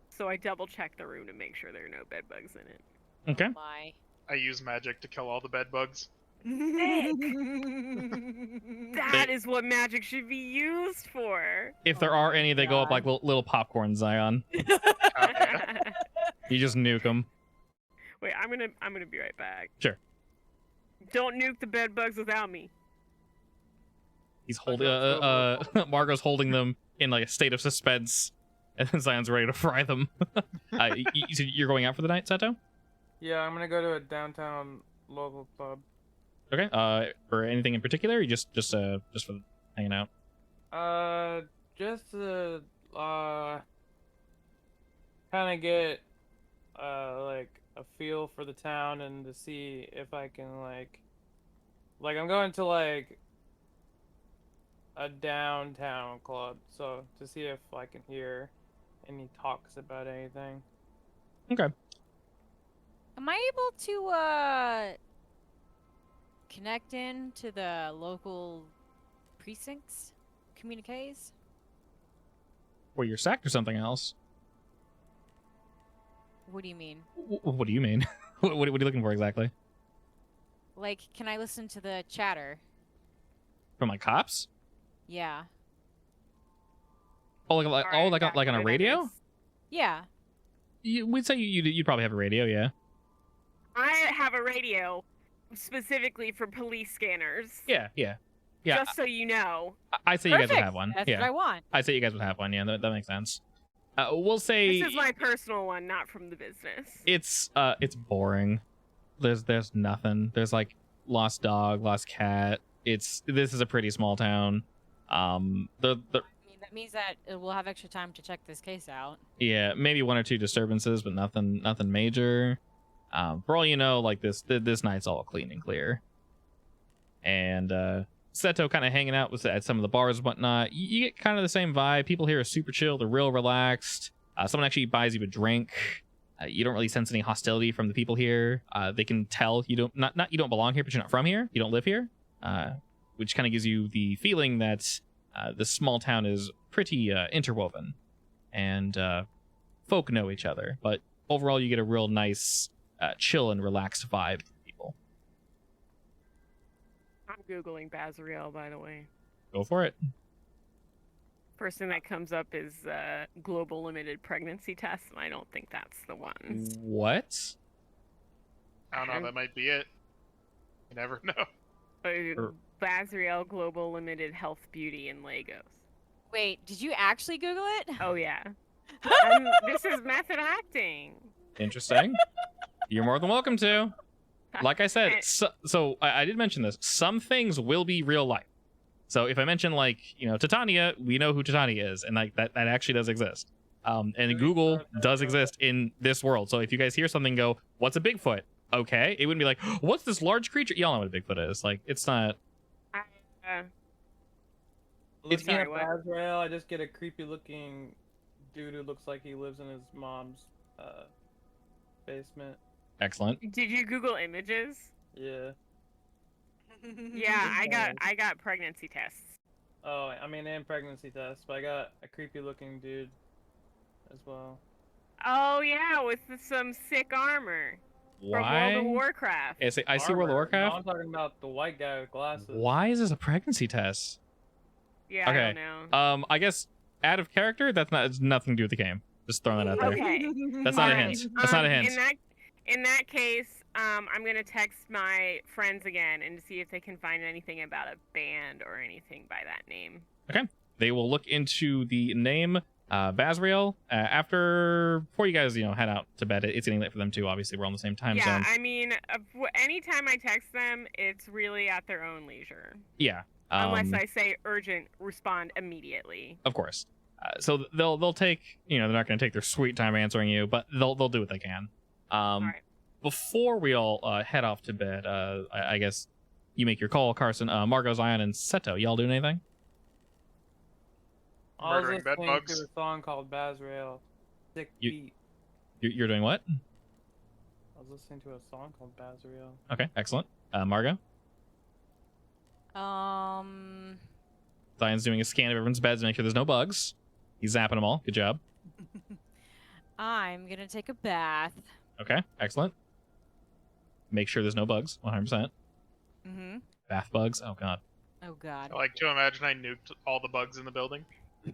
So I double check the room to make sure there are no bed bugs in it. Okay. My. I use magic to kill all the bed bugs. That is what magic should be used for. If there Oh are my any, they go up like God. little popcorn, Zion. You just nuke them. Wait, I'm gonna be right back. Sure. Don't nuke the bed bugs without me. He's holding. Margot's holding them in like a state of suspense, and then Zion's ready to fry them. So you're going out for the night, Sato? Yeah, I'm gonna go to a downtown local club. Okay. For anything in particular, or just for hanging out? Just to kind of get like a feel for the town and to see if I can like I'm going to like a downtown club, so to see if I can hear any talks about anything. Okay. Am I able to connect in to the local precincts, communiques? Or you're sacked or something else? What do you mean? What do you mean? What are you looking for exactly? Like, can I listen to the chatter? From like cops? Yeah. Oh, like Alright, like on a good radio? ideas. Yeah. We'd say you'd probably have a radio, yeah. I have a radio specifically for police scanners. Yeah. Yeah. Just so you know. I'd say you guys would Perfect. have one. That's Yeah. what I want. I'd say you guys would have one. Yeah, that makes sense. We'll say This is my personal one, not from the business. it's boring. There's nothing. There's like lost dog, lost cat. This is a pretty small town. I mean, that means that we'll have extra time to check this case out. Yeah, maybe 1 or 2 disturbances, but nothing major. For all you know, like this night's all clean and clear. And Seto kind of hanging out at some of the bars and whatnot. You get kind of the same vibe. People here are super chill. They're real relaxed. Someone actually buys you a drink. You don't really sense any hostility from the people here. They can tell you don't you don't belong here, but you're not from here. You don't live here, which kind of gives you the feeling that this small town is pretty interwoven, and folk know each other. But overall, you get a real nice, chill and relaxed vibe from people. I'm Googling Bazriel, by the way. Go for it. First thing that comes up is global limited pregnancy test, and I don't think that's the one. What? I don't know. That might be it. You never know. Bazriel Global Limited Health Beauty in Lagos. Wait, did you actually Google it? Oh yeah. This is method acting. Interesting. You're more than welcome to. Like I said, so I did mention this. Some things will be real life. So if I mention like, Titania, we know who Titania is, and like that actually does exist. And Google does exist in this world. So if you guys hear something go, "What's a Bigfoot?" Okay, it wouldn't be like, "What's this large creature?" Y'all know what a Bigfoot is. Like, it's not. Looking Sorry, at what? Bazrael, I just get a creepy looking dude who looks like he lives in his mom's basement. Excellent. Did you Google images? Yeah. Yeah, I got pregnancy tests. Oh, I mean, and pregnancy test, but I got a creepy looking dude as well. Oh yeah, with some sick armor from World Why? of Warcraft. I see World of Armor. Warcraft. No, I'm talking about the white guy with glasses. Why is this a pregnancy test? Yeah, I Okay. don't know. I guess out of character, it's nothing to do with the game. Just throwing that out there. Okay. That's not a Alright, hint. That's not a hint. In that case, I'm gonna text my friends again and see if they can find anything about a band or anything by that name. They will look into the name Basriel before you guys head out to bed. It's getting late for them too. Obviously, we're on the same time Yeah, zone. I mean, anytime I text them, it's really at their own leisure. Yeah. Unless I say urgent, respond immediately. Of course. So they'll take they're not going to take their sweet time answering you, but they'll do what they can. Alright. Before we all head off to bed, I guess you make your call, Carson. Margot, Zion, and Seto. Y'all doing anything? I was Murdering bed listening bugs. to a song called Basrael. Sick You- beat. You're doing what? I was listening to a song called Basrael. Okay, excellent. Margot? Zion's doing a scan of everyone's beds to make sure there's no bugs. He's zapping them all. Good job. I'm gonna take a bath. Okay, excellent. Make sure there's no bugs. 100%. Mm-hmm. Bath bugs. Oh god. Oh God. I like to imagine I nuked all the bugs in the building. You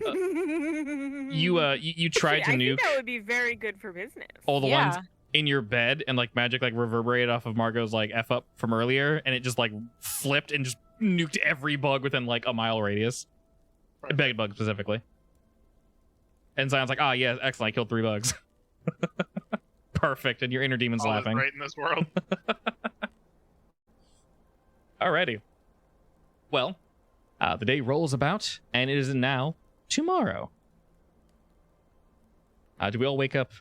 tried to I nuke think that would be very good for business. all the Yeah. ones in your bed, and like magic reverberated off of Margot's F up from earlier, and it just flipped and just nuked every bug within a mile radius. Bed bug specifically. And Zion's like, yeah, excellent, I killed 3 bugs. Perfect, and your inner demon's All is laughing. right in this world. Alrighty. Well, the day rolls about, and it is now tomorrow. Do we all wake up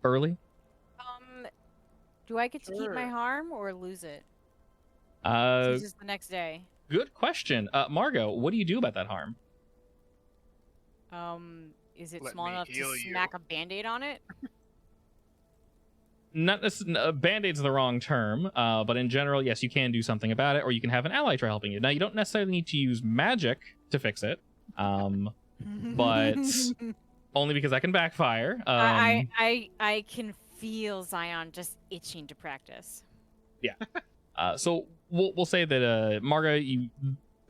early? Do I get to keep my Sure. harm or lose it? Uh, It's just the next day. good question. Margot, what do you do about that harm? Is it Let small me enough to heal you. smack a band-aid on it? Not band-aid's the wrong term, but in general, yes, you can do something about it, or you can have an ally try helping you. Now, you don't necessarily need to use magic to fix it, but only because that can backfire. I can feel Zion just itching to practice. So we'll say that Marga,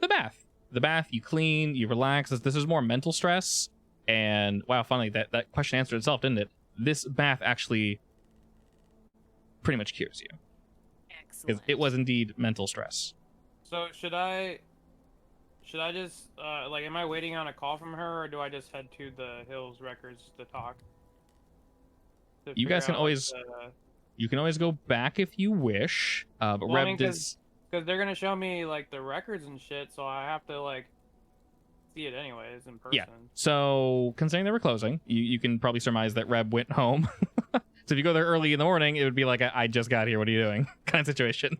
the bath, you clean, you relax. This is more mental stress, and wow, finally that question answered itself, didn't it? This bath actually pretty much cures you, because Excellent. it was indeed mental stress. So should I just am I waiting on a call from her, or do I just head to the Hills Records to talk? To You guys figure can out always you can always go back if you wish, but Well, I Reb mean, did. because they're gonna show me the records and shit, so I have to see it anyways in person. Yeah. So, considering they were closing, you can probably surmise that Reb went home. So if you go there early in the morning, it would be like, I just got here, what are you doing? Kind of situation.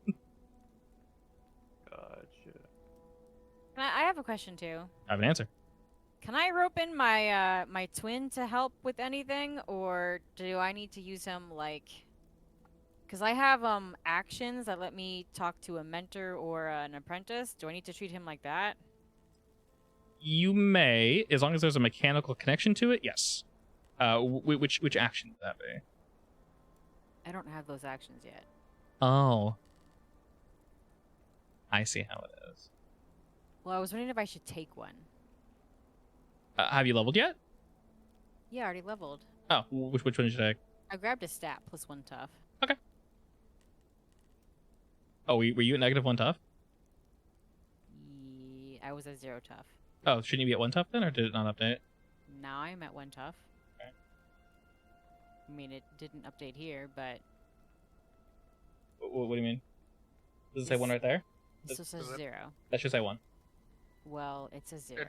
Gotcha. I have a question too. I have an answer. Can I rope in my my twin to help with anything, or do I need to use him because I have actions that let me talk to a mentor or an apprentice. Do I need to treat him like that? You may, as long as there's a mechanical connection to it, yes. Which action would that be? I don't have those actions yet. Oh. I see how it is. Well, I was wondering if I should take one. Have you leveled yet? Yeah, I already leveled. Oh, which one did you take? I grabbed a stat plus 1 tough. Oh, were you at -1 tough? I was at 0 tough. Oh, shouldn't you be at 1 tough then, or did it not update? Now I'm at 1 tough. Okay. I mean, it didn't update here, but What do you mean? Does it say 1 right there? this just says Does it? 0. That should say 1. Well, it says 0.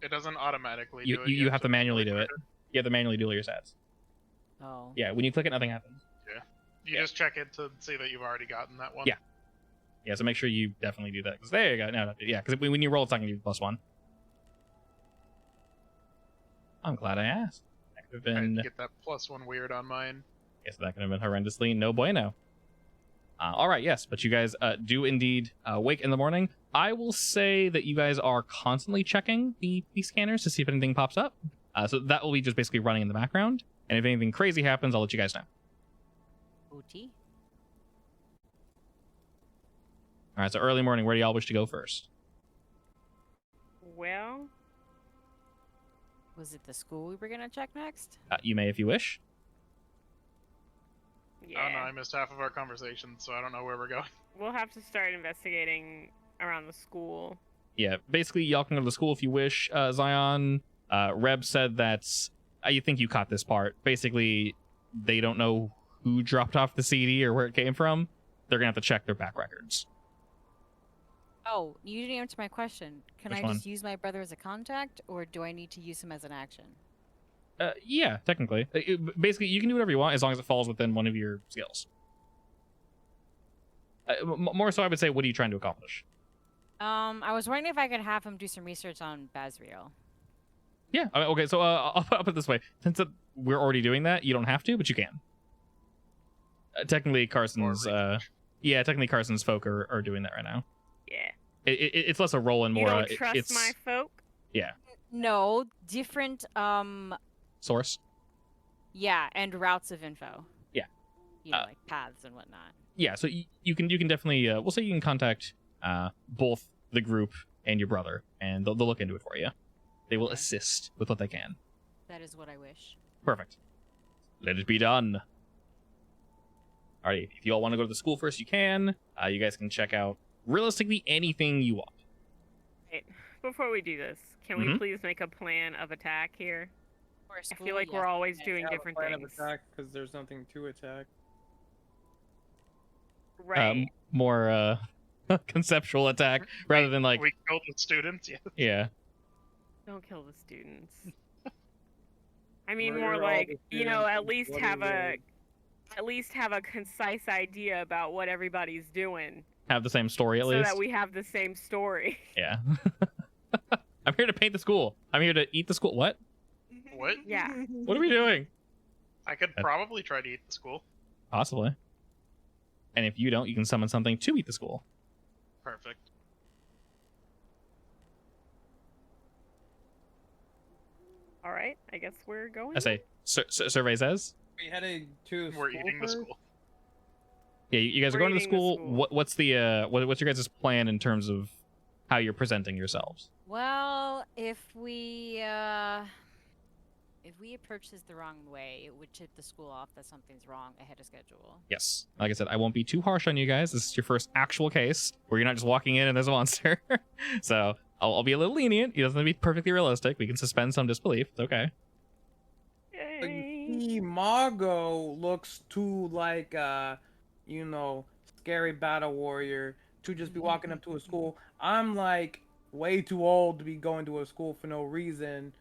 It doesn't automatically You do it. you have to manually do it. record You have to manually do all your stats. Oh. Yeah, when you click it, nothing happens. You Yeah. just check it to see that you've already gotten that one. Yeah. Yeah, so make sure you definitely do that. Because there you go. No, yeah, because when you roll, it's not going to be +1. I'm glad I asked. That could have I been... get that +1 weird on mine. Yes, that could have been horrendously no bueno. All right, yes, but you guys do indeed wake in the morning. I will say that you guys are constantly checking the scanners to see if anything pops up. So that will be just basically running in the background. And if anything crazy happens, I'll let you guys know. OT. All right, so early morning, where do y'all wish to go first? Well, Was it the school we were gonna check next? You may if you wish. yeah. Oh no, I missed half of our conversation, so I don't know where we're going. We'll have to start investigating around the school. Yeah, basically, y'all can go to the school if you wish. Zion, Reb said that you think you caught this part. Basically, they don't know who dropped off the CD or where it came from. They're gonna have to check their back records. Oh, you didn't answer my question. Can Which I one? just use my brother as a contact, or do I need to use him as an action? Yeah, technically. Basically, you can do whatever you want as long as it falls within one of your skills. More so, I would say, what are you trying to accomplish? I was wondering if I could have him do some research on Basriel. Yeah. Okay. So I'll put it this way: since we're already doing that, you don't have to, but you can. Technically, Carson's. Yeah, technically, Carson's folk are doing that right now. Yeah. It's less a roll and more. You don't trust it's my folk? yeah. No, different. Source. Yeah, and routes of info. Yeah. You know, like paths and whatnot. Yeah. So you can definitely. We'll say you can contact both the group and your brother, and they'll look into it for you. They will Okay. assist with what they can. That is what I wish. Perfect. Let it be done. Alrighty, if you all want to go to the school first, you can. You guys can check out realistically anything you want. Wait, before we do this, can we Mhm. please make a plan of attack here? For a I school, feel like yes. we're always Yes. doing Have a different plan of things. attack because there's nothing to attack. Right. More conceptual attack rather than like We killed the students. Yeah. yeah. Don't kill the students. I mean, Murder more all like, the you know, students at and least bloody have a raid. concise idea about what everybody's doing, Have the same story at so least. that we have the same story. Yeah. I'm here to paint the school. I'm here to eat the school. What? What? Yeah. What are we doing? I could probably try to eat the school. Possibly. And if you don't, you can summon something to eat the school. Perfect. All right. I guess we're going. I say, survey says. We headed to We're school eating the first? school. Yeah, you guys are We're going to the eating the school. school. What's the what's your guys' plan in terms of how you're presenting yourselves? Well, if we approach this the wrong way, it would tip the school off that something's wrong ahead of schedule. Yes. Like I said, I won't be too harsh on you guys. This is your first actual case where you're not just walking in and there's a monster. So I'll be a little lenient. It doesn't have to be perfectly realistic. We can suspend some disbelief. It's okay. Yay. The Margot looks too like you know, scary battle warrior to just be walking up to a school. I'm like way too old to be going to a school for no reason.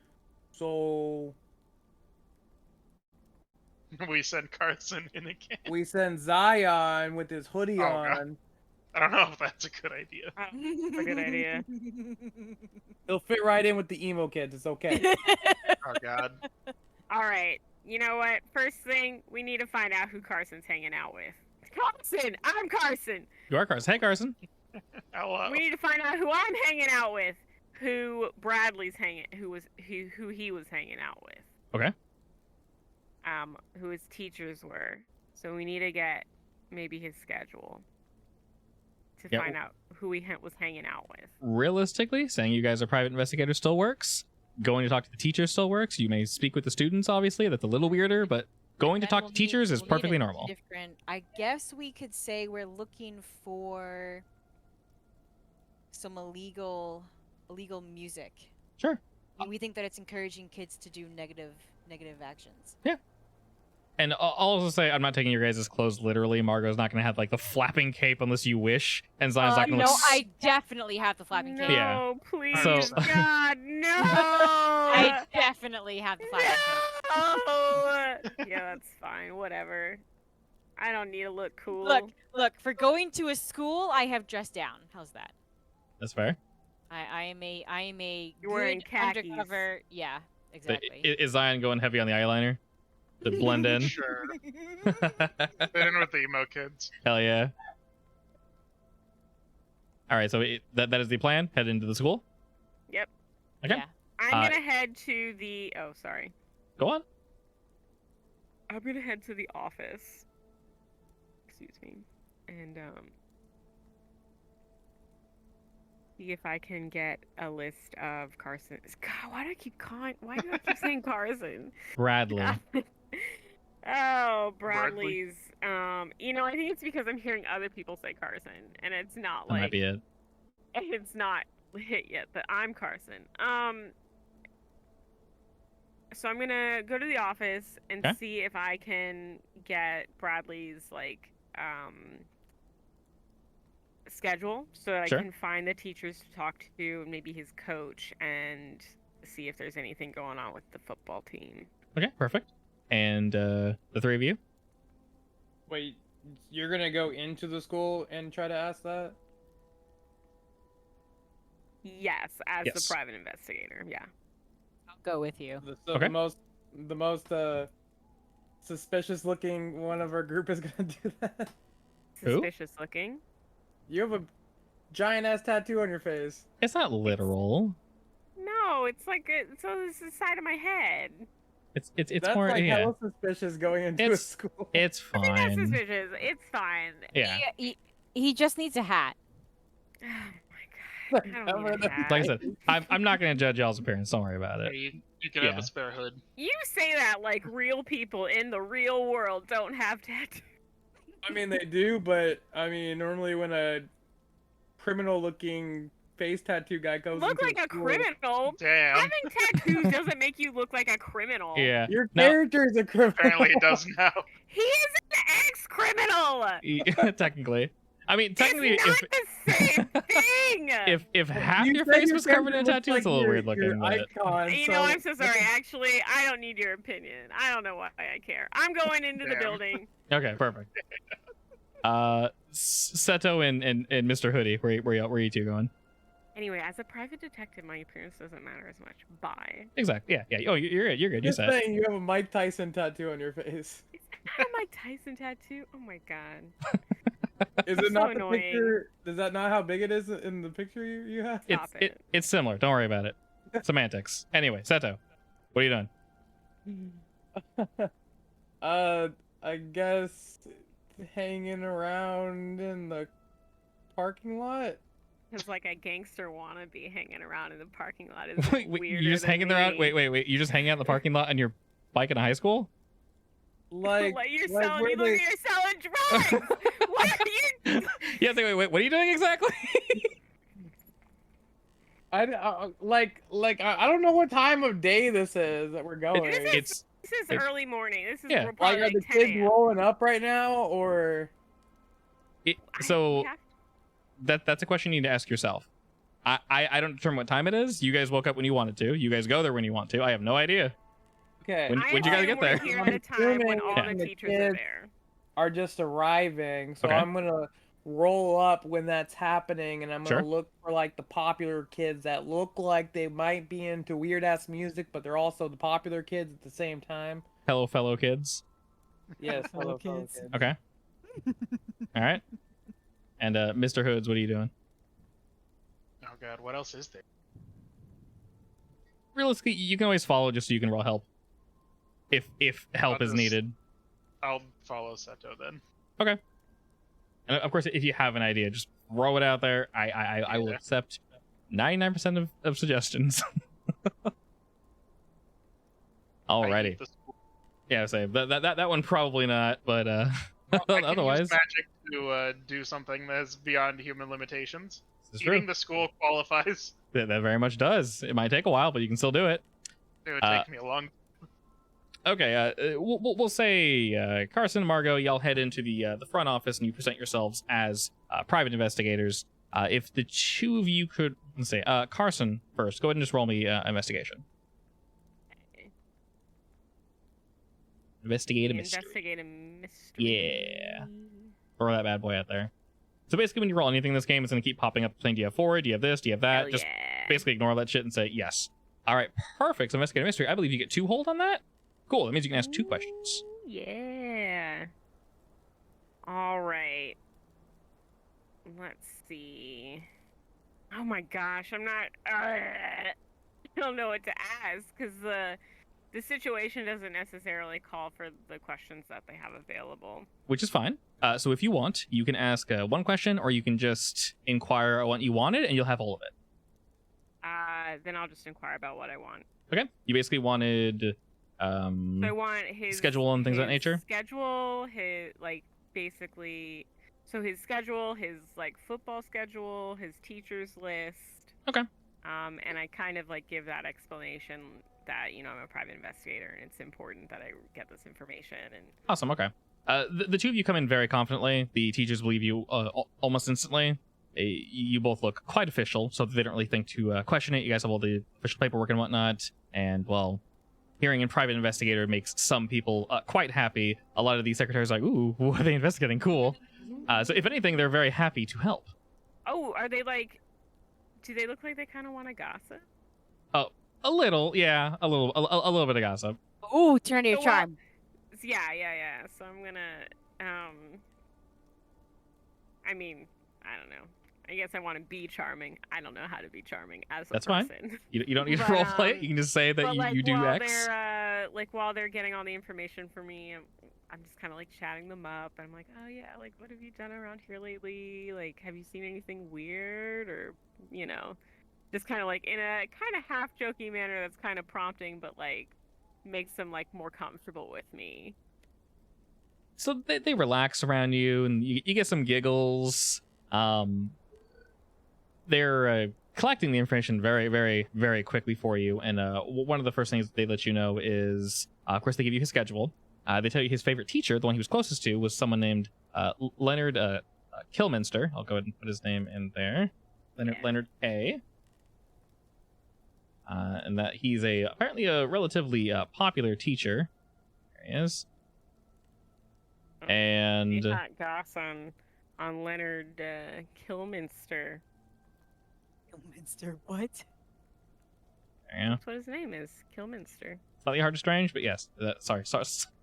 So We send Carson in again. we send Zion with his hoodie Oh, God. on. I don't know if that's a good idea. That's a good idea. He'll fit right in with the emo kids. It's okay. Oh God. All right. You know what? First thing, we need to find out who Carson's hanging out with. Carson! I'm Carson! You are Carson. Hey, Carson. Hello. We need to find out who I'm hanging out with. Who Bradley's who he was hanging out with. Okay. Who his teachers were. So we need to get maybe his schedule to Yeah. find out who he was hanging out with. Realistically, saying you guys are private investigators still works. Going to talk to the teachers still works. You may speak with the students, obviously. That's a little weirder, but going to Then talk we'll to teachers is we'll need perfectly a normal. Different. I guess we could say we're looking for some illegal music. Sure. We think that it's encouraging kids to do negative actions. And I'll also say, I'm not taking your guys' clothes literally. Margot's not going to have like the flapping cape unless you wish. And Zion's not going to no, look. I definitely have the flapping No, cape. Yeah. please, So- God, no! I definitely have the flapping cape. No! Yeah, that's fine. Whatever. I don't need to look cool. Look, for going to a school, I have dressed down. How's that? That's fair. I am a You're wearing good khakis. undercover. Yeah, But exactly. is Zion going heavy on the eyeliner to blend in? Sure. Fit in with the emo kids. Hell yeah. All right, so that is the plan. Head into the school. Yep. Okay. Yeah. I'm gonna head to the. Oh, sorry. Go on. I'm gonna head to the office. Excuse me, and see if I can get a list of Carson's. God, why do I keep calling? Why do I keep saying Carson? Bradley. Oh, Bradley? Bradley's. I think it's because I'm hearing other people say Carson, and it's not That might like be it. it's not hit yet that I'm Carson. So I'm gonna go to the office and Okay. see if I can get Bradley's schedule so that Sure. I can find the teachers to talk to, and maybe his coach, and see if there's anything going on with the football team. Okay, perfect. And the three of you? Wait, you're gonna go into the school and try to ask that? Yes, as Yes. the private investigator. Yeah. I'll go with you. So Okay. the most suspicious looking one of our group is gonna do that. Who? Suspicious looking. You have a giant ass tattoo on your face. It's not literal. No, it's like it's the side of my head. It's That's more like yeah. hella suspicious going into a It's- school. It's I think that's fine. suspicious. It's fine. Yeah. He just needs a hat. Oh my god. I don't need a hat. Like I said, I'm not gonna judge y'all's appearance. Don't worry about Yeah, it. you can have Yeah. a spare hood. You say that like real people in the real world don't have tattoos. I mean, they do, but I mean, normally when a criminal-looking face tattoo guy goes Look into like a school, criminal. Damn. Having tattoos doesn't make you look like a criminal. Yeah. your Now- character is a criminal. Apparently it does now. He is an ex-criminal. Technically. I mean, technically, it's not the same thing. if half You your said face your was covered in character tattoos, looks it's a little like weird looking. your But icon, You know, I'm so sorry. Actually, I don't need your opinion. I don't know why I care. I'm going into the Damn. building. okay, perfect. Seto and Mr. Hoodie, where you two going? Anyway, as a private detective, my appearance doesn't matter as much. Bye. Exactly. Yeah. Oh, you're good. You're good. You Just said. saying, you have a Mike Tyson tattoo on your face. Is that a Mike Tyson tattoo? Oh my god. Is So it not the annoying. picture? Is that not how big it is in the picture you have? Stop It's similar. Don't worry about it. Semantics. Anyway, Seto, what are you doing? I guess hanging around in the parking lot. Because like a gangster wannabe hanging around in the parking lot is Wait, weirder you just than hanging around? me. Wait. You just hanging out in the parking lot on your bike in high school? Like, you're like selling. where You look they- like you're selling drugs. What are you? Yeah. Wait. What are you doing exactly? I don't know what time of day this is that we're going. It's This is It's- early morning. This is yeah. we're like, probably are the 10 kids a.m. rolling up right now, or so We have- that's a question you need to ask yourself. I don't determine what time it is. You guys woke up when you wanted to. You guys go there when you want to. I have no idea. okay? When- I when'd you guys assume get there? We're here at a time when all assuming the the teachers are kids- there. Are just arriving, so Okay. I'm gonna roll up when that's happening, and I'm gonna Sure. look for like the popular kids that look like they might be into weird ass music, but they're also the popular kids at the same time. Hello, fellow kids. Yes, Hello, fellow kids. kids. Okay. All right. And Mr. Hoods, what are you doing? Oh god, what else is there? Realistically, you can always follow just so you can roll help. If help I'll is just- needed. I'll follow Seto then. And of course, if you have an idea, just throw it out there. I will Yeah. accept 99% of suggestions. I Alrighty. hate the school. Yeah, say that one probably not, but I can otherwise, use magic to do something that's beyond human limitations. this is Eating true. the school qualifies. That very much does. It might take a while, but you can still do it. It would take me a long. Okay, we'll say Carson and Margot, y'all head into the front office and you present yourselves as private investigators. If the two of you could, let's say, Carson first, go ahead and just roll me investigation. Investigate a mystery. Investigate a mystery. Yeah. Throw that bad boy out there. So basically, when you roll anything in this game, it's going to keep popping up saying, do you have 4? Do you have this? Do you have that? Hell Just yeah. basically ignore that shit and say yes. All right, perfect. So investigate a mystery. I believe you get 2 hold on that. Cool. That means you can ask 2 questions. Ooh, yeah. All right. Let's see. Oh my gosh, I'm not. I don't know what to ask because the the situation doesn't necessarily call for the questions that they have available. Which is fine. So if you want, you can ask one question, or you can just inquire on what you wanted, and you'll have all of it. Then I'll just inquire about what I want. Okay. You basically wanted So I want his schedule and things of that his nature? Schedule, his basically, so his schedule, his football schedule, his teachers list. Okay. And I kind of give that explanation that I'm a private investigator and it's important that I get this information. And Awesome. Okay. The two of you come in very confidently. The teachers believe you almost instantly. You both look quite official, so they don't really think to question it. You guys have all the official paperwork and whatnot. And, well, hearing in private investigator makes some people quite happy. A lot of these secretaries are like, ooh, what are they investigating? Cool. So if anything, they're very happy to help. Oh, are they do they look like they kind of want to gossip? Oh, a little, yeah, a little bit of gossip. Ooh, turn your So, charm. Yeah. So I'm gonna, I mean, I don't know. I guess I want to be charming. I don't know how to be charming as a That's fine. person. You don't need to But, role play it. You can just say that But you do while X. they're while they're getting all the information for me, I'm just kind of chatting them up. I'm like, oh yeah, what have you done around here lately? Have you seen anything weird, or just kind of in a kind of half joking manner that's kind of prompting, but makes them more comfortable with me. So they relax around you, and you get some giggles. They're collecting the information very, very, very quickly for you. And one of the first things they let you know is, of course, they give you his schedule. They tell you his favorite teacher, the one he was closest to, was someone named Leonard Kilminster. I'll go ahead and put his name in there. Leonard A. And that he's apparently a relatively popular teacher. There he is. And Hot goss on Leonard Kilminster. Kilminster, what? yeah, That's what his name is, Kilminster. slightly hard to strange, but yes. Sorry,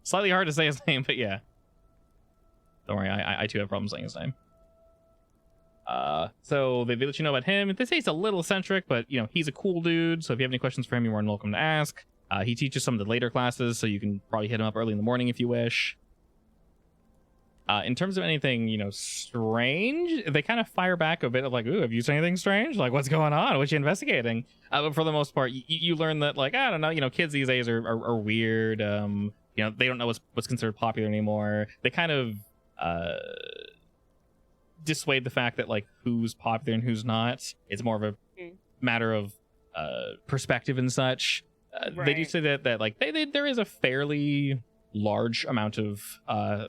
slightly hard to say his name, but yeah. Don't worry, I too have problems saying his name. So they let you know about him. They say he's a little eccentric, but he's a cool dude. So if you have any questions for him, you're more than welcome to ask. He teaches some of the later classes, so you can probably hit him up early in the morning if you wish. In terms of anything, strange, they kind of fire back a bit of ooh, have you seen anything strange? What's going on? What you investigating? But for the most part, you learn that, I don't know, kids these days are weird. They don't know what's considered popular anymore. They kind of dissuade the fact that, who's popular and who's not. It's more of a matter of perspective and such. They do Right. say that there is a fairly large amount of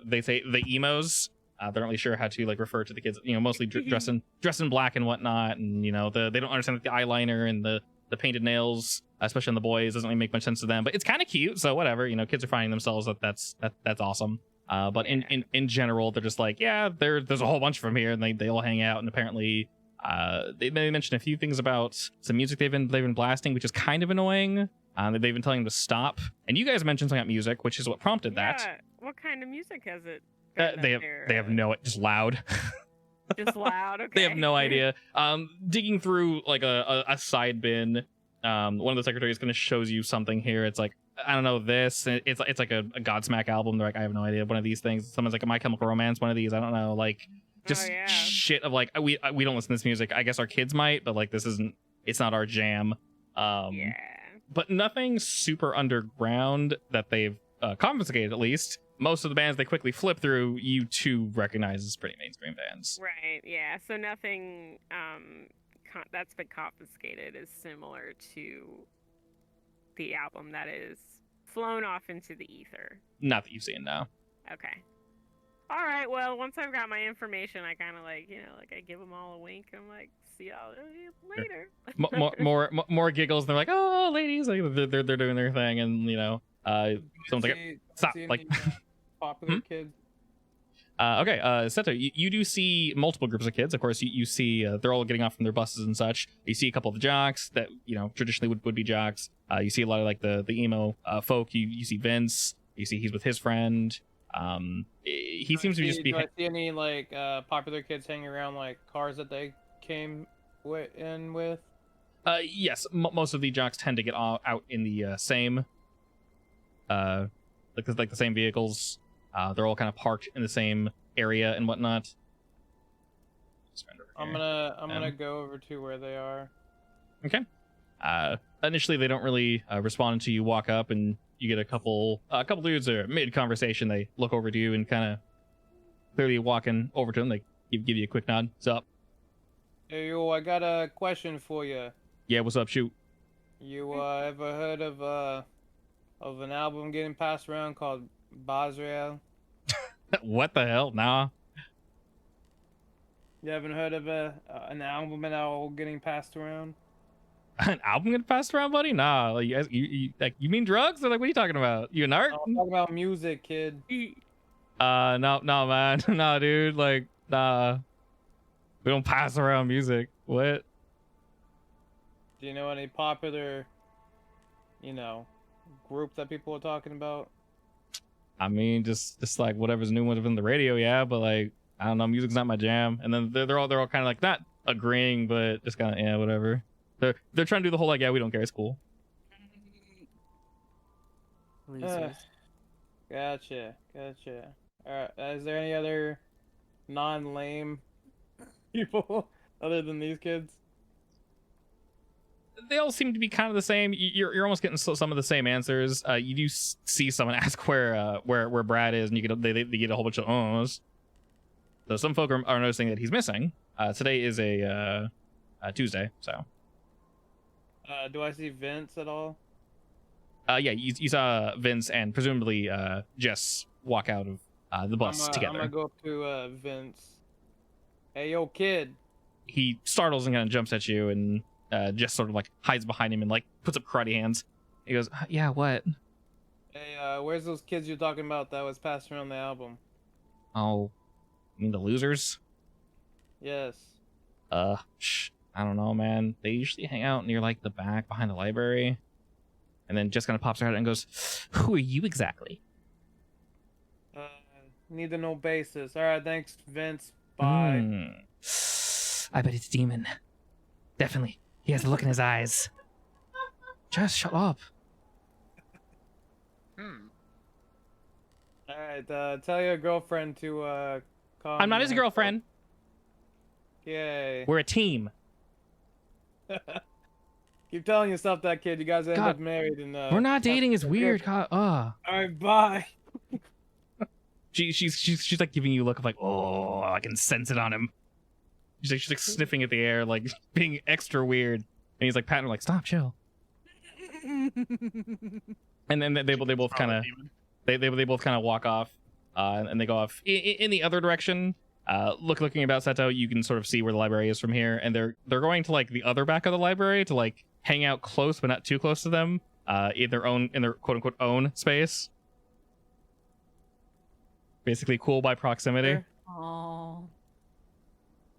they say the emos. They're not really sure how to refer to the kids, mostly dressed in black and whatnot, and they don't understand the eyeliner and the painted nails, especially on the boys, doesn't really make much sense to them, but it's kind of cute, so whatever. Kids are finding themselves that's awesome. But in general, they're just there's a whole bunch of them here, and they all hang out, and apparently they mentioned a few things about some music they've been blasting, which is kind of annoying. They've been telling them to stop, and you guys mentioned something about music, which is what prompted that. Yeah. What kind of music has it? They have no, just loud. Just loud. Okay. They have no idea. Digging through a side bin, one of the secretaries kind of shows you something here. It's I don't know this. It's like a Godsmack album. They're I have no idea. One of these things. Someone's a My Chemical Romance. One of these. I don't know. Just yeah. shit of we don't listen to this music. I guess our kids might, but this isn't. It's not our jam. Yeah. But nothing super underground that they've confiscated, at least. Most of the bands they quickly flip through, you two recognize as pretty mainstream bands. Right. Yeah. So nothing that's been confiscated is similar to the album that is flown off into the ether. Not that you've seen, no. Okay. All right. Well, once I've got my information, I kind of I give them all a wink. And I'm see y'all later. more giggles. And they're oh, ladies, they're doing their thing, and someone's stop. Popular kids. Okay, Seto, you do see multiple groups of kids. Of course, you see they're all getting off from their buses and such. You see a couple of the jocks that traditionally would be jocks. You see a lot of the emo folk. You see Vince. You see he's with his friend. He seems to just be. Do I see any popular kids hanging around cars that they came in with? Yes, most of the jocks tend to get out in the same like the same vehicles. They're all kind of parked in the same area and whatnot. I'm gonna go over to where they are. Okay. Initially, they don't really respond until you walk up and you get a couple dudes are mid conversation. They look over to you and kind of clearly walking over to them. They give you a quick nod. What's up? Hey, yo, I got a question for you. Yeah, what's up? Shoot. You ever heard of an album getting passed around called Basrael? What the hell? Nah. You haven't heard of an album at all getting passed around? An album getting passed around, buddy? Nah. Like, you mean drugs? Or like, what are you talking about? You an art? I'm talking about music, kid. No, man. Nah, dude. Like, nah. We don't pass around music. What? Do you know any popular, group that people are talking about? I mean, just like whatever's new within the radio, yeah. But like, I don't know, music's not my jam. And then they're all kind of like not agreeing, but just kind of yeah, whatever. They're trying to do the whole like, yeah, we don't care, it's cool. Losers. Gotcha. Alright, is there any other non-lame people other than these kids? They all seem to be kind of the same. You're almost getting some of the same answers. You do see someone ask where Brad is, and they get a whole bunch of ohs. So some folk are noticing that he's missing. Today is a Tuesday, so. Do I see Vince at all? Yeah, you saw Vince and presumably Jess walk out of the bus together. I'm gonna go up to Vince. Hey, yo, kid. He startles and kind of jumps at you, and just sort of like hides behind him and like puts up karate hands. He goes, "Yeah, what?" Hey, where's those kids you're talking about that was passed around the album? Oh, you mean the losers? Yes. I don't know, man. They usually hang out near like the back behind the library. And then just kind of pops her head and goes, "Who are you exactly?" Need to know basis. All right, thanks, Vince. Bye. I bet it's Demon. Definitely. He has a look in his eyes. Just shut up. All right, tell your girlfriend to call I'm not his girlfriend. Yay. We're a team. Keep telling yourself that, kid. You guys end God, up married and we're not dating. It's weird. God, All right, bye. She's like giving you a look of like, oh, I can sense it on him. She's like sniffing at the air, like being extra weird. And he's like patting her, like, stop, chill. And then they both kind of they both kind of walk off, and they go off in the other direction. Looking about Seto, you can sort of see where the library is from here, and they're going to like the other back of the library to like hang out close, but not too close to them, in their quote unquote own space. Basically, cool by proximity. Oh.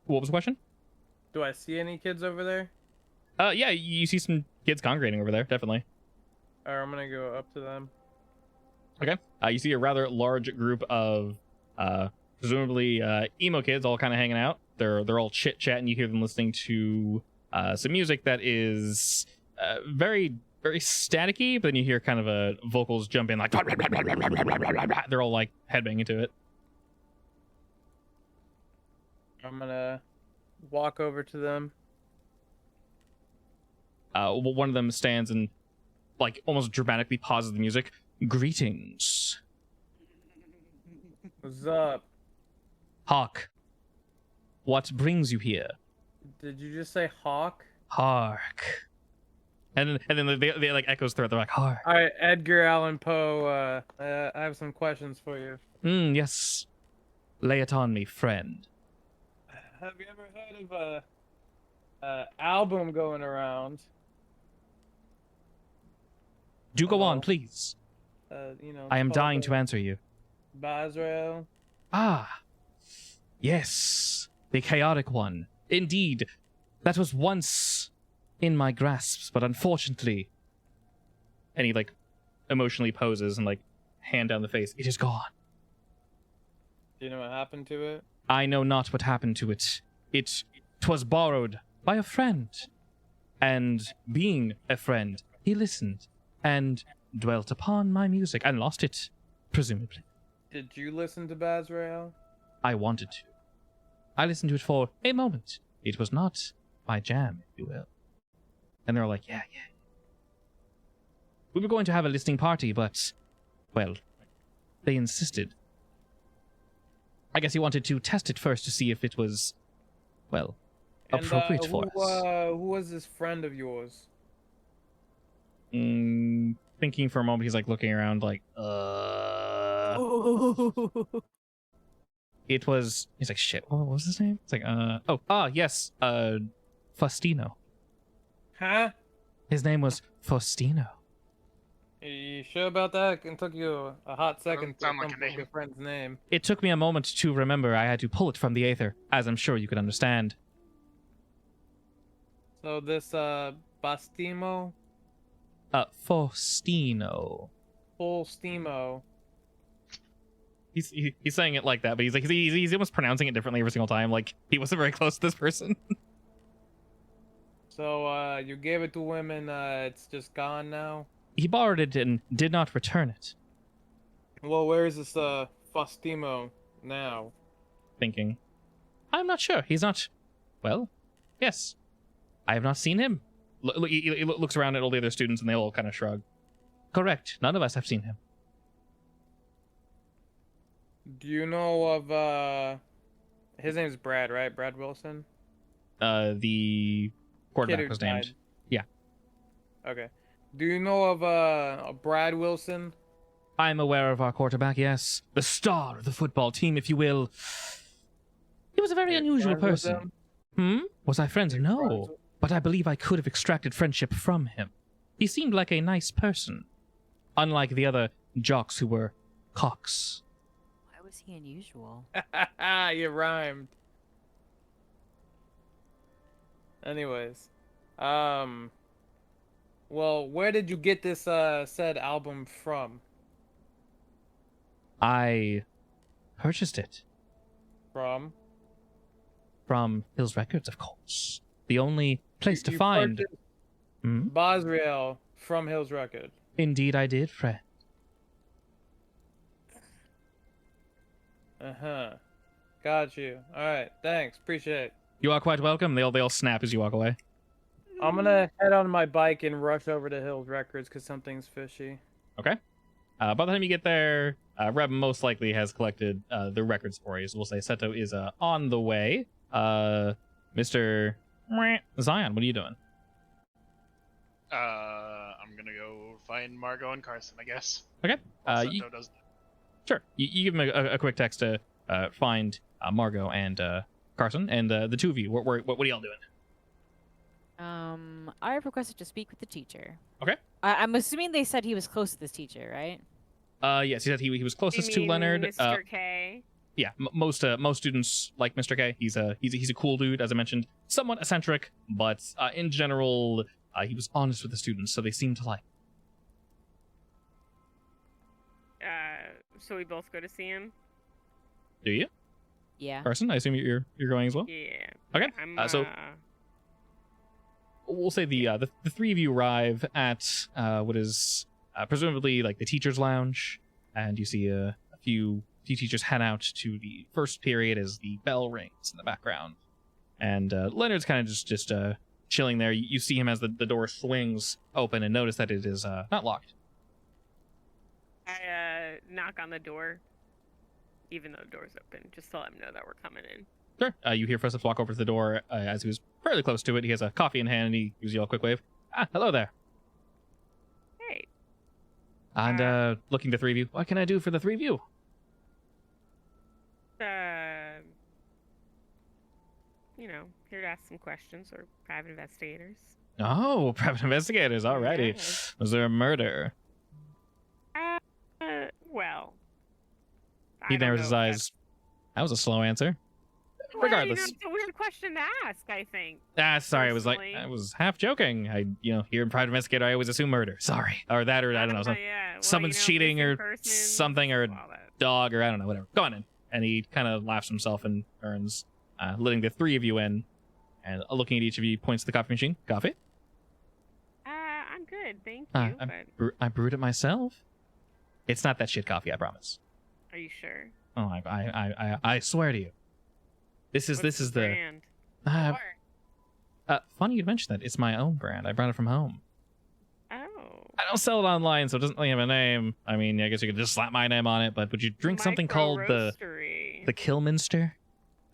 What was the question? Do I see any kids over there? Yeah, you see some kids congregating over there, definitely. Or I'm gonna go up to them. Okay. You see a rather large group of presumably emo kids all kind of hanging out. They're all chit chatting. You hear them listening to some music that is very very staticky, but then you hear kind of vocals jump in like they're all like headbanging to it. I'm gonna walk over to them. One of them stands and like almost dramatically pauses the music. Greetings. What's up? Hawk. What brings you here? Did you just say hawk? Hark. And then they like echoes through it. They're like, hark. All right, Edgar Allan Poe. I have some questions for you. Yes. Lay it on me, friend. Have you ever heard of a album going around? Do go on, please. I am dying to answer you. Basrael. Ah. Yes. The chaotic one. Indeed. That was once in my grasp, but unfortunately. And he like emotionally poses and like hand down the face. It is gone. Do you know what happened to it? I know not what happened to it. Twas borrowed by a friend. And being a friend, he listened. And dwelt upon my music and lost it, presumably. Did you listen to Bazrael? I wanted to. I listened to it for a moment. It was not my jam, if you will. And they're like, yeah. We were going to have a listening party, but, well, they insisted. I guess he wanted to test it first to see if it was, well, appropriate for us. Who was this friend of yours? Thinking for a moment, he's like looking around like, It was, he's like, shit, what was his name? It's like, yes, Faustino. Huh? His name was Faustino. You sure about that? It took you a hot second to sound like come a up with name. your friend's name. It took me a moment to remember. I had to pull it from the aether, as I'm sure you could understand. So this, Bastimo? Faustino. Full Steamo. He's saying it like that, but he's almost pronouncing it differently every single time. Like, he wasn't very close to this person. So, you gave it to him and, it's just gone now? He borrowed it and did not return it. Well, where is this, Fastimo now? Thinking, I'm not sure. He's not. Well, yes. I have not seen him. He looks around at all the other students and they all kind of shrug. Correct. None of us have seen him. Do you know of, his name's Brad, right? Brad Wilson? The quarterback Kid who was named. died. Yeah. Okay. Do you know of, Brad Wilson? I'm aware of our quarterback, yes. The star of the football team, if you will. He was a very You're unusual friends with person. him? Was I friends? You're No. friends with- But I believe I could have extracted friendship from him. He seemed like a nice person. Unlike the other jocks who were cocks. Why was he unusual? You rhymed. Anyways. Well, where did you get this, said album from? I purchased it From? from Hills Records, of course. The only place to You find... purchased Hmm? Bosriel from Hills Record. Indeed I did, friend. Uh-huh. Got you. Alright, thanks. Appreciate it. You are quite welcome. They all snap as you walk away. I'm gonna head on my bike and rush over to Hills Records because something's fishy. Okay. By the time you get there, Reb most likely has collected the records for you. So we'll say Seto is on the way. Mr. Zion, what are you doing? I'm gonna go find Margot and Carson, I guess. Okay. While You- Sento does that. Sure. You give him a quick text to find Margot and Carson, and the two of you. What are y'all doing? I have requested to speak with the teacher. Okay. I'm assuming they said he was close to this teacher, right? Yes, he said he was closest You to mean Leonard. Mr. K? Yeah, most students like Mr. K. He's a cool dude, as I mentioned, somewhat eccentric, but in general, he was honest with the students, so they seemed to like. So we both go to see him? Do you, Yeah. Carson? I assume you're going as well. Yeah. Okay. I'm, So we'll say the three of you arrive at what is presumably like the teachers' lounge, and you see a few teachers head out to the first period as the bell rings in the background, and Leonard's kind of just chilling there. You see him as the door swings open and notice that it is not locked. I knock on the door, even though the door's open, just to let him know that we're coming in. Sure. You hear Festus walk over to the door as he was fairly close to it. He has a coffee in hand and he gives you all a quick wave. Hello there. Hey. And looking to the three of you. What can I do for the three of you? Here to ask some questions, or private investigators. Oh, private investigators. Alrighty. Yes. Was there a murder? Well. He I don't narrows know his if eyes. That was a slow answer. Well, Regardless. it's a weird question to ask, I think. Sorry. Personally. I was half joking. Here in private investigator, I always assume murder. Sorry. Or that, or I don't know. Yeah. Well, someone's cheating missing or persons, something, or all that. dog, or I don't know, whatever. Go on in. And he kind of laughs himself and turns, letting the three of you in. And looking at each of you, points to the coffee machine. Coffee? I'm good. thank Uh, you, I, but I brewed it myself. It's not that shit coffee, I promise. are you sure? Oh, I swear to you. This is What's the brand? Uh, funny you'd mention that. It's my own brand. I brought it from home. Oh. I don't sell it online, so it doesn't really have a name. I mean, I guess you could just slap my name on it, but would you drink something called the Kilminster?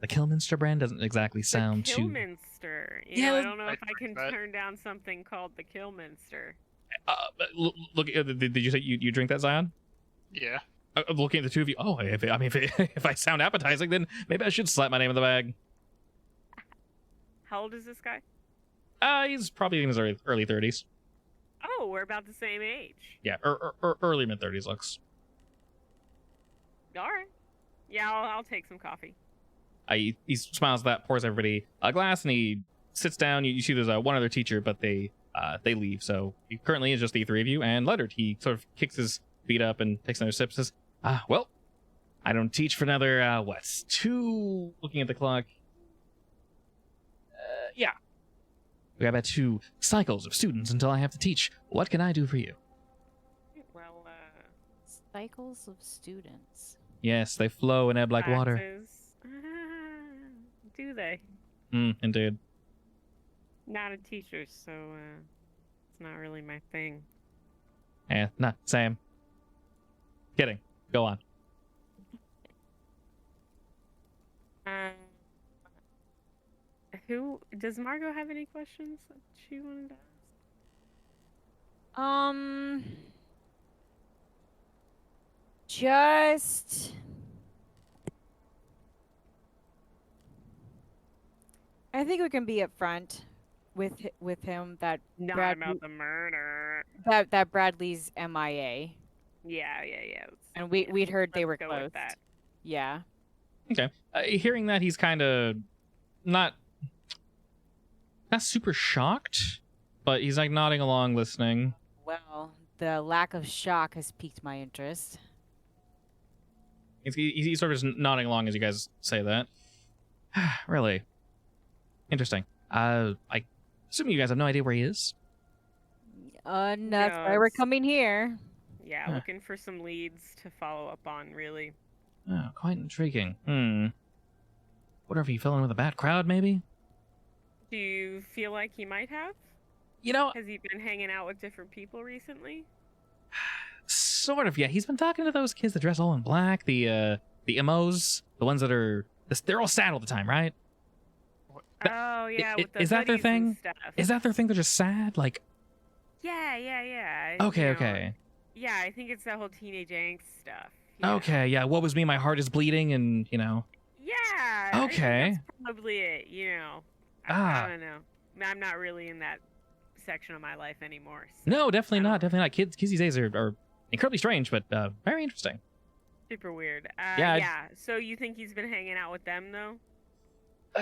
The Kilminster brand doesn't exactly sound the too... Kilminster. Yeah, I don't know if I can that. turn down something called the Kilminster. Look, did you say you drink that, Zion? Yeah. I'm looking at the two of you. Oh, if I sound appetizing, then maybe I should slap my name in the bag. How old is this guy? He's probably in his early 30s. Oh, we're about the same age. Yeah, early mid 30s looks. All right. Yeah, I'll take some coffee. He smiles at that, pours everybody a glass, and he sits down. You see there's one other teacher, but they leave. So he currently is just the three of you. And Leonard, he sort of kicks his feet up and takes another sip. Says, well, I don't teach for another two. Looking at the clock. Yeah. We have about 2 cycles of students until I have to teach. What can I do for you? Well, Cycles of students. Yes, they flow and ebb like water. classes. Do they? Indeed. Not a teacher, so it's not really my thing. Eh, nah, same. Kidding. Go on. Who does Margot have any questions that she wanted to ask? Just I think we can be upfront with him that Not Bradley, about the murder. that Bradley's MIA, Yeah. and we'd heard they were Let's go with close. that. Yeah. Okay. Hearing that, he's kind of not super shocked, but he's like nodding along, listening. Well, the lack of shock has piqued my interest. He's sort of just nodding along as you guys say that. Really interesting. I assume you guys have no idea where he is. That's No, why we're it's- coming here. Yeah, Huh. looking for some leads to follow up on, really. Oh, quite intriguing. Wonder if he fell in with a bad crowd, maybe? Do you feel like he might have? You know, Has he been hanging out with different people recently? sort of, yeah. He's been talking to those kids that dress all in black, the emos, the ones that are... They're all sad all the time, right? Oh, yeah, with the is that their hoodies and thing? stuff. Is that their thing? They're just sad? Like, Yeah. okay, you know, okay. Yeah, I think it's that whole teenage angst stuff. you know? Okay, yeah, what was me? My heart is bleeding, and, you know... Yeah. I think Okay. that's probably it, you know. Ah. I don't know. I'm not really in that section of my life anymore. So No, definitely I don't not. know. Definitely not. Kids these days are incredibly strange, but very interesting. Super weird. Yeah, Yeah. So you think he's been hanging out with them, though?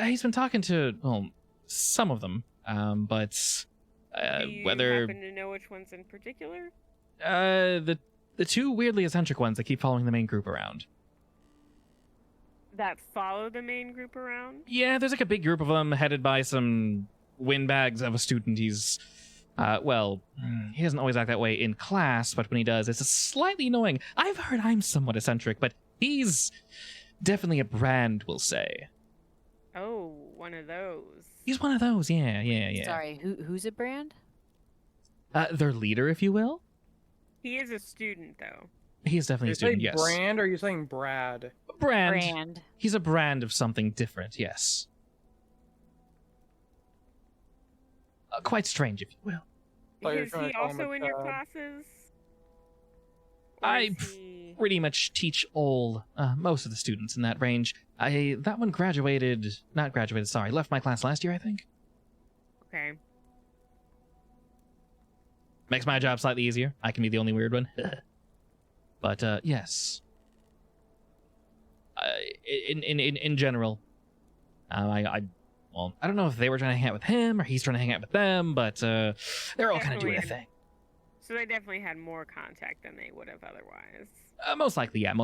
He's been talking to, well, some of them, but Do you whether happen to know which ones in particular? the 2 weirdly eccentric ones that keep following the main group around. That follow the main group around? Yeah, there's like a big group of them headed by some windbags of a student. He's, he doesn't always act that way in class, but when he does, it's slightly annoying. I've heard I'm somewhat eccentric, but he's definitely a brand, we'll say. Oh, one of those. He's one of those, yeah. Sorry, who's a brand? Their leader, if you will. He is a student, though. He is definitely You're a student, saying yes. brand or are you saying Brad? Brand. Brand. He's a brand of something different, yes. Quite strange, if you will. Thought you were Is trying he to call him also a in your child. classes? Or I is he... pretty much teach all, most of the students in that range. That one left my class last year, I think. Okay. Makes my job slightly easier. I can be the only weird one. But, yes. In general, I don't know if they were trying to hang out with him or he's trying to hang out with them, but, they're all kind of doing a thing. So they definitely had more contact than they would have otherwise. Most likely, yeah. I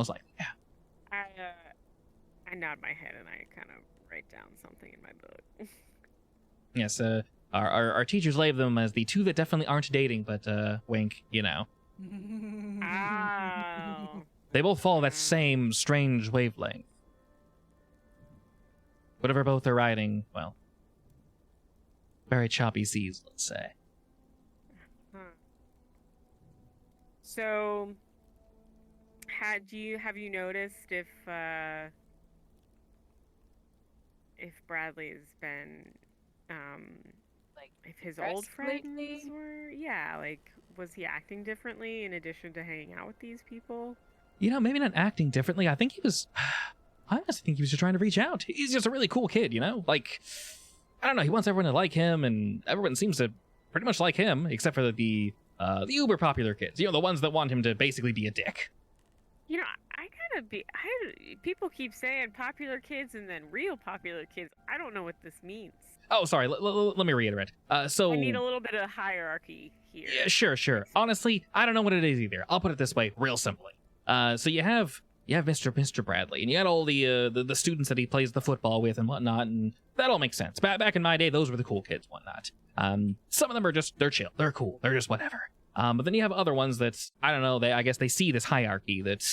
nod my head and I kind of write down something in my book. Yes, Our teachers label them as the two that definitely aren't dating, but wink, you know. Oh. They both follow that same strange wavelength. Whatever both are riding, well, very choppy seas, let's say. Huh. So, have you noticed if Bradley has been Like, if his depressed old friends lately? were, yeah, like, was he acting differently in addition to hanging out with these people? You know, maybe not acting differently. I think he was. I honestly think he was just trying to reach out. He's just a really cool kid, you know? Like, I don't know. He wants everyone to like him, and everyone seems to pretty much like him, except for the uber popular kids. You know, the ones that want him to basically be a dick. You know, people keep saying popular kids and then real popular kids. I don't know what this means. Oh, sorry. Let me reiterate. So I need a little bit of hierarchy here. yeah, sure. Honestly, I don't know what it is either. I'll put it this way, real simply. So you have Mr. Bradley, and you got all the students that he plays the football with and whatnot, and that all makes sense. Back in my day, those were the cool kids, whatnot. Some of them are just, they're chill, they're cool, they're just whatever. But then you have other ones that, I don't know, I guess they see this hierarchy that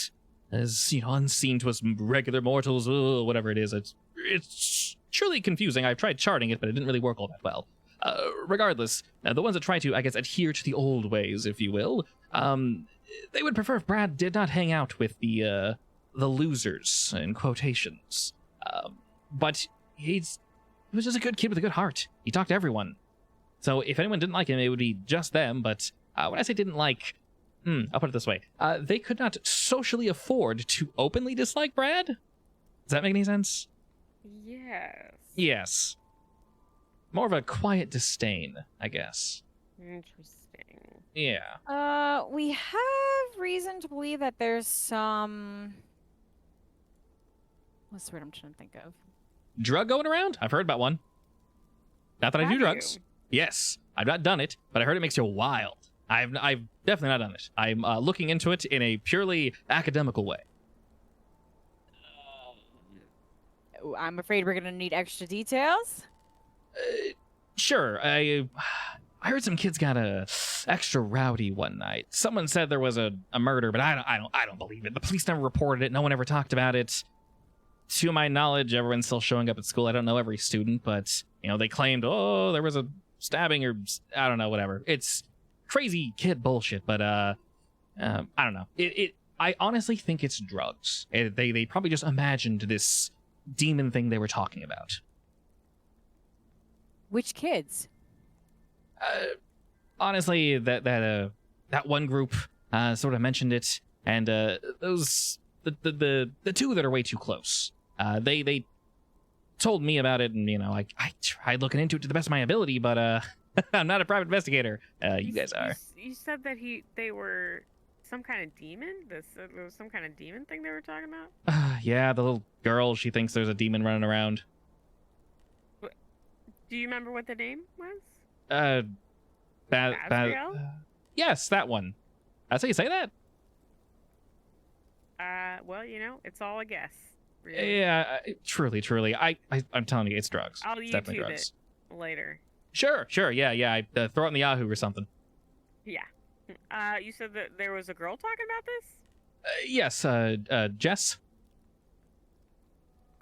is, you know, unseen to us regular mortals, whatever it is. It's truly confusing. I've tried charting it, but it didn't really work all that well. Regardless, the ones that try to, I guess, adhere to the old ways, if you will, they would prefer if Brad did not hang out with the losers, in quotations. But he was just a good kid with a good heart. He talked to everyone. So if anyone didn't like him, it would be just them. But when I say didn't like, I'll put it this way. They could not socially afford to openly dislike Brad. Does that make any sense? Yes. Yes. More of a quiet disdain, I guess. Interesting. Yeah. We have reason to believe that there's some. What's the word I'm trying to think of? Drug going around? I've heard about one. Not that I do Have drugs. you? Yes, I've not done it, but I heard it makes you wild. I've definitely not done it. I'm looking into it in a purely academical way. I'm afraid we're gonna need extra details. Sure. I heard some kids got extra rowdy one night. Someone said there was a murder, but I don't believe it. The police never reported it. No one ever talked about it. To my knowledge, everyone's still showing up at school. I don't know every student, but you know they claimed, oh, there was a stabbing or I don't know, whatever. It's crazy kid bullshit, but I don't know. I honestly think it's drugs. They probably just imagined this demon thing they were talking about. Which kids? Honestly, that one group sort of mentioned it, and those the two that are way too close. They told me about it, and you know, I tried looking into it to the best of my ability, but I'm not a private investigator. You guys are. You said that they were some kind of demon. There was some kind of demon thing they were talking about. Yeah, the little girl. She thinks there's a demon running around. Do you remember what the name was? Azrael? Yes, that one. That's how you say that? Well, you know, it's all a guess. Really. Yeah, truly. I'm telling you, it's drugs. I'll It's definitely YouTube drugs. it later. Sure. Yeah. I throw it in the Yahoo or something. Yeah. You said that there was a girl talking about this? Yes, Jess.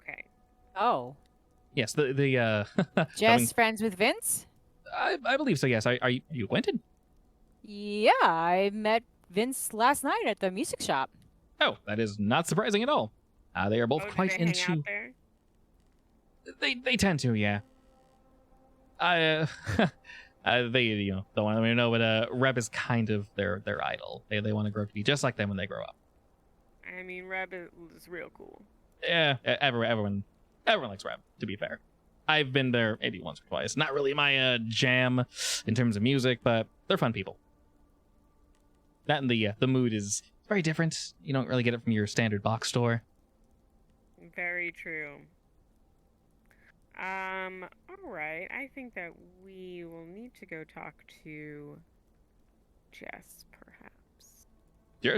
Okay. Oh, Yes, the Jess friends with Vince? I believe so. Yes. Are you acquainted? Yeah, I met Vince last night at the music shop. Oh, that is not surprising at all. They are both Oh, do quite they hang into. out there? They tend to, yeah. They don't want to know, but Reb is kind of their idol. They want to grow to be just like them when they grow up. I mean, Reb is real cool. Yeah, everyone likes Reb. To be fair, I've been there maybe once or twice. Not really my jam in terms of music, but they're fun people. That and the mood is very different. You don't really get it from your standard box store. Very true. All right. I think that we will need to go talk to Jess, perhaps.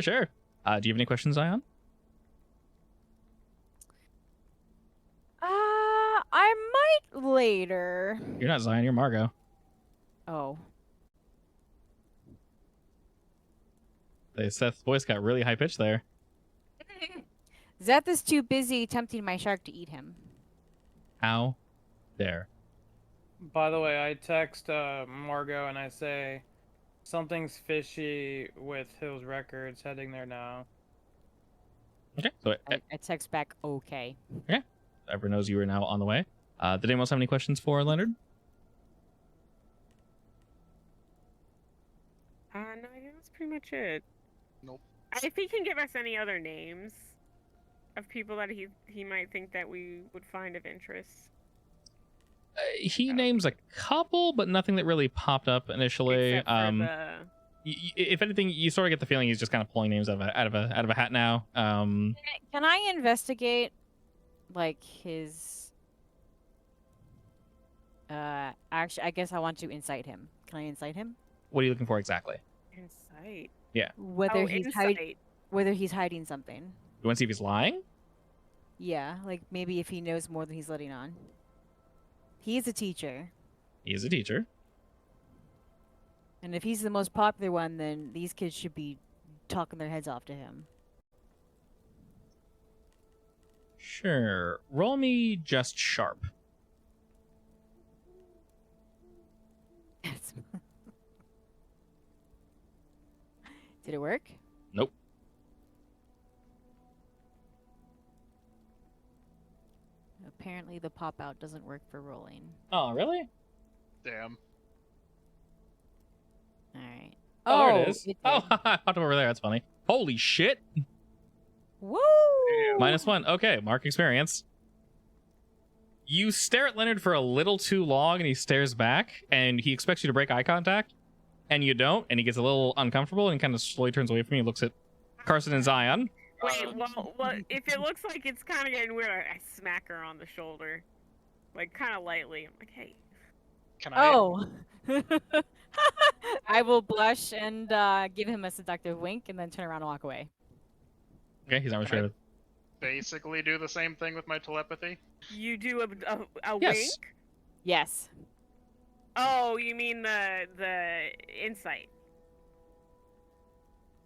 Sure. Do you have any questions, Zion? I might later. You're not Zion, you're Margot. Oh. Seth's voice got really high pitched there. Zeth is too busy tempting my shark to eat him. How dare. By the way, I text Margot and I say, something's fishy with Hill's records. Heading there now. Okay, so I text back, okay. everyone knows you are now on the way. Did anyone else have any questions for Leonard? No, I think that's pretty much it. Nope. If he can give us any other names of people that he might think that we would find of interest. He names a couple, but nothing that really popped up initially. Except for the... If anything, you sort of get the feeling he's just kind of pulling names out of a hat now. Can I investigate, like, his... Actually, I guess I want to incite him. Can I incite him? What are you looking for exactly? Insight. Whether he's insight. whether he's hiding something. You want to see if he's lying? Yeah, like maybe if he knows more than he's letting on. He's a teacher. He is a teacher. And if he's the most popular one, then these kids should be talking their heads off to him. Sure. Roll me just sharp. Did it work? Nope. Apparently the pop-out doesn't work for rolling. Oh, really? Damn. Alright. Oh, there it is. did. Oh, I popped over there. That's funny. Holy shit. Woo! -1. Okay, mark experience. You stare at Leonard for a little too long, and he stares back, and he expects you to break eye contact, and you don't, and he gets a little uncomfortable and kind of slowly turns away from you and looks at Carson and Zion. Wait, well, if it looks like it's kind of getting weird, I smack her on the shoulder. Like, kind of lightly. I'm like, hey. Can I? Oh! I will blush and give him a seductive wink and then turn around and walk away. Okay, he's not Can I restrained. basically do the same thing with my telepathy? You do a Yes. wink? Yes. Oh, you mean the insight.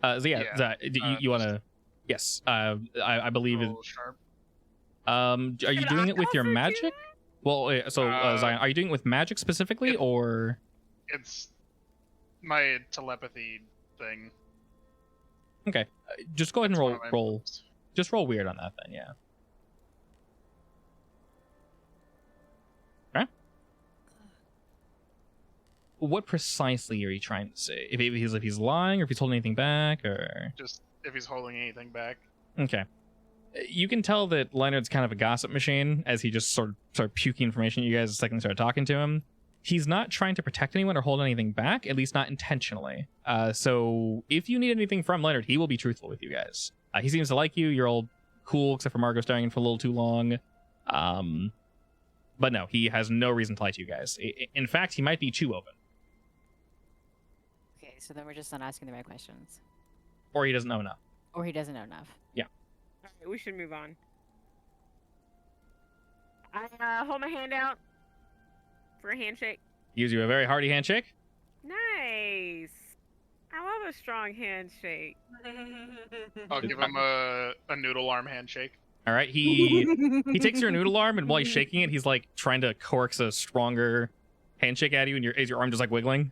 So yeah, Yeah, you want to... Yes, I believe it... Roll sharp. Are you Should doing I it with your also do magic? that? Well, so Zion, are you doing it with magic specifically, or... It's my telepathy thing. Okay, just go ahead and It's one roll, of my roll. moves. Just roll weird on that then, yeah. Okay. What precisely are you trying to say? If he's lying, or if he's holding anything back, or... Just if he's holding anything back. Okay. You can tell that Leonard's kind of a gossip machine as he just sort of puking information at you guys the second you start talking to him. He's not trying to protect anyone or hold anything back, at least not intentionally. So if you need anything from Leonard, he will be truthful with you guys. He seems to like you. You're all cool, except for Margot staring in for a little too long. But no, he has no reason to lie to you guys. In fact, he might be too open. Okay, so then we're just not asking the right questions. Or he doesn't know enough. Or he doesn't know enough. Alright, we should move on. I hold my hand out for a handshake. He gives you a very hearty handshake. Nice. I love a strong handshake. I'll give him a noodle arm handshake. All right, he takes your noodle arm, and while he's shaking it, he's like trying to coax a stronger handshake at you, and your arm just like wiggling.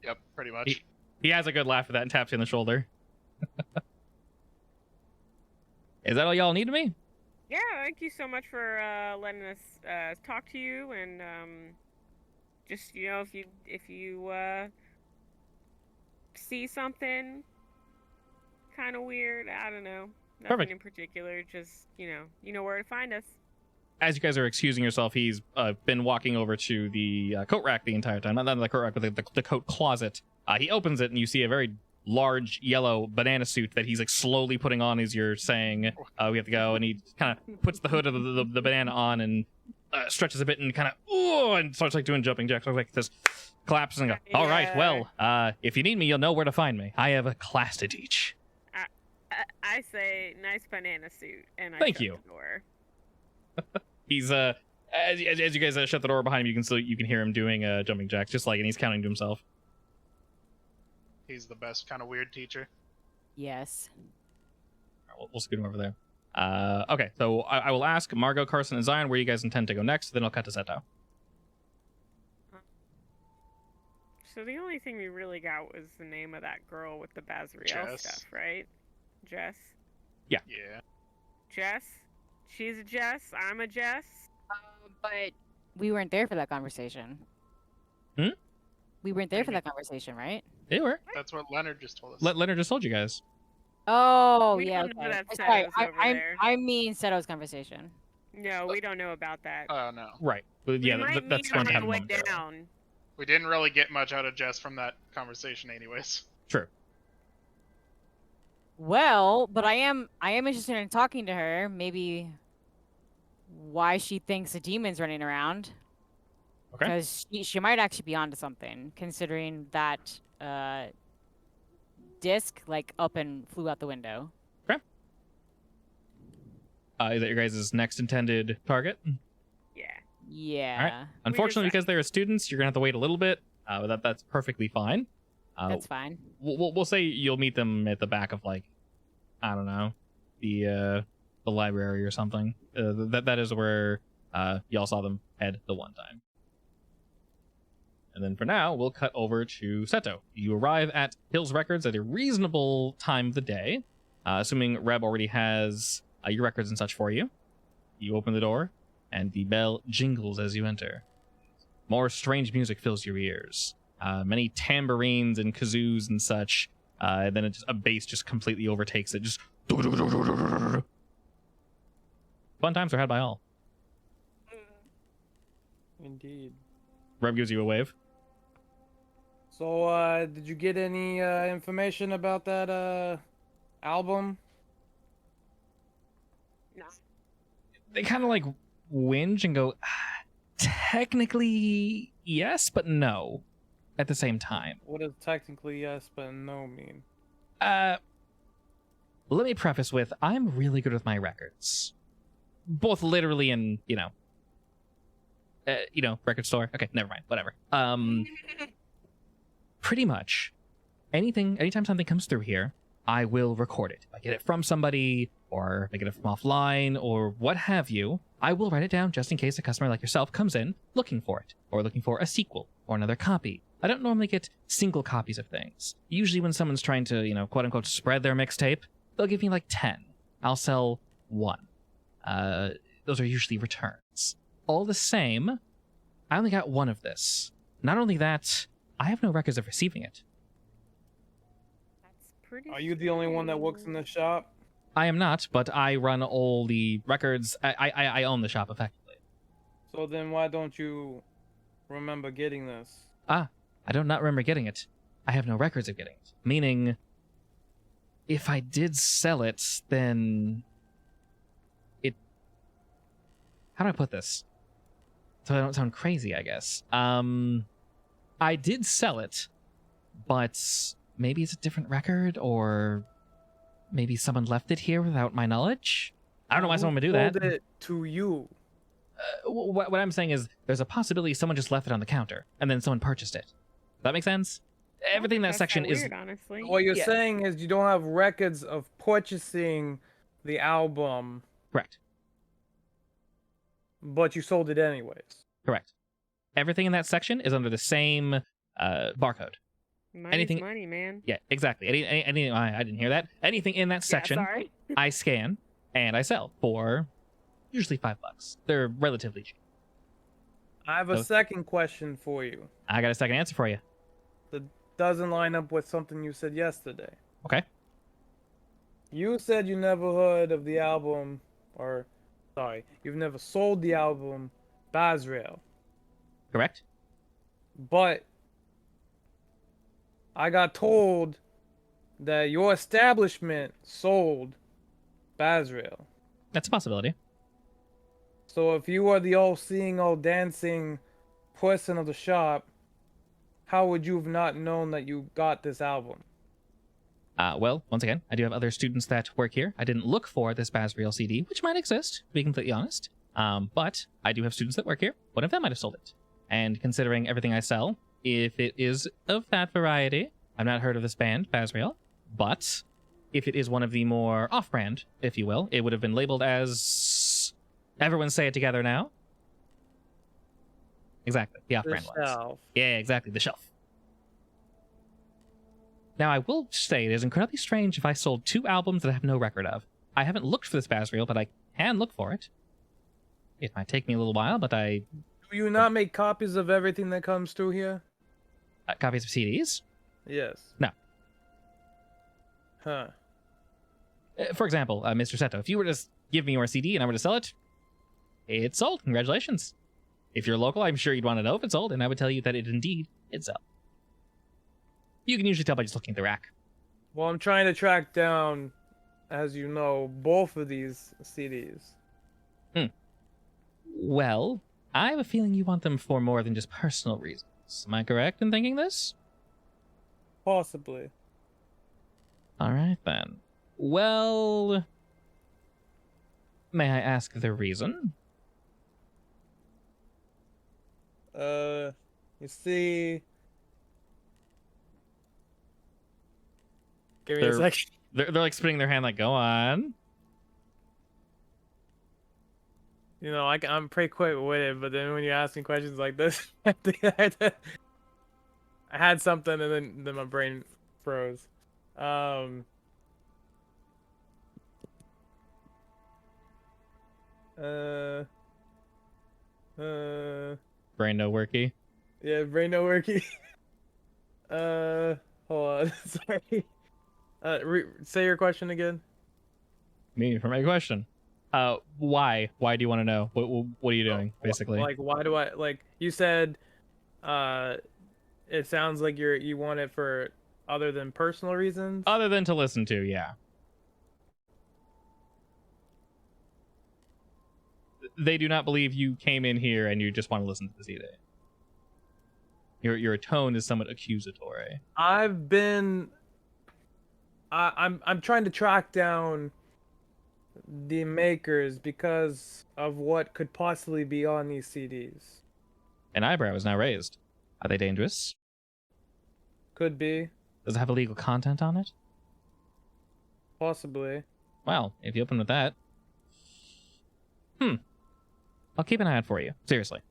Yep, pretty much. He has a good laugh at that and taps you on the shoulder. Is that all y'all need to me? Yeah, thank you so much for letting us talk to you, and just if you see something kind of weird, I don't know, nothing Perfect. in particular, just you know where to find us. As you guys are excusing yourself, he's been walking over to the coat rack the entire time. Not the coat rack, but the coat closet. He opens it, and you see a very large yellow banana suit that he's like slowly putting on as you're saying we have to go, and he kind of puts the hood of the banana on and stretches a bit and kind of and starts like doing jumping jacks like this, collapses and go, all right, well, if you need me, you'll know where to find me. I have a class to teach. I say nice banana suit, and I Thank shut you. the door. He's As you guys shut the door behind him, you can hear him doing jumping jacks, just like, and he's counting to himself. He's the best kind of weird teacher. Yes. All right, we'll scoot him over there. Okay, so I will ask Margot, Carson, and Zion where you guys intend to go next. Then I'll cut to Seto. So the only thing we really got was the name of that girl with the Bazriel Jess. stuff, right? Jess? Yeah. Jess? She's a Jess, I'm a Jess. But we weren't there for that conversation. Hmm? We weren't there for that conversation, right? They were. That's what Leonard just told us. Leonard just told you guys. Oh, We yeah. don't know Okay. that Sorry, Seto's over there. I mean Seto's conversation. No, we don't know about that. Oh, no. Right. But yeah, we might that's meet going on to the happen way momentarily. down. We didn't really get much out of Jess from that conversation anyways. True. Well, but I am interested in talking to her. Maybe why she thinks a demon's running around. Okay. Because she might actually be onto something, considering that disc like up and flew out the window. Is that your guys' next intended target? Yeah. Yeah, Unfortunately, just- because they are students, you're gonna have to wait a little bit. But that's perfectly fine. that's fine. We'll say you'll meet them at the back of, like, I don't know, the library or something. That is where y'all saw them head the one time. And then for now, we'll cut over to Seto. You arrive at Hills Records at a reasonable time of the day, assuming Reb already has your records and such for you. You open the door, and the bell jingles as you enter. More strange music fills your ears. Many tambourines and kazoos and such. Then a bass just completely overtakes it. Just fun times are had by all. Indeed. Reb gives you a wave. So, did you get any information about that album? No. They kind of like whinge and go, technically yes, but no at the same time. What does technically yes but no mean? Let me preface with, I'm really good with my records. Both literally and, record store. Okay, never mind. Whatever. Pretty much anytime something comes through here, I will record it. If I get it from somebody, or if I get it from offline, or what have you, I will write it down just in case a customer like yourself comes in looking for it, or looking for a sequel, or another copy. I don't normally get single copies of things. Usually when someone's trying to, quote-unquote, spread their mixtape, they'll give me like 10. I'll sell 1. Those are usually returns. All the same, I only got 1 of this. Not only that, I have no records of receiving it. That's pretty. Are you the only one that works in the shop? I am not, but I run all the records. I own the shop, effectively. So then why don't you remember getting this? I do not remember getting it. I have no records of getting it. Meaning, if I did sell it, then it... How do I put this? So I don't sound crazy, I guess. I did sell it, but maybe it's a different record, or maybe someone left it here without my knowledge? I don't know why someone would do that. Sold it to you. What I'm saying is, there's a possibility someone just left it on the counter, and then someone purchased it. Does that make sense? Everything in that That's section weird, is... honestly. What you're Yeah. saying is you don't have records of purchasing the album, Correct. but you sold it anyways. Correct. Everything in that section is under the same barcode. Money's anything- money, man. Yeah, exactly. Anything, I didn't hear that. Anything in that section, Yeah, sorry. I scan and I sell for usually $5. They're relatively cheap. I have a So- second question for you. I got a second answer for you. That doesn't line up with something you said yesterday. Okay. You said you never heard of the album, you've never sold the album Bazrael. Correct? But I got told that your establishment sold Bazrael. That's a possibility. So if you are the all-seeing, all-dancing person of the shop, how would you have not known that you got this album? Well, once again, I do have other students that work here. I didn't look for this Bazriel CD, which might exist, to be completely honest. But I do have students that work here. One of them might have sold it. And considering everything I sell, if it is of that variety, I've not heard of this band, Basriel, but if it is one of the more off-brand, if you will, it would have been labeled as... Everyone say it together now. Exactly, the off-brand ones. Shelf. Yeah, exactly, the shelf. Now, I will say it is incredibly strange if I sold 2 albums that I have no record of. I haven't looked for this Basriel, but I can look for it. It might take me a little while, but I... Do you not make copies of everything that comes through here? copies of CDs? Yes. No. Huh. For example, Mr. Seto, if you were to give me your CD and I were to sell it, it's sold. Congratulations. If you're local, I'm sure you'd want to know if it's sold, and I would tell you that it indeed is sold. You can usually tell by just looking at the rack. Well, I'm trying to track down, as you know, both of these CDs. Well, I have a feeling you want them for more than just personal reasons. Am I correct in thinking this? Possibly. All right, then. Well, may I ask the reason? You see... Give me a They're- second. They're like spinning their hand like, go on. You know, I'm pretty quick with it, but then when you're asking questions like this, I had something and then my brain froze. Brain no worky. Yeah, brain no working. Hold on, sorry. Say your question again. Me for my question. Why? Why do you want to know? What are you doing, basically? Like, why do I like? You said, it sounds like you want it for other than personal reasons. Other than to listen to, yeah. They do not believe you came in here and you just want to listen to the CD. Your tone is somewhat accusatory. I'm trying to track down the makers because of what could possibly be on these CDs. An eyebrow is now raised. Are they dangerous? Could be, Does it have illegal content on it? possibly. Well, if you open with that... I'll keep an eye out for you. Seriously.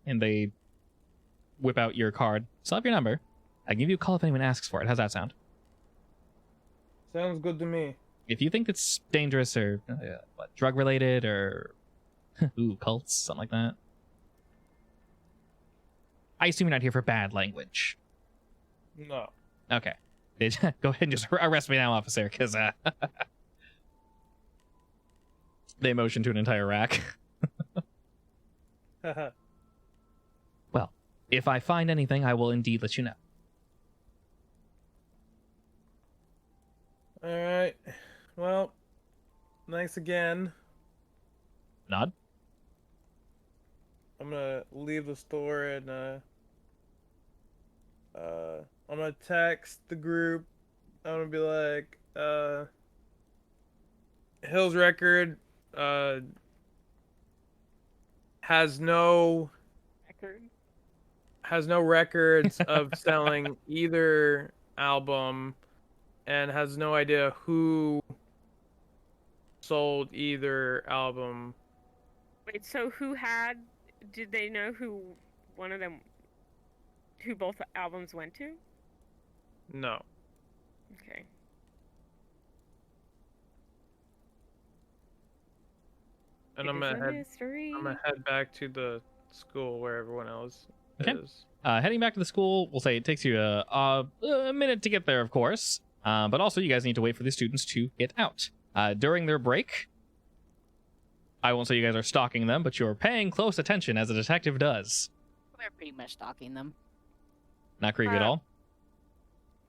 And they whip out your card. Still have your number. I'll give you a call if anyone asks for it. How's that sound? Sounds good to me. If you think it's dangerous or drug-related or ooh, cults, something like that. I assume you're not here for bad language. No. Okay. Go ahead and just arrest me now, officer, because they motion to an entire rack. Well, if I find anything, I will indeed let you know. All right. Well, thanks again. Nod? I'm gonna leave the store and I'm gonna text the group. I'm gonna be like, Hill's record has no records of selling either album and has no idea who sold either album. Wait, so did they know who one of them, who both albums went to? No. Okay. And It I'm is gonna a head mystery. I'm gonna head back to the school where everyone else Okay. is. Heading back to the school, we'll say it takes you a minute to get there, of course. But also, you guys need to wait for the students to get out. During their break, I won't say you guys are stalking them, but you're paying close attention as a detective does. We're pretty much stalking them. Not creepy at all.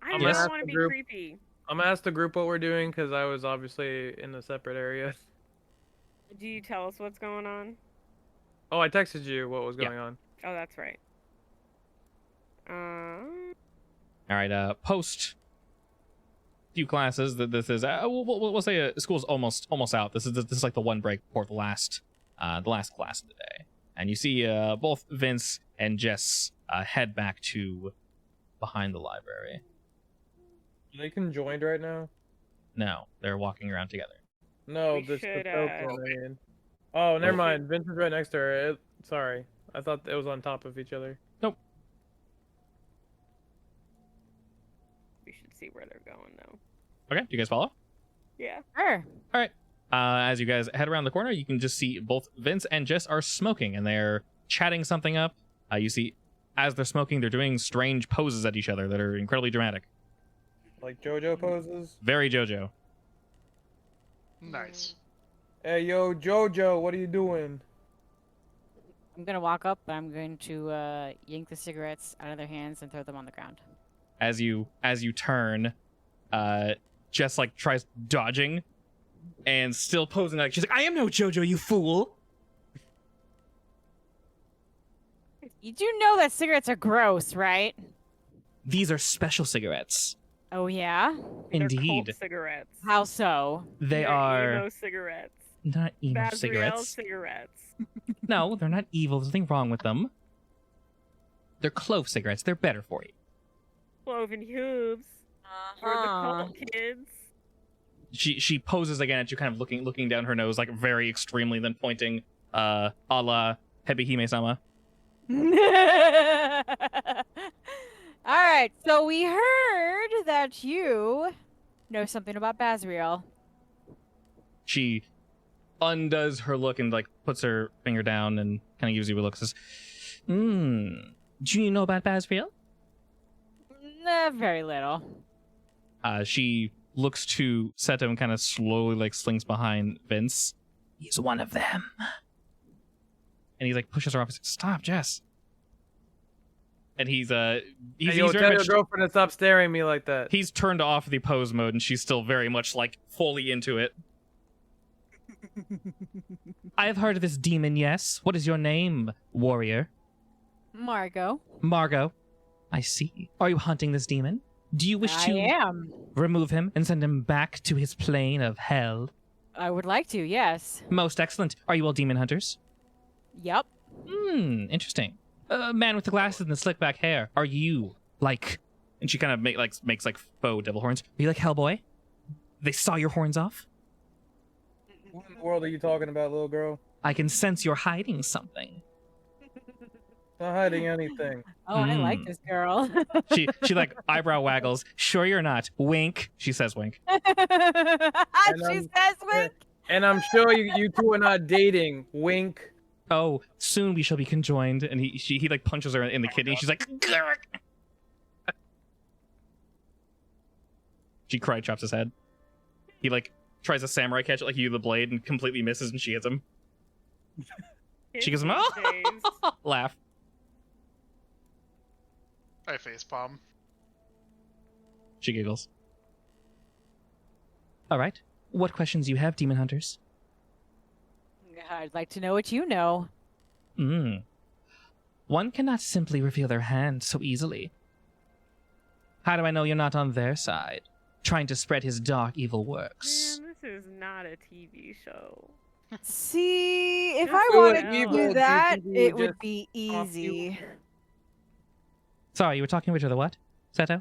I I'm don't gonna ask want to the be group. creepy. I'm gonna ask the group what we're doing because I was obviously in a separate area. Do you tell us what's going on? Oh, I texted you what was Yeah. going on. Oh, that's right. All right. Post few classes that this is. We'll say school's almost out. This is like the one break before the last the last class of the day. And you see both Vince and Jess head back to behind the library. Are they conjoined right now? No, they're walking around together. No, We this should, the token, I mean. Oh, never mind. Vincent's right next to her. Sorry. I thought it was on top of each other. Nope. We should see where they're going though. Okay, do you guys follow? Yeah. Sure. All right. As you guys head around the corner, you can just see both Vince and Jess are smoking, and they're chatting something up. You see, as they're smoking, they're doing strange poses at each other that are incredibly dramatic. Like JoJo poses? Very JoJo. Nice. Hey, yo, JoJo, what are you doing? I'm gonna walk up. I'm going to yank the cigarettes out of their hands and throw them on the ground. As you turn, Jess like tries dodging, and still posing like she's like, "I am no JoJo, you fool." You do know that cigarettes are gross, right? These are special cigarettes. Oh yeah. They're Indeed. cult cigarettes. How so? They They're are emo cigarettes. not emo Bazriel cigarettes. cigarettes. No, they're not evil. There's nothing wrong with them. They're clove cigarettes. They're better for you. Cloven hooves. For the cult kids. She poses again at you, kind of looking down her nose, like very extremely, then pointing, a la Hebihime-sama. All right, so we heard that you know something about Bazriel. She undoes her look and like puts her finger down and kind of gives you a look. Says, do you know about Bazriel? Very little. She looks to Seto and kind of slowly like slinks behind Vince. He's one of them. And he like pushes her off. He's like, "Stop, Jess." And he's Hey, yo, very tell your much, girlfriend to stop staring at me like that. he's turned off the pose mode, and she's still very much like fully into it. I have heard of this demon, yes. What is your name, warrior? Margot. Margot. I see. Are you hunting this demon? Do you wish I to am. remove him and send him back to his plane of hell? I would like to, yes. Most excellent. Are you all demon hunters? Yep. Interesting. Man with the glasses and the slick back hair. Are you like? And she kind of makes like faux devil horns. Are you like Hellboy? They saw your horns off. What in the world are you talking about, little girl? I can sense you're hiding something. Not hiding anything. Oh, I like this girl. She like eyebrow waggles. Sure you're not. Wink. She says wink. She says wink. And I'm sure you two are not dating. Wink. Oh, soon we shall be conjoined. And he like punches her in the kidney. She's like, "Grr." She cry chops his head. He like tries a samurai catch it like you the blade and completely misses, and she hits him. She goes, "Oh!" Laugh. I facepalm. She giggles. All right. What questions do you have, demon hunters? I'd like to know what you know. One cannot simply reveal their hand so easily. How do I know you're not on their side, trying to spread his dark, evil works? Man, this is not a TV show. See, if Just I do wanted it to evil, do that, DTD it would just be off you. easy. Sorry, you were talking to each other. What, Seto?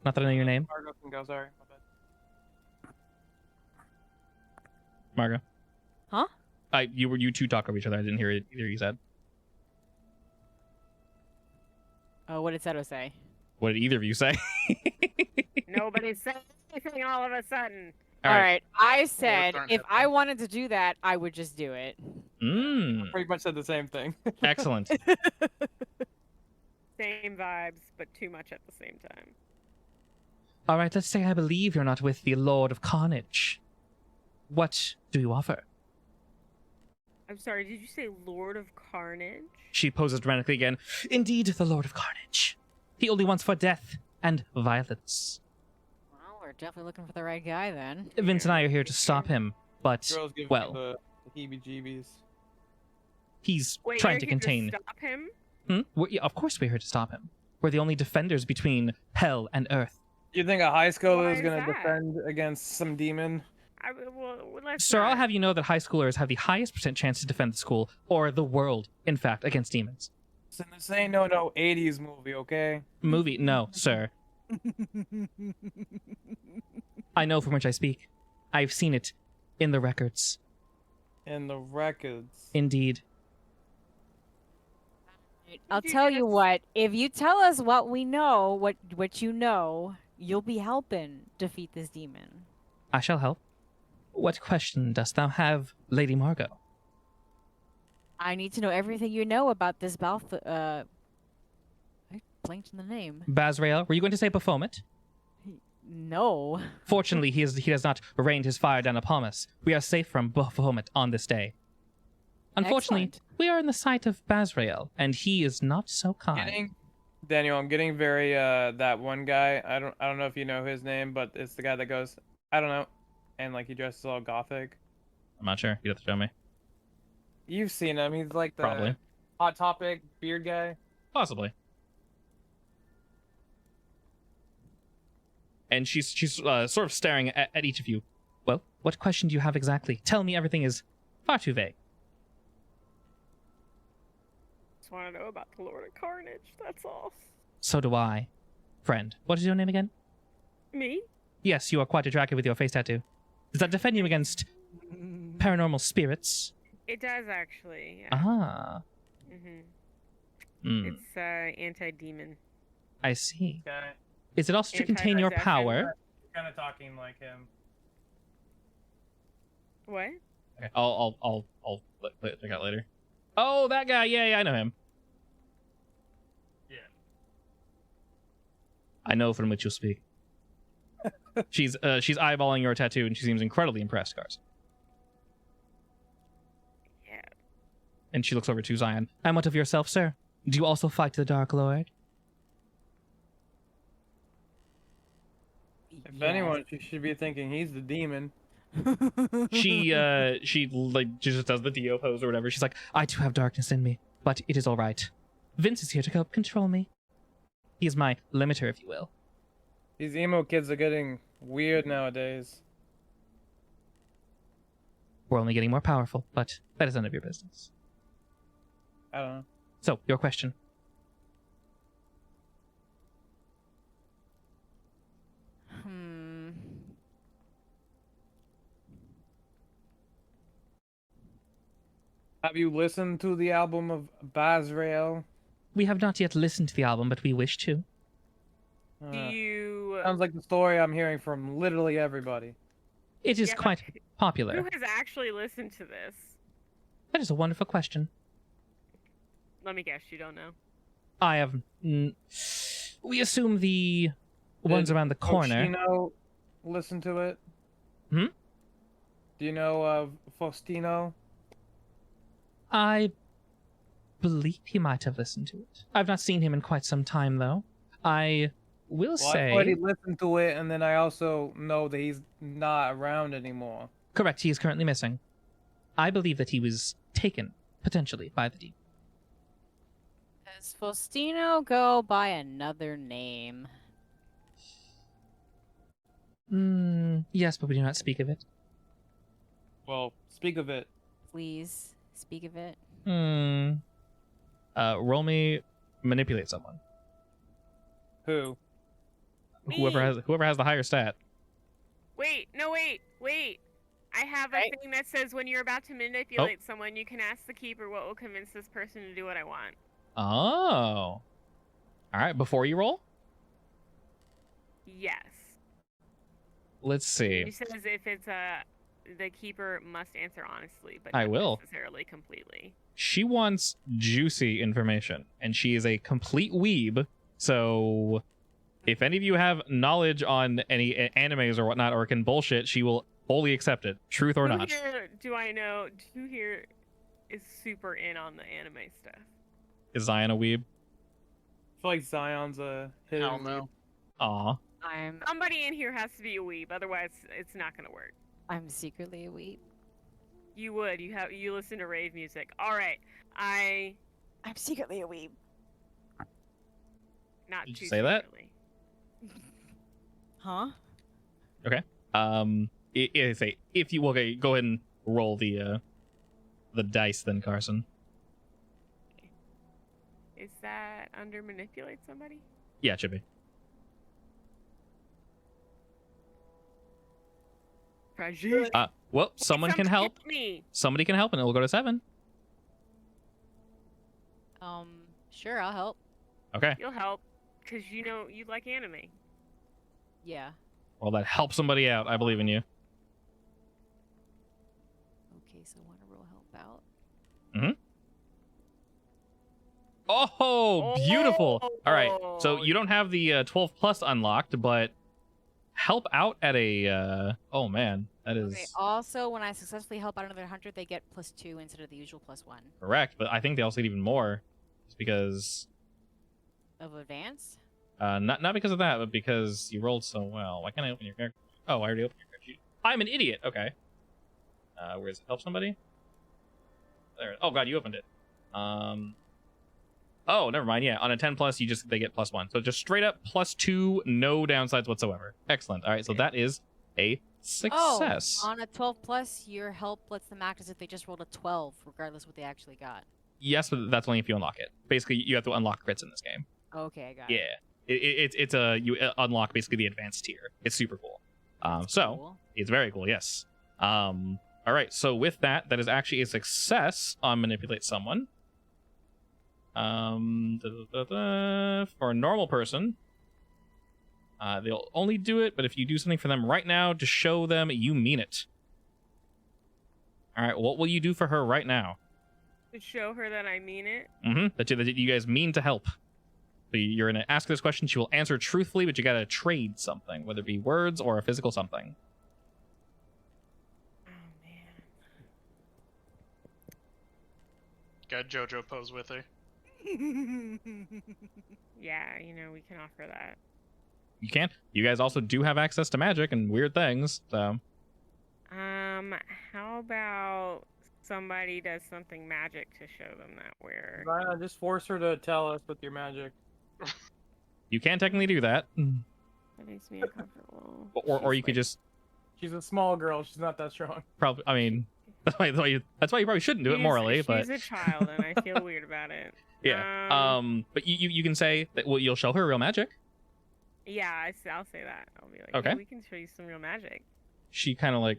Not that I know your name. Margo can go, sorry. My bad. Margo. Huh? You two talk over each other. I didn't hear it either. You said. Oh, what did Seto say? What did either of you say? Nobody said anything all of a sudden. All right. I said aren't if I happening. wanted to do that, I would just do it. Pretty much said the same thing. Excellent. Same vibes, but too much at the same time. All right, let's say I believe you're not with the Lord of Carnage. What do you offer? I'm sorry, did you say Lord of Carnage? She poses dramatically again. Indeed, the Lord of Carnage. He only wants for death and violence. Well, we're definitely looking for the right guy then. Vince and I are here to stop him, but, Girls give well, me the heebie-jeebies. he's Wait, trying you're to here contain... stop him? Yeah, of course we're here to stop him. We're the only defenders between hell and earth. You think a high schooler Why is is gonna that? defend against some demon? Well, let's Sir, I'll not. have you know that high schoolers have the highest % chance to defend the school, or the world, in fact, against demons. So this ain't no 80s movie, okay? Movie? No, sir. I know from which I speak. I've seen it in the records. In the records. Indeed. I'll Dude, tell you that's- what. If you tell us what we know, what you know, you'll be helping defeat this demon. I shall help. What question dost thou have, Lady Margot? I need to know everything you know about this I blanked on the name. Bazrael, were you going to say Baphomet? No. Fortunately, he has not rained his fire down upon us. We are safe from Baphomet on this day. Unfortunately, Excellent. we are in the sight of Bazrael, and he is not so kind. Daniel, I'm getting very that one guy. I don't know if you know his name, but it's the guy that goes, I don't know, and like he dresses all gothic. I'm not sure. You have to show me. You've seen him. He's like the Probably. Hot Topic beard guy. Possibly. And she's sort of staring at each of you. Well, what question do you have exactly? Tell me, everything is far too vague. Just want to know about the Lord of Carnage. That's all. So do I. Friend, what is your name again? Me? Yes, you are quite attractive with your face tattoo. Does that defend you against paranormal spirits? It does actually. Yeah. Ah. Mm-hmm. Hmm. It's anti-demon. I see. Guy. Is it also to contain your Anti-possession. power? Kind of talking like him. What? Okay, I'll check out later. Oh, that guy. Yeah, I know him. Yeah. I know from which you speak. She's eyeballing your tattoo, and she seems incredibly impressed, Cars. Yeah. And she looks over to Zion. And what of yourself, sir? Do you also fight the Dark Lord? If anyone, she should be thinking he's the demon. She just does the Dio pose or whatever. She's like, I too have darkness in me, but it is all right. Vince is here to help control me. He is my limiter, if you will. These emo kids are getting weird nowadays. We're only getting more powerful, but that is none of your business. I don't know. So, your question. Have you listened to the album of Bazrael? We have not yet listened to the album, but we wish to. Do you? Sounds like the story I'm hearing from literally everybody. It is Yeah, but quite Who popular. has actually listened to this? That is a wonderful question. Let me guess. You don't know. I have... we assume the ones Did around the corner. Faustino listen to it? Hmm? Do you know of Faustino? I believe he might have listened to it. I've not seen him in quite some time, though. I will Well, I say... already listened to it, and then I also know that he's not around anymore. Correct, he is currently missing. I believe that he was taken, potentially, by the demon. Does Faustino go by another name? Yes, but we do not speak of it. Well, speak of it. Please speak of it. Roll me manipulate someone. Who? Whoever has the higher stat. Wait. No. Wait. I have a thing that says when you're about to manipulate someone, you can ask the keeper what will convince this person to do what I want. Oh. Alright, before you roll? Yes. Let's see. It says if it's the keeper must answer honestly, but I not will. necessarily completely. She wants juicy information, and she is a complete weeb, so if any of you have knowledge on any animes or whatnot, or can bullshit, she will fully accept it, truth or Who not. here do I know? Who here is super in on the anime stuff? Is Zion a weeb? I feel like Zion's a hidden. Hell no. Aw. Somebody in here has to be a weeb, otherwise it's not gonna work. I'm secretly a weeb. You would. You listen to rave music. All right. I'm secretly a weeb. not Did you too say that? secretly. Huh? Okay. If you okay, go ahead and roll the dice then, Carson. Is that under manipulate somebody? Yeah, it should be. Tragic. Well, someone can help. Me. Somebody can help, and it'll go to 7. Sure, I'll help. Okay. You'll help, cause you know you like anime. Yeah. Well, that helps somebody out. I believe in you. Okay, so want to roll help out. Oh, beautiful. All right. So you don't have the 12 plus unlocked, but help out at a oh man, that is Okay. Also, when I successfully help out another hunter, they get +2 instead of the usual +1 correct, but I think they also get even more just because of advance. not because of that, but because you rolled so well. Why can't I open your character? Oh, I already opened your character sheet. I'm an idiot. Okay. Where is it? Help somebody? There. Oh god, you opened it. Oh, never mind. Yeah, on a 10 plus, they get +1. So just straight up +2, no downsides whatsoever. Excellent. All right, so that is a success. Oh, on a 12 plus, your help lets them act as if they just rolled a 12, regardless of what they actually got. Yes, but that's only if you unlock it. Basically, you have to unlock crits in this game. Okay, I got Yeah, it. you unlock basically the advanced tier. It's super cool. So Cool. it's very cool. Yes. All right. So with that, that is actually a success on manipulate someone. For a normal person, they'll only do it, but if you do something for them right now to show them you mean it. All right, what will you do for her right now? To show her that I mean it. That you guys mean to help. So you're gonna ask this question. She will answer truthfully, but you gotta trade something, whether it be words or a physical something. Oh man. Got JoJo pose with her. Yeah, you know we can offer that. You can. You guys also do have access to magic and weird things, so. How about somebody does something magic to show them that we're. Just force her to tell us with your magic. You can technically do that. That makes me uncomfortable. Or you could just She's a small girl. She's not that strong. probably. I mean, that's why you probably shouldn't do it morally. But she's a child, and I feel weird about it. yeah. But you can say that. Well, you'll show her real magic. Yeah, I'll say that. I'll be like, Okay. hey, we can show you some real magic. She kind of like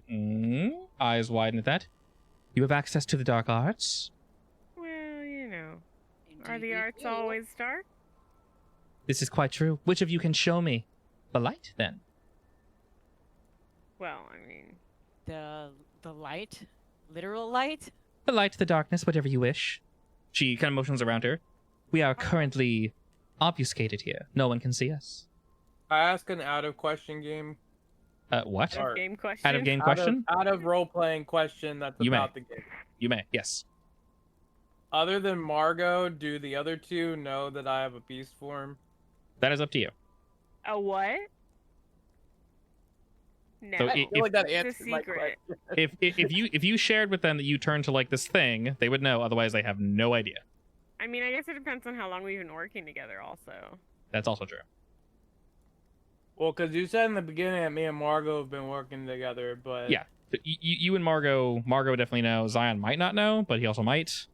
eyes widen at that. You have access to the dark arts. Well, you know, are Indeed the we arts do. always dark? This is quite true. Which of you can show me the light then? Well, I mean, The light, literal light. The light, the darkness, whatever you wish. She kind of motions around her. We are currently obfuscated here. No one can see us. I ask an out of question game. What? Or- game question. Out of game question? Out of role playing question that's You may. about the game. You may. Yes. Other than Margot, do the other two know that I have a beast form? That is up to you. A what? No, So I if- feel like that it's a answers my secret. question. if you shared with them that you turned to like this thing, they would know. Otherwise, they have no idea. I mean, I guess it depends on how long we've been working together, also. That's also true. Well, because you said in the beginning that me and Margot have been working together, but Yeah. You and Margot definitely know. Zion might not know, but he also might.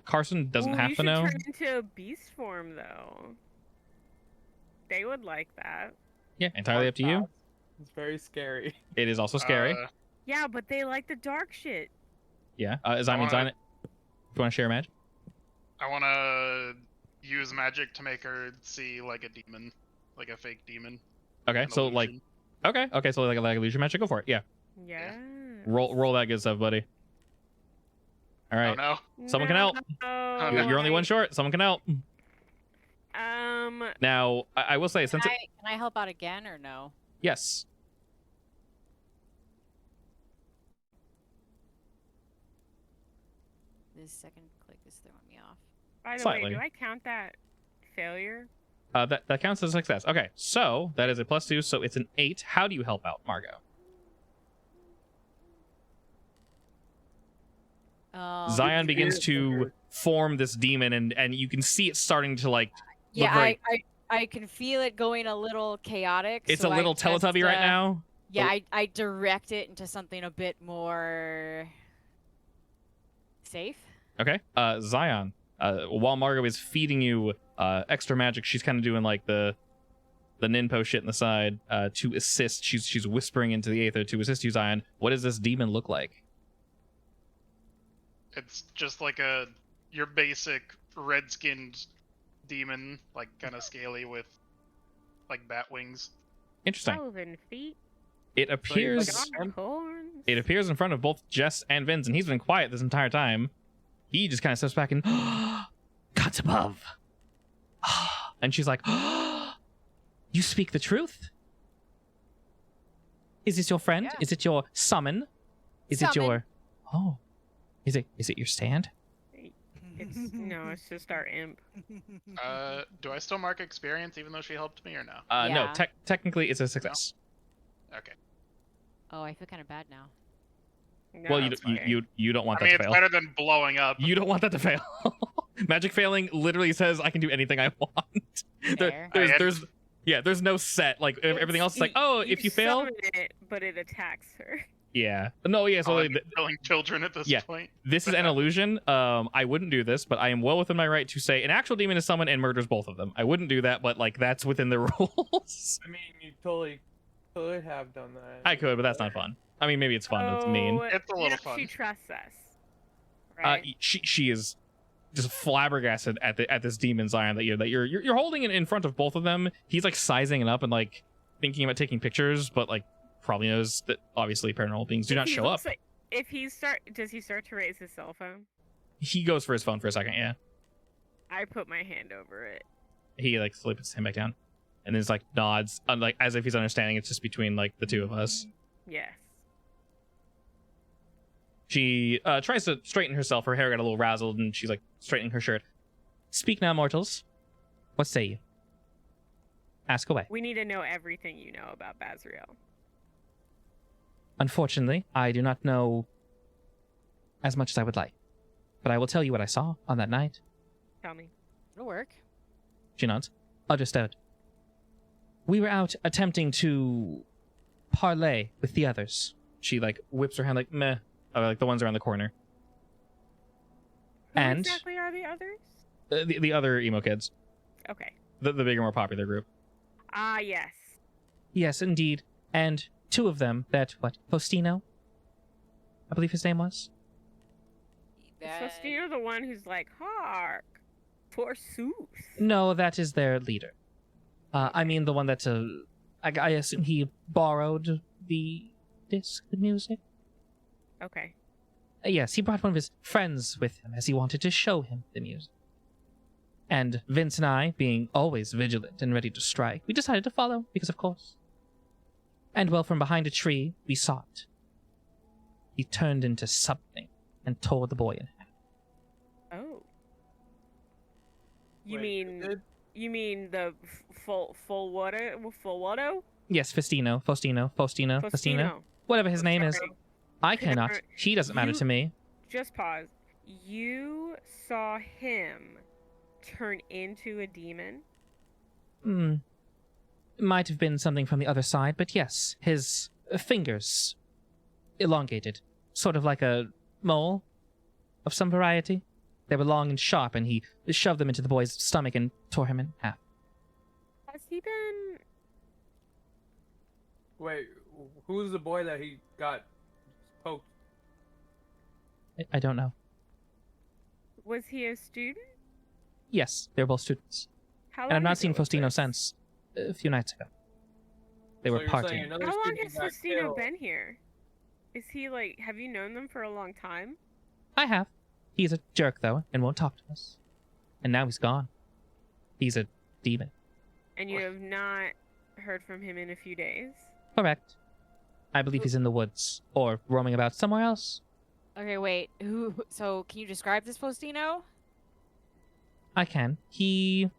Carson doesn't Ooh, have you to should know. turn into a beast form, though. They would like that. Yeah, entirely up to you. it's very scary. It is also scary. Yeah, but they like the dark shit. Yeah. I Zion, wanna- if you want to share magic? I want to use magic to make her see like a demon, like a fake demon. Okay. an So like, illusion. okay. So like illusion magic. Go for it. Yeah. Yeah. Roll that good stuff, buddy. All right. Oh no. Someone can help. Oh, You're only one short. Someone can help. Um. Now, I will say, since Can I help out again or no? yes, This second click is throwing me off. By the Slightly. way, do I count that failure? that counts as a success. Okay, so that is a +2, so it's an 8. How do you help out, Margot? Zion begins to form this demon, and you can see it starting to like. Yeah, very- I can feel it going a little chaotic. It's so a little I just, Teletubby right now. Yeah, I direct it into something a bit more safe. Okay. Zion. While Margo is feeding you extra magic, she's kind of doing like the ninpo shit in the side to assist. She's whispering into the aether to assist you, Zion. What does this demon look like? It's just like your basic red-skinned demon, like kind of scaly with like bat wings. Interesting. Elven feet, It appears. dark horns. It appears in front of both Jess and Vince, and he's been quiet this entire time. He just kind of steps back and, Gods above. And she's like, you speak the truth? Is this your friend? Yeah. Is it your summon? Is it Summon. your... Oh. Is it your stand? It's no, it's just our imp. Do I still mark experience even though she helped me or no? No, Yeah. technically it's a success. Okay. Oh, I feel kind of bad now. No, Well, it's okay. you don't want I mean, that it's to fail. better than blowing up. You don't want that to fail. Magic failing literally says I can do anything I want. Fair. There's no set. Like everything else is like, oh, if you fail, summon it, but it attacks her. yeah. No, yeah. So Oh, like, I'm killing children at this yeah. point. this is an illusion. I wouldn't do this, but I am well within my right to say an actual demon is summoned and murders both of them. I wouldn't do that, but like that's within the rules. I mean, you totally could have done that. I could, but that's not fun. I mean, maybe it's fun. But it's mean. It's a little fun. She trusts us, right? She is just flabbergasted at this demon Zion that you're holding it in front of both of them. He's like sizing it up and like thinking about taking pictures, but like probably knows that obviously paranormal beings do not He show up. looks like- does he start to raise his cell phone? He goes for his phone for a second. Yeah, I put my hand over it. he like flips his hand back down, and then just like nods, like as if he's understanding. It's just between like the two of us. Yes. She tries to straighten herself. Her hair got a little razzled, and she's like straightening her shirt. Speak now, mortals. What say you? Ask away. We need to know everything you know about Bazriel. Unfortunately, I do not know as much as I would like, but I will tell you what I saw on that night. Tell me. It'll work. She nods. Understood. We were out attempting to parlay with the others. She like whips her hand like meh, like the ones around the corner. Who And exactly are the others? the other emo kids, Okay. the bigger, more popular group. Ah, yes. Yes, indeed. And two of them, that Faustino, I believe his name was. Is Faustino the one who's like, hark, forsooth? No, that is their leader. I mean the one that I assume he borrowed the disc, the music. Okay. Yes, he brought one of his friends with him as he wanted to show him the music. And Vince and I, being always vigilant and ready to strike, we decided to follow, because of course. And well, from behind a tree, we saw it. He turned into something and tore the boy in half. Oh. Wait, You mean the full Wado? Yes, Faustino, whatever his name is. Sorry. I cannot. He doesn't matter to me. Just pause. You saw him turn into a demon? Might have been something from the other side, but yes, his fingers elongated, sort of like a mole of some variety. They were long and sharp, and he shoved them into the boy's stomach and tore him in half. Has he been... Wait, who's the boy that he got poked? I don't know. Was he a student? Yes, they're both students. How And I've long not ago seen was Faustino this? since a few nights ago. They So were you're saying partying. another How long student has got Faustino killed. been here? Is he like... Have you known them for a long time? I have. He's a jerk, though, and won't talk to us. And now he's gone. He's a demon. And you have not heard from him in a few days? Correct. I believe he's in the woods, or roaming about somewhere else. Okay, wait. So, can you describe this Faustino? I can. He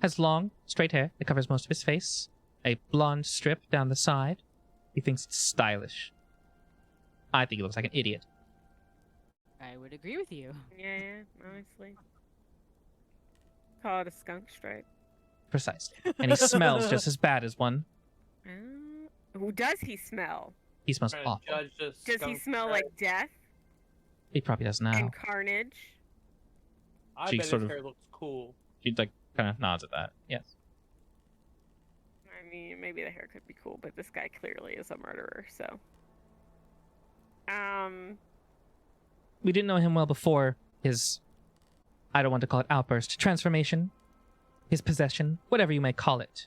has long, straight hair that covers most of his face, a blonde strip down the side. He thinks it's stylish. I think he looks like an idiot. I would agree with you. Yeah, honestly. Call it a skunk stripe. Precisely. And he smells just as bad as one. Who does he smell? He smells Trying to awful. judge this Does he skunk smell guy. like death He probably does now. and carnage? I She bet sort his of- hair looks cool. He like kind of nods at that. Yes. I mean, maybe the hair could be cool, but this guy clearly is a murderer, so. We didn't know him well before his, I don't want to call it outburst, transformation, his possession, whatever you may call it.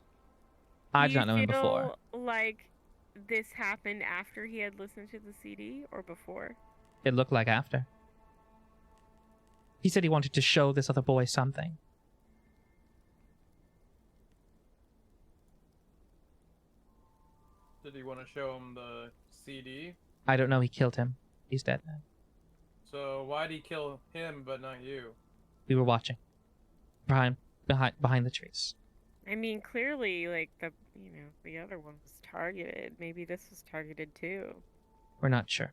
I do did not know you him before. feel like this happened after he had listened to the CD or before? It looked like after. He said he wanted to show this other boy something. Did he want to show him the CD? I don't know. He killed him. He's dead now. So why'd he kill him but not you? We were watching. Behind the trees. I mean, clearly, like, the other one was targeted. Maybe this was targeted too. We're not sure.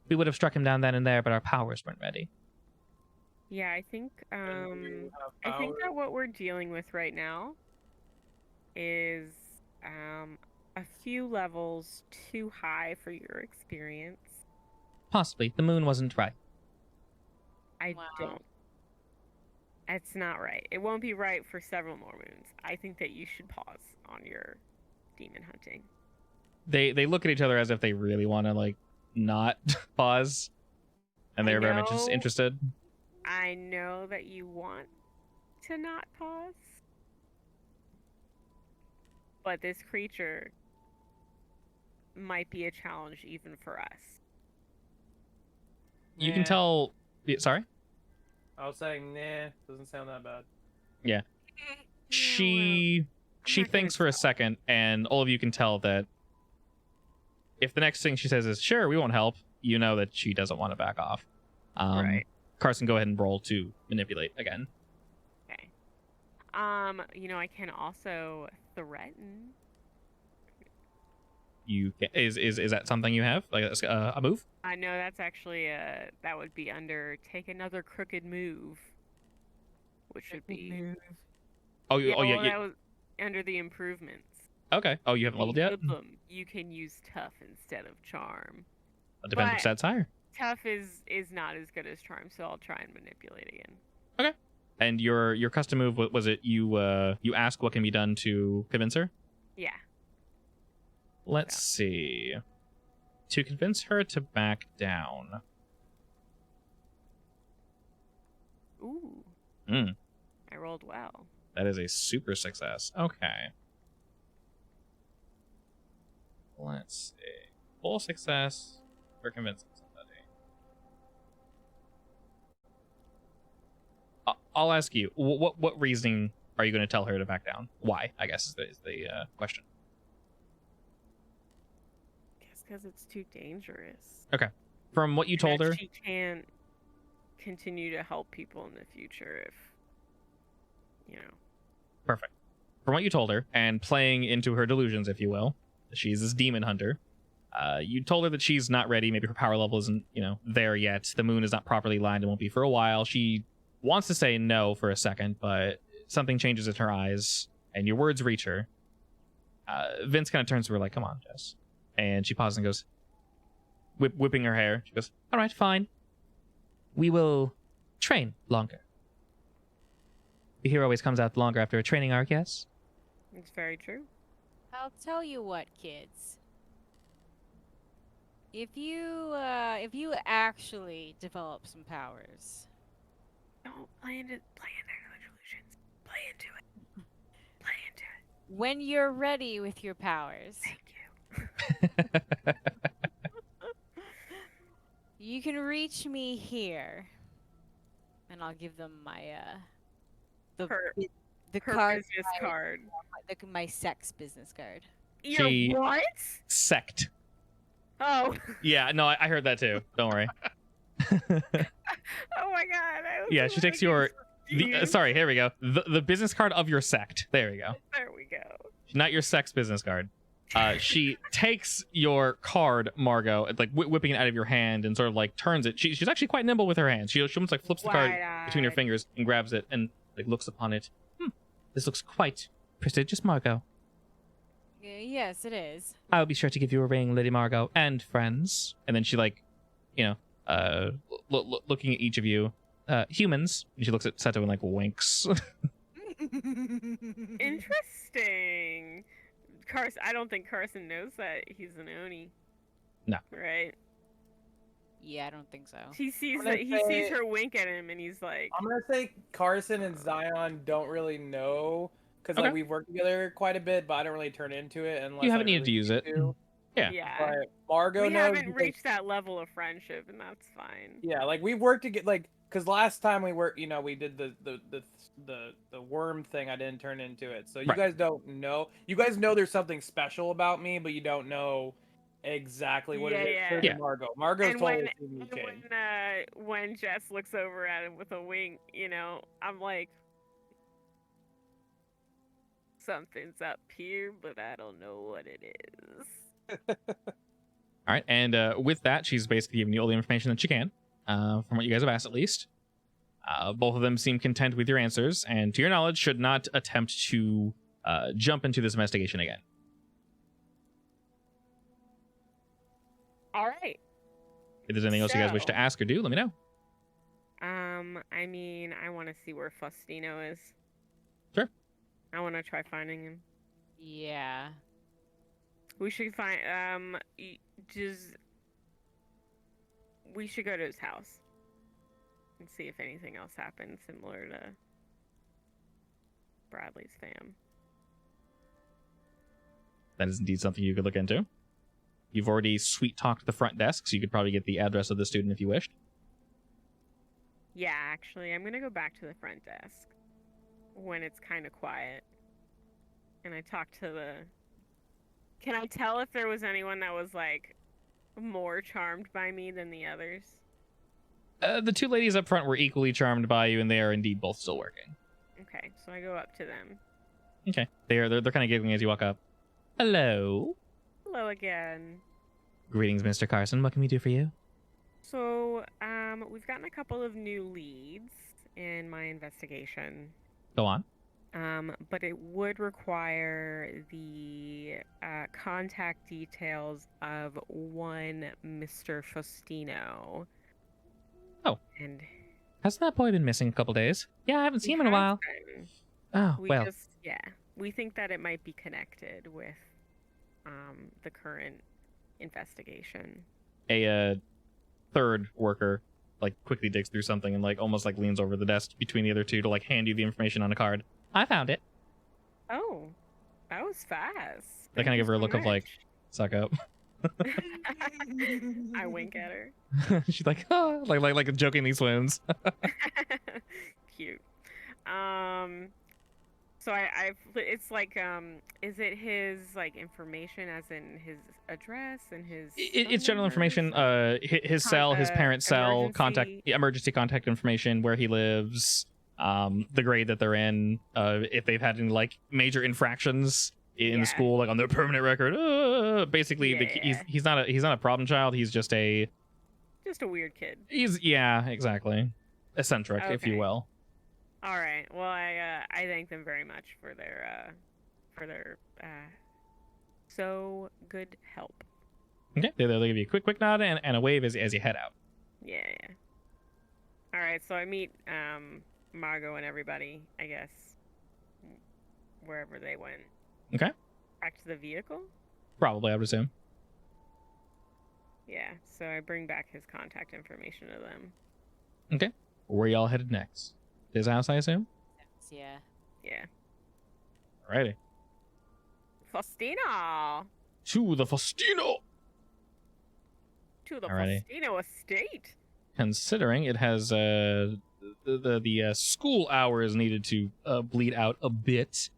We would have struck him down then and there, but our powers weren't ready. Yeah, I think, And you have I think power? that what we're dealing with right now is, a few levels too high for your experience. Possibly. The moon wasn't right. I Wow. don't. It's not right. It won't be right for several more moons. I think that you should pause on your demon hunting. They look at each other as if they really want to, like, not pause. And I they're very much know. interested. I know that you want to not pause, but this creature might be a challenge even for us. You can Nah. tell... Sorry? I was saying, nah, doesn't sound that bad. She not gonna thinks for a tell. second, and all of you can tell that if the next thing she says is, sure, we won't help, you know that she doesn't want to back off. Right. Carson, go ahead and roll to manipulate again. Okay. I can also threaten. You can, is that something you have, like a move? I know that's actually that would be under take another crooked move, which would be Oh, yeah, that was under the improvements. Okay. Oh, you haven't leveled yet. You can use tough instead of charm. It depends which but- stats higher. Tough is not as good as charm, so I'll try and manipulate again. And your custom move, was it you ask what can be done to convince her? Yeah. Let's see. To convince her to back down. Ooh. Mm, I rolled well. that is a super success. Okay. Let's see. Full success for convincing somebody. I'll ask you. What reasoning are you going to tell her to back down? Why? I guess is the question. Guess because it's too dangerous. From what you And told that her, she can't continue to help people in the future if, perfect. From what you told her, and playing into her delusions, if you will, she's this demon hunter. You told her that she's not ready. Maybe her power level isn't, there yet. The moon is not properly aligned and won't be for a while. She wants to say no for a second, but something changes in her eyes, and your words reach her. Vince kind of turns to her like, come on, Jess. And she pauses and goes, whipping her hair. She goes, all right, fine. We will train longer. The hero always comes out longer after a training arc, yes? it's very true. I'll tell you what, kids. If you actually develop some powers, Don't play into delusions. Play into it. Play into it. when you're ready with your powers, Thank you. you can reach me here, and I'll give them my Her- the Her card, business card. my sex business card. Your She- what? Sect. Oh. Yeah, no, I heard that too. Don't worry. Oh my god. Yeah, she takes sorry, here we go. The business card of your sect. There we go. There we go. Not your sex business card. She takes your card, Margot, like whipping it out of your hand and sort of like turns it. She's actually quite nimble with her hands. She almost like flips the card between her Wide-eyed. fingers and grabs it and like looks upon it. This looks quite prestigious Margot. Yes, it is. I'll be sure to give you a ring, Lady Margot, and friends. And then she, like, you know, looking at each of you, humans. And she looks at Seto and, like, winks. Interesting. Carson, I don't think Carson knows that he's an Oni. No. Right? Yeah, I don't think so. He sees I'm gonna that. He say- sees her wink at him, and he's like, I'm gonna say Carson and Zion don't really know because like Okay. we've worked together quite a bit, but I don't really turn into it unless You haven't I needed to really use need it. to. Yeah. "Yeah, But Margot we knows. haven't because- reached that level of friendship, and that's fine." Yeah, like we've worked to get like because last time we worked, you know, we did the worm thing. I didn't turn into it, so you Right. guys don't know. You guys know there's something special about me, but you don't know exactly what it is. Yeah, So yeah. does Yeah. Margot. Margot's And totally when seen me and change. when Jess looks over at him with a wink, you know, I'm like, something's up here, but I don't know what it is. All right, and with that, she's basically giving you all the information that she can, from what you guys have asked at least. Both of them seem content with your answers, and to your knowledge, should not attempt to jump into this investigation again. All right. If there's anything else you guys wish to So- ask or do, let me know. I mean, I want to see where Faustino is. Sure. I want to try finding him. Yeah. We should find we should go to his house and see if anything else happened similar to Bradley's fam. That is indeed something you could look into. You've already sweet-talked the front desk, so you could probably get the address of the student if you wished. Yeah, actually, I'm gonna go back to the front desk when it's kind of quiet, and I talk to the. Can I tell if there was anyone that was like more charmed by me than the others? The two ladies up front were equally charmed by you, and they are indeed both still working. Okay, so I go up to them. Okay, they're kind of giggling as you walk up. Hello. Hello again. Greetings, Mr. Carson. What can we do for you? So, we've gotten a couple of new leads in my investigation. Go on. But it would require the contact details of one Mr. Faustino. Oh. And Hasn't that boy been missing a couple days? Yeah, I haven't he seen him in a has while. been. Oh, We well. just, yeah, we think that it might be connected with the current investigation. A third worker like quickly digs through something and like almost like leans over the desk between the other two to like hand you the information on a card. I found it. Oh, that was fast. They kind of give her a look of like, suck up. I wink at her. She's like, oh, like jokingly swims. Cute. So it's like, is it his like information, as in his address and his? It's phone general numbers? information. His cell, his parents' cell, emergency- emergency contact information, where he lives, the grade that they're in, if they've had any like major infractions in Yeah. school, like on their permanent record. Basically, Yeah. he's not a problem child. He's just a weird kid. yeah, exactly, eccentric, if you Okay. will. All right. Well, I thank them very much for their so good help. Okay, they'll give you a quick nod and a wave as you head out. Yeah. All right. So I meet Margot and everybody, I guess, wherever they went. Okay. Back to the vehicle. Probably, I would assume. Yeah. So I bring back his contact information to them. Okay, where y'all headed next? His house, I assume. Yeah. Yeah. Alrighty. Faustino. To the Faustino. To the Alrighty. Faustino estate. Considering it has the school hours needed to bleed out a bit,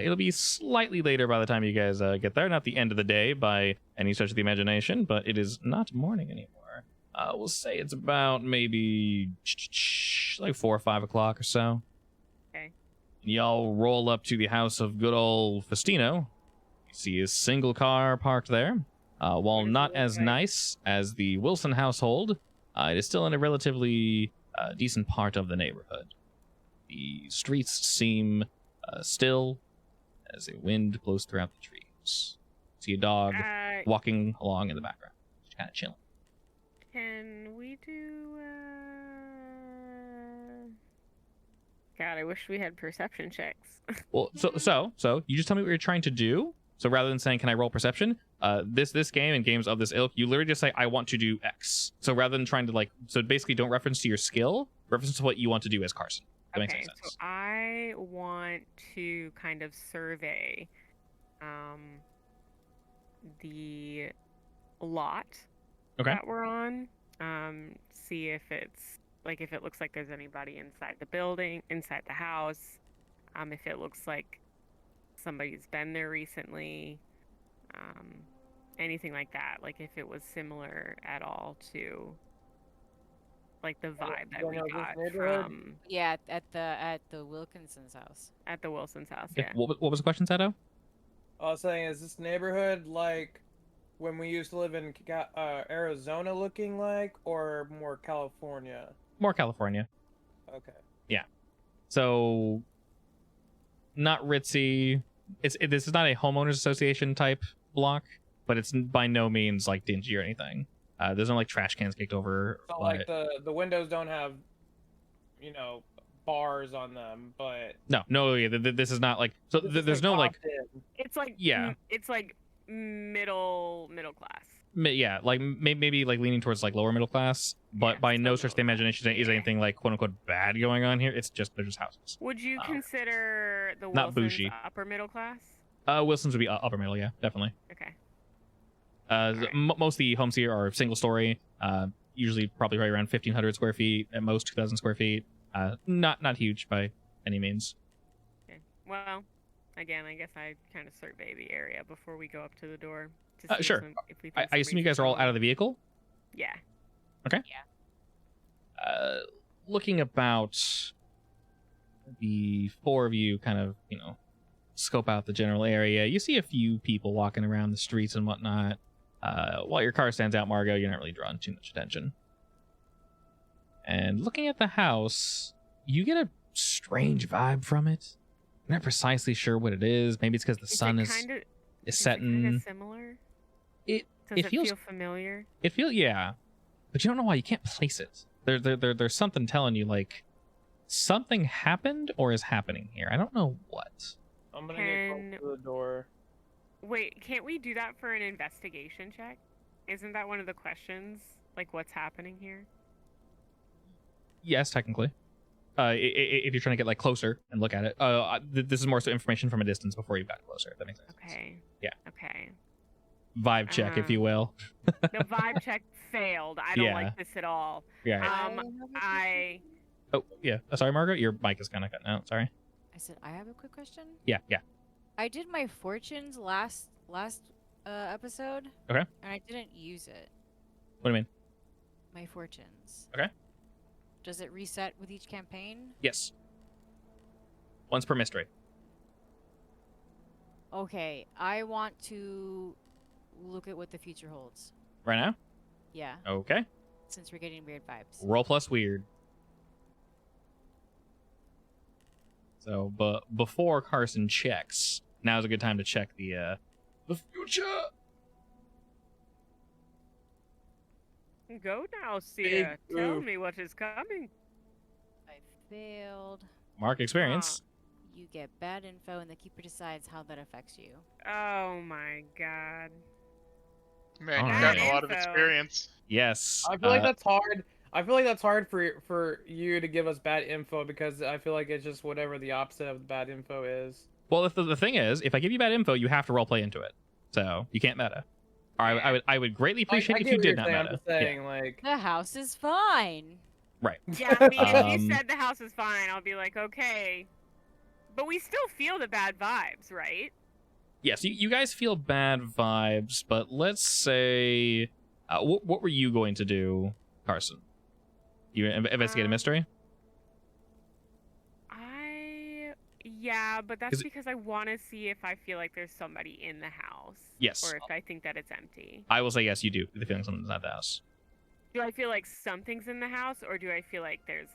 it'll be slightly later by the time you guys get there. Not the end of the day by any stretch of the imagination, but it is not morning anymore. We'll say it's about maybe like 4 or 5 o'clock or so. Okay. Y'all roll up to the house of good old Faustino. You see his single car parked there. While What does it not look as like? nice as the Wilson household, it is still in a relatively decent part of the neighborhood. The streets seem still, as a wind blows throughout the trees. See a dog walking along in the background, just kind of chilling. Can we do? God, I wish we had perception checks. Well, so you just tell me what you're trying to do. So rather than saying, "Can I roll perception?" This game and games of this ilk, you literally just say, "I want to do X." So rather than trying to so basically don't reference to your skill, reference to what you want to do as Carson. That makes Okay, sense. so I want to kind of survey the lot that we're on. See if it's if it looks like there's anybody inside the building, inside the house. If it looks like somebody's been there recently. Anything like that. Like if it was similar at all to the vibe that we got from Yeah, at the Wilkinson's house. at the Wilson's house. Okay. Yeah. What was the question, Sato? I was saying, is this neighborhood like when we used to live in Arizona looking like, or more California? More California. Okay. So not ritzy. This is not a homeowners association type block, but it's by no means dingy or anything. There's no trash cans kicked over. So the windows don't have, bars on them, but no, yeah, this is not so. There's no It's yeah. It's middle class. Yeah, maybe leaning towards lower middle class, but Yeah, by it's no not stretch of the middle imagination class. is anything quote unquote bad going on here. It's just they're just houses. Would you consider the Not Wilsons bougie. upper middle class? Wilson's would be upper middle, yeah, definitely. Okay. Most of the homes here are single story, usually probably right around 1,500 square feet, at most 2,000 square feet. Not huge by any means. Okay. Well, again, I guess I kind of survey the area before we go up to the door. To see Sure. if we I assume you guys are all out of the vehicle. Yeah. Looking about, the four of you kind of scope out the general area. You see a few people walking around the streets and whatnot. While your car stands out, Margot, you're not really drawing too much attention. And looking at the house, you get a strange vibe from it. You're not precisely sure what it is. Maybe it's because the sun is setting. Kind of similar. Does it feels feel familiar? It feels, yeah, but you don't know why. You can't place it. There's something telling you something happened or is happening here. I don't know what. I'm gonna get close to the door. Wait, can't we do that for an investigation check? Isn't that one of the questions? What's happening here? Yes, technically. If you're trying to get closer and look at it, this is more so information from a distance before you got closer. If that makes sense. Okay. Yeah. Okay. Vibe check, if you will. The vibe check failed. I don't Yeah. like this at all. Yeah. Oh yeah. Sorry, Margaret. Your mic is kind of cutting out. Sorry. I said I have a quick question. Yeah. I did my fortunes last episode. Okay. And I didn't use it. What do you mean? My fortunes. Okay. Does it reset with each campaign? Yes. Once per mystery. Okay, I want to look at what the future holds. Right now? Yeah, Okay. since we're getting weird vibes. Roll plus weird. So, but before Carson checks, now's a good time to check the future. Go now, Sia. Big Tell oof. me what is coming. I failed. Mark experience. You get bad info, and the keeper decides how that affects you. Oh my god. Man, All you've right. gotten a lot of Info. experience. Yes. I feel like that's hard. I feel like that's hard for you to give us bad info because I feel like it's just whatever the opposite of bad info is. Well, if the thing is, if I give you bad info, you have to roleplay into it. So you can't meta. Or I would greatly appreciate I if get you what did you're not saying. meta. I'm just saying, like, The house is fine. Right. Yeah, I mean, if Um, you said the house is fine, I'll be like, okay. But we still feel the bad vibes, right? Yes, you guys feel bad vibes, but let's say, what were you going to do, Carson? You investigate a mystery? Yeah, but that's Is it- because I want to see if I feel like there's somebody in the house. Yes. Or if I think that it's empty. I will say yes, you do. The feeling something's not the house. Do I feel like something's in the house, or do I feel like there's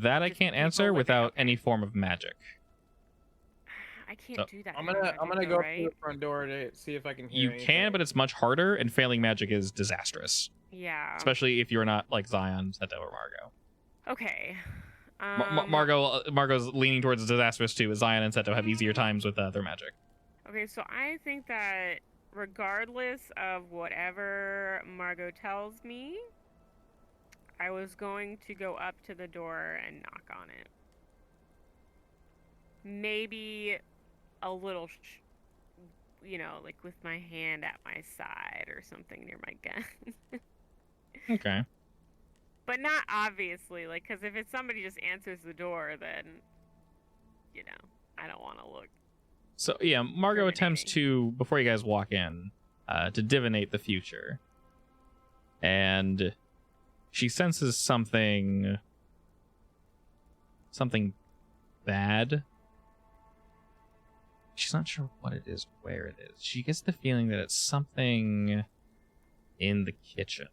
That I Just can't people answer living, without okay. any form of magic. I can't So, do that. I'm kind gonna of I'm magic gonna though, go through right? the front door to see if I can hear You anything. can, but it's much harder, and failing magic is disastrous, Yeah. especially if you're not like Zion, Seto, or Margot. Okay. Margot's leaning towards disastrous too, as Zion and Seto have easier times with their magic. Okay, so I think that regardless of whatever Margot tells me, I was going to go up to the door and knock on it. Maybe a little, like with my hand at my side or something near my gun. Okay. But not obviously, like, because if it's somebody just answers the door, then, I don't want to look. So yeah, Margot attempts Incriminating. to, before you guys walk in, to divinate the future, and she senses something bad. She's not sure what it is, where it is. She gets the feeling that it's something in the kitchen.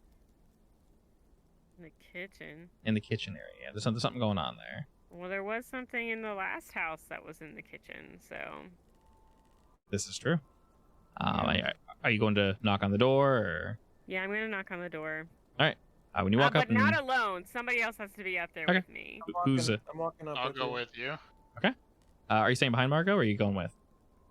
In the kitchen. In the kitchen area. There's something going on there. Well, there was something in the last house that was in the kitchen, so. This is true. Are you going to knock on the door, or Yeah, I'm gonna knock on the door. when you walk up but not and alone. Somebody else has to be up there Okay. with me. who's I'm walking up. I'll with go you. with you. are you staying behind Margot, or are you going with?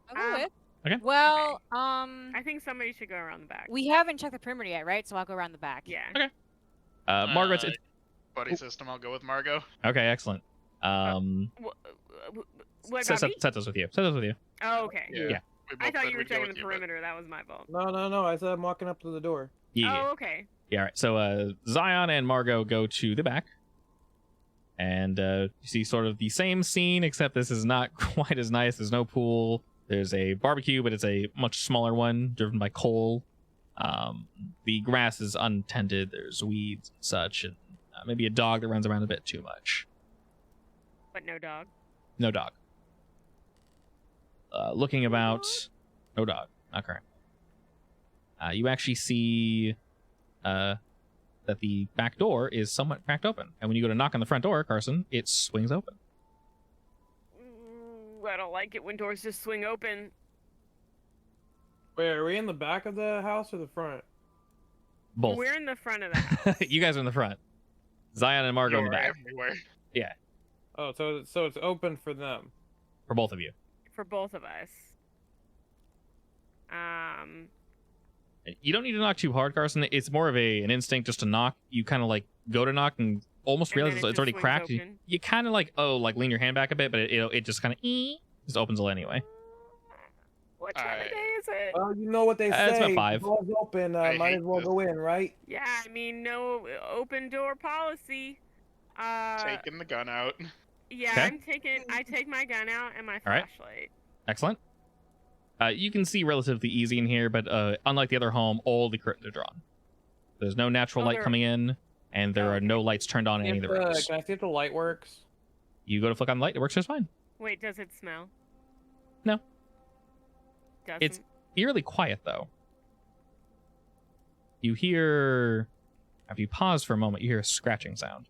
I'll go Um, with. Okay. Well, I think somebody should go around the back. we haven't checked the perimeter yet, right? So I'll go around the back. Yeah. Okay. Margot's Buddy system. I'll go with Margot. okay. Excellent. What about me? Seto's with you. Seto's with you. Oh, okay. Yeah. We I both thought said you were we'd go checking with the you, but- perimeter. That was my fault. No. I said I'm walking up to the door. Yeah. Oh, okay. Yeah. All right. So Zion and Margot go to the back, and you see sort of the same scene, except this is not quite as nice. There's no pool. There's a barbecue, but it's a much smaller one, driven by coal. The grass is untended. There's weeds and such, and maybe a dog that runs around a bit too much. But no dog. No dog. Looking about, no dog. Not current. You actually see that the back door is somewhat cracked open, and when you go to knock on the front door, Carson, it swings open. Ooh, I don't like it when doors just swing open. Wait, are we in the back of the house or the front? Both. We're in the front of the house. You guys are in the front. Zion and Margot in the You're back. everywhere. Oh, so it's open for them. For both of you. For both of us. You don't need to knock too hard, Carson. It's more of an instinct just to knock. You kind of like go to knock and almost And then realize it it's just already swings cracked. open. You kind of like lean your hand back a bit, but it just kind of just opens it anyway. What time of Alright. day is it? Well, you know what they It's say. about 5. Doors open. I Might hate as well this. go in, right? Yeah, I mean, no open door policy. Taking the gun out. Yeah, Okay. I take my gun out and my Alright. flashlight. Excellent. You can see relatively easy in here, but unlike the other home, all the curtains are drawn. There's no natural Oh, light they're- coming in, and there Oh, are okay. no lights turned on in any of the rooms. Can I see if the light works? You go to flick on the light, it works just fine. Wait, does it smell? No. Doesn't. It's eerily quiet, though. You hear, after you pause for a moment, you hear a scratching sound.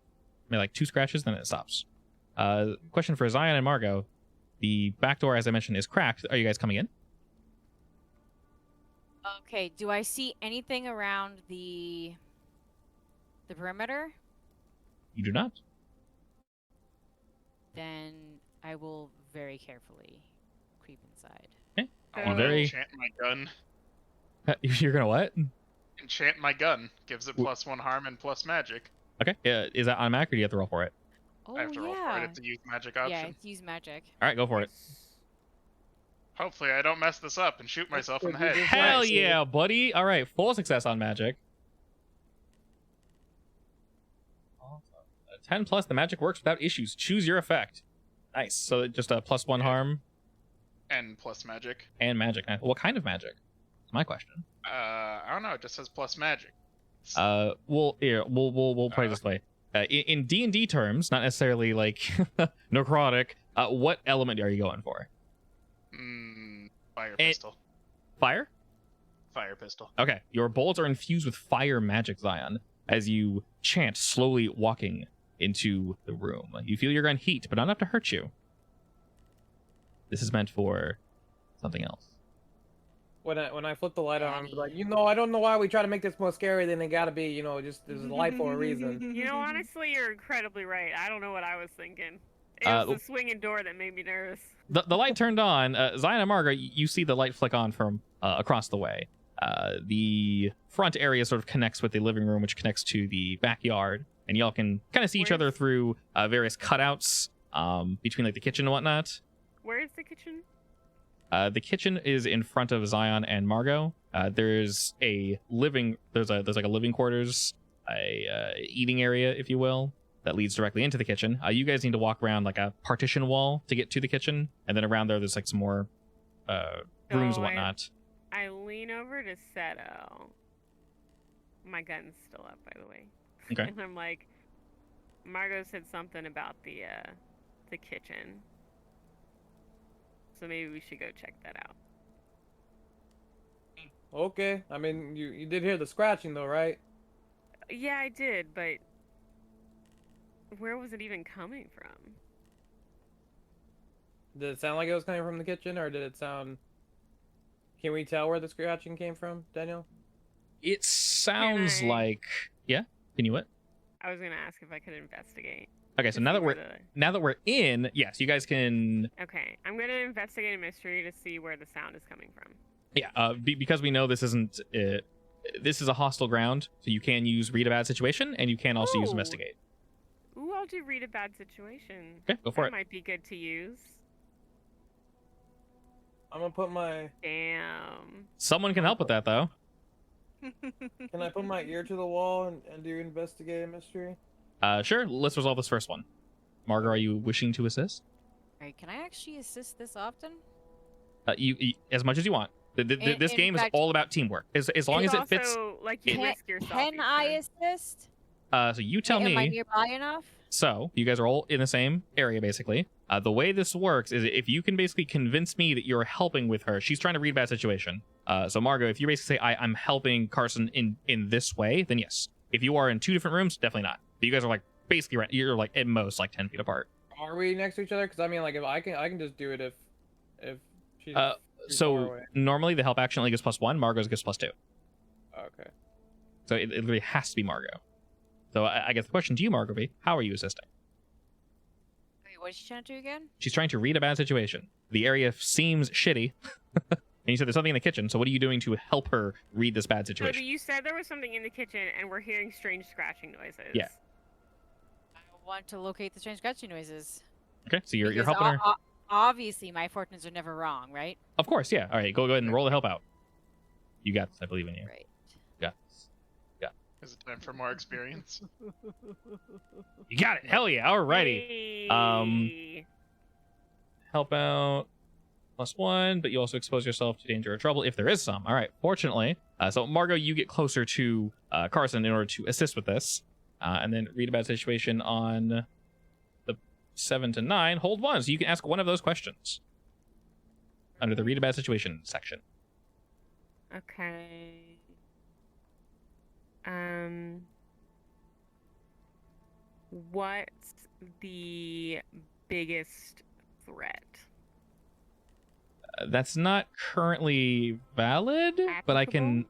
Maybe like 2 scratches, then it stops. Question for Zion and Margot. The back door, as I mentioned, is cracked. Are you guys coming in? Okay. Do I see anything around the perimeter? You do not. Then I will very carefully creep inside. I Oh. want to Very- enchant my gun. You're gonna what? Enchant my gun. Gives it +1 harm and plus magic. Okay. Is that automatic, or do you have to roll for it? Oh I have to roll for yeah. it. It's a use magic option. Yeah, it's use magic. All right, go for it. Hopefully I don't mess this up and shoot myself in the head. Nice. Hell yeah, buddy! All right, full success on magic. 10 plus, the magic works without issues. Choose your effect. Nice. So just a +1 harm And plus magic. and magic. What kind of magic? That's my question. I don't know. It just says plus magic. We'll play it this way. In D&D terms, not necessarily like necrotic. What element are you going for? Fire Eh. pistol. Fire? Fire pistol. Okay. Your bolts are infused with fire magic, Zion, as you chant, slowly walking into the room. You feel your gun heat, but not enough to hurt you. This is meant for something else. When I flip the light on, I'm like, I don't know why we try to make this more scary than it gotta be. Just there's a light for a reason. Honestly, you're incredibly right. I don't know what I was thinking. It was the swinging door that made me nervous. The light turned on. Zion and Margo, you see the light flick on from across the way. The front area sort of connects with the living room, which connects to the backyard, and y'all can kind of see each other through various cutouts between like the kitchen and whatnot. Where is the kitchen? The kitchen is in front of Zion and Margo. There's like a living quarters, eating area, if you will, that leads directly into the kitchen. You guys need to walk around like a partition wall to get to the kitchen, and then around there's like some more rooms and whatnot. I lean over to Seto. My gun's still up, by the way. Okay. And I'm like, Margo said something about the kitchen. So maybe we should go check that out. Okay. I mean, you did hear the scratching though, right? Yeah, I did, but where was it even coming from? Did it sound like it was coming from the kitchen, or did it sound... Can we tell where the scratching came from, Daniel? It sounds like... Yeah? Can you what? I was going to ask if I could investigate. Okay, so now that we're in, yes, you guys can... Okay, I'm going to investigate a mystery to see where the sound is coming from. Yeah, because we know this isn't... this is a hostile ground, so you can use read a bad situation, and you can also use investigate. Ooh, I'll do read a bad situation. Okay, go for it. That might be good to use. I'm gonna put my... Damn. Someone can help with that, though. Can I put my ear to the wall and do investigate a mystery? Sure, let's resolve this first one. Margo, are you wishing to assist? Alright, can I actually assist this often? You as much as you want. This game is all about teamwork. As long as it fits... Also, like, you risk yourself. Can I assist? So you tell me... Am I nearby enough? So, you guys are all in the same area, basically. The way this works is if you can basically convince me that you're helping with her, she's trying to read a bad situation. So, Margo, if you basically say, I'm helping Carson in this way, then yes. If you are in two different rooms, definitely not. But you guys are, like, basically, you're, like, at most, like, 10 feet apart. Are we next to each other? Because, I mean, like, if I can just do it if she's... So, normally the help action only gives +1, Margo's gives +2. Okay. So, it really has to be Margo. So I guess the question to you, Margo, be, how are you assisting? Wait, what is she trying to do again? She's trying to read a bad situation. The area seems shitty. And you said there's something in the kitchen, so what are you doing to help her read this bad situation? So you said there was something in the kitchen, and we're hearing strange scratching noises. Yeah. I want to locate the strange scratching noises. Okay, so you're helping her. Obviously, my fortunes are never wrong, right? Of course, yeah. All right, go ahead and roll the help out. You got this. I believe in you. Right. Got this. Is it time for more experience? You got it. Hell yeah. Alrighty. Hey. Help out +1, but you also expose yourself to danger or trouble if there is some. All right. Fortunately, so Margo, you get closer to Carson in order to assist with this, and then read a bad situation on the 7 to 9. Hold 1, so you can ask one of those questions under the read a bad situation section. Okay. What's the biggest threat? That's not currently valid, but I can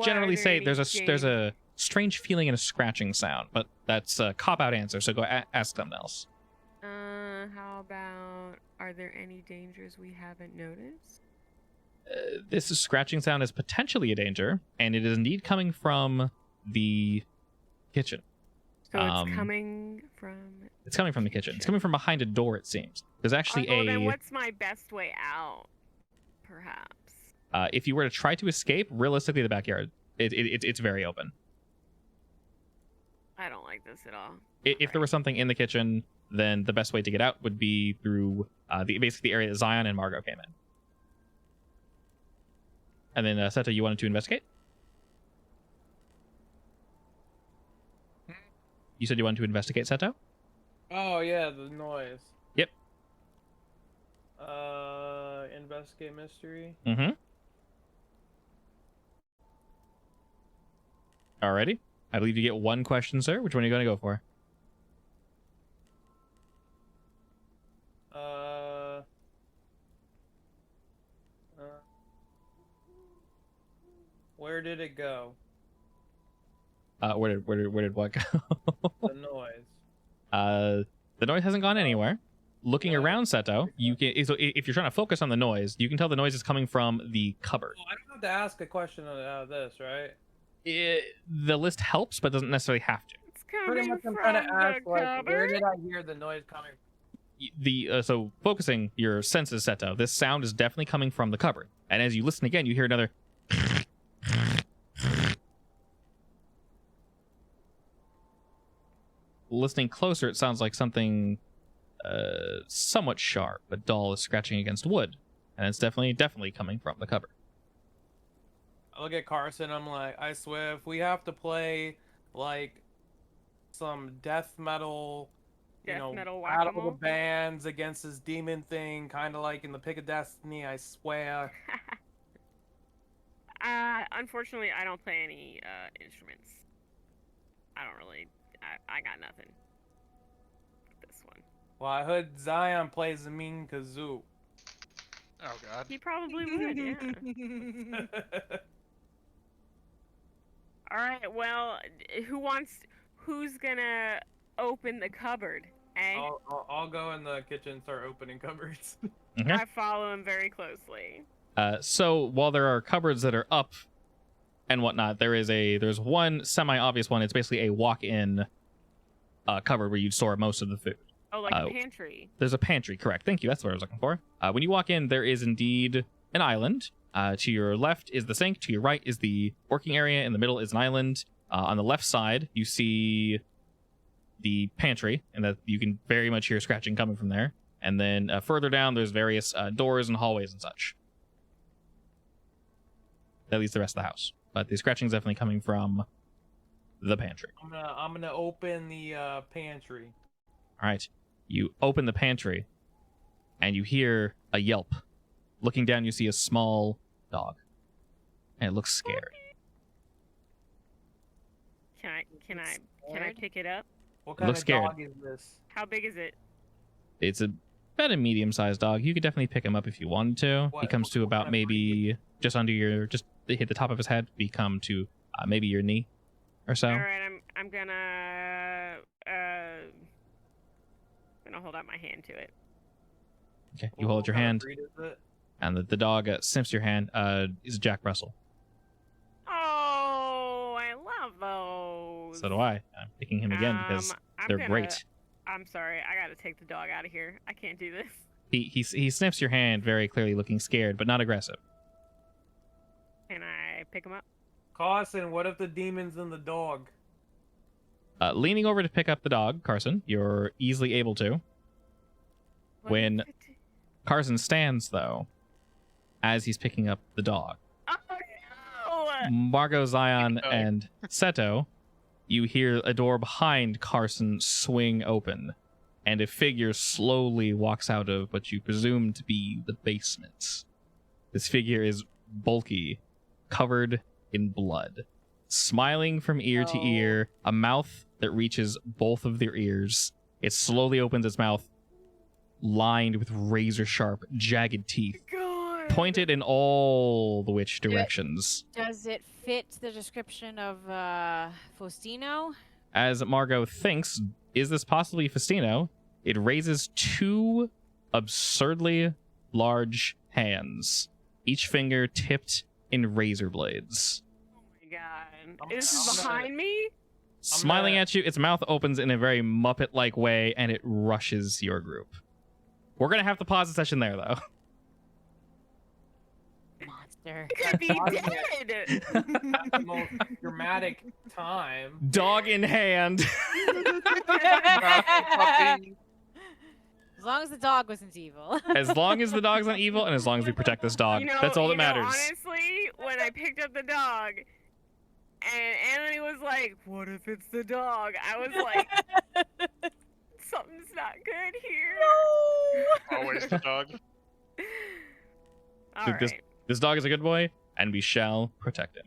generally say there's a strange feeling and a scratching sound, but that's a cop-out answer, so go ask something else. How about, are there any dangers we haven't noticed? This scratching sound is potentially a danger, and it is indeed coming from the kitchen. So it's coming from... It's coming from the kitchen. It's coming from behind a door, it seems. There's actually then what's my best way out, perhaps? If you were to try to escape, realistically, the backyard, it's very open. I don't like this at all. If there was something in the kitchen, then the best way to get out would be through basically the area that Zion and Margo came in. And then, Seto, you wanted to investigate? You said you wanted to investigate, Seto? Oh, yeah, the noise. Yep. Investigate mystery. Mm-hmm. Alrighty. I believe you get one question, sir. Which one are you going to go for? Where did it go? Where did what go? The noise. The noise hasn't gone anywhere. Looking What? around, Seto, you can. So if you're trying to focus on the noise, you can tell the noise is coming from the cupboard. Well, I don't have to ask a question out of this, right? The list helps, but doesn't necessarily have to. It's coming Pretty much, I'm from trying to the ask, like, where cupboard. did I hear the noise coming from? So focusing your senses, Seto, this sound is definitely coming from the cupboard. And as you listen again, you hear another. Listening closer, it sounds like something somewhat sharp but dull is scratching against wood, and it's definitely coming from the cupboard. I look at Carson. I'm like, I swear, if we have to play like some death metal, Death metal battle whack-a-mole? the bands against this demon thing, kind of like in the Pick of Destiny. I swear. Unfortunately, I don't play any instruments. I don't really. I got nothing. This one. Well, I heard Zion plays the mean kazoo. Oh god. He probably would, yeah. All right. Well, who's gonna open the cupboard? Eh? I'll go in the kitchen and start opening cupboards. Okay. I follow him very closely. So while there are cupboards that are up and whatnot, there's one semi-obvious one. It's basically a walk-in cupboard where you'd store most of the food. Oh, like a pantry. There's a pantry, correct. Thank you. That's what I was looking for. When you walk in, there is indeed an island. To your left is the sink. To your right is the working area. In the middle is an island. On the left side, you see the pantry, and that you can very much hear scratching coming from there. And then further down, there's various doors and hallways and such. That leads the rest of the house. But the scratching is definitely coming from the pantry. I'm gonna open the pantry. All right. You open the pantry, and you hear a yelp. Looking down, you see a small dog, and it looks scared. Can I pick it up? What kind Looks of scared. dog is this? How big is it? It's about a medium-sized dog. You could definitely pick him up if you wanted to. He What- comes to what about kind of maybe just under your, just hit the top of his head. Become to maybe your knee or so. All right. I'm gonna hold out my hand to it. Okay, you What hold your kind of hand, breed is it? and the dog sniffs your hand. Is Jack Russell. Oh, I love those. So do I. I'm picking him again because I'm they're gonna- great. I'm sorry. I gotta take the dog out of here. I can't do this. He sniffs your hand very clearly, looking scared but not aggressive. Can I pick him up? Carson, what if the demon's in the dog? Leaning over to pick up the dog, Carson, you're easily able to. What When- is it? Carson stands, though, as he's picking up the dog. Oh no! Margot, Zion, Oh. and Seto, you hear a door behind Carson swing open, and a figure slowly walks out of what you presume to be the basement. This figure is bulky, covered in blood, smiling from ear to No. ear, a mouth that reaches both of their ears. It slowly opens its mouth, lined with razor-sharp, jagged teeth, God. pointed in all the which directions. Does it fit the description of Faustino? As Margot thinks, is this possibly Festino? It raises two absurdly large hands, each finger tipped in razor blades. Oh my God! I'm This is gonna- behind me. Smiling gonna- at you, its mouth opens in a very Muppet-like way, and it rushes your group. We're gonna have to pause the session there, though. Monster. I could be Dog dead. That's the most dramatic time. Dog in hand. As long as the dog wasn't evil. As long as the dog's not evil, and as long as we protect this dog, You know, that's all that you know, matters. honestly, when I picked up the dog, and Anthony was like, "What if it's the dog?" I was like, "Something's not good here." Always the dog. All Dude, right. This dog is a good boy, and we shall protect him.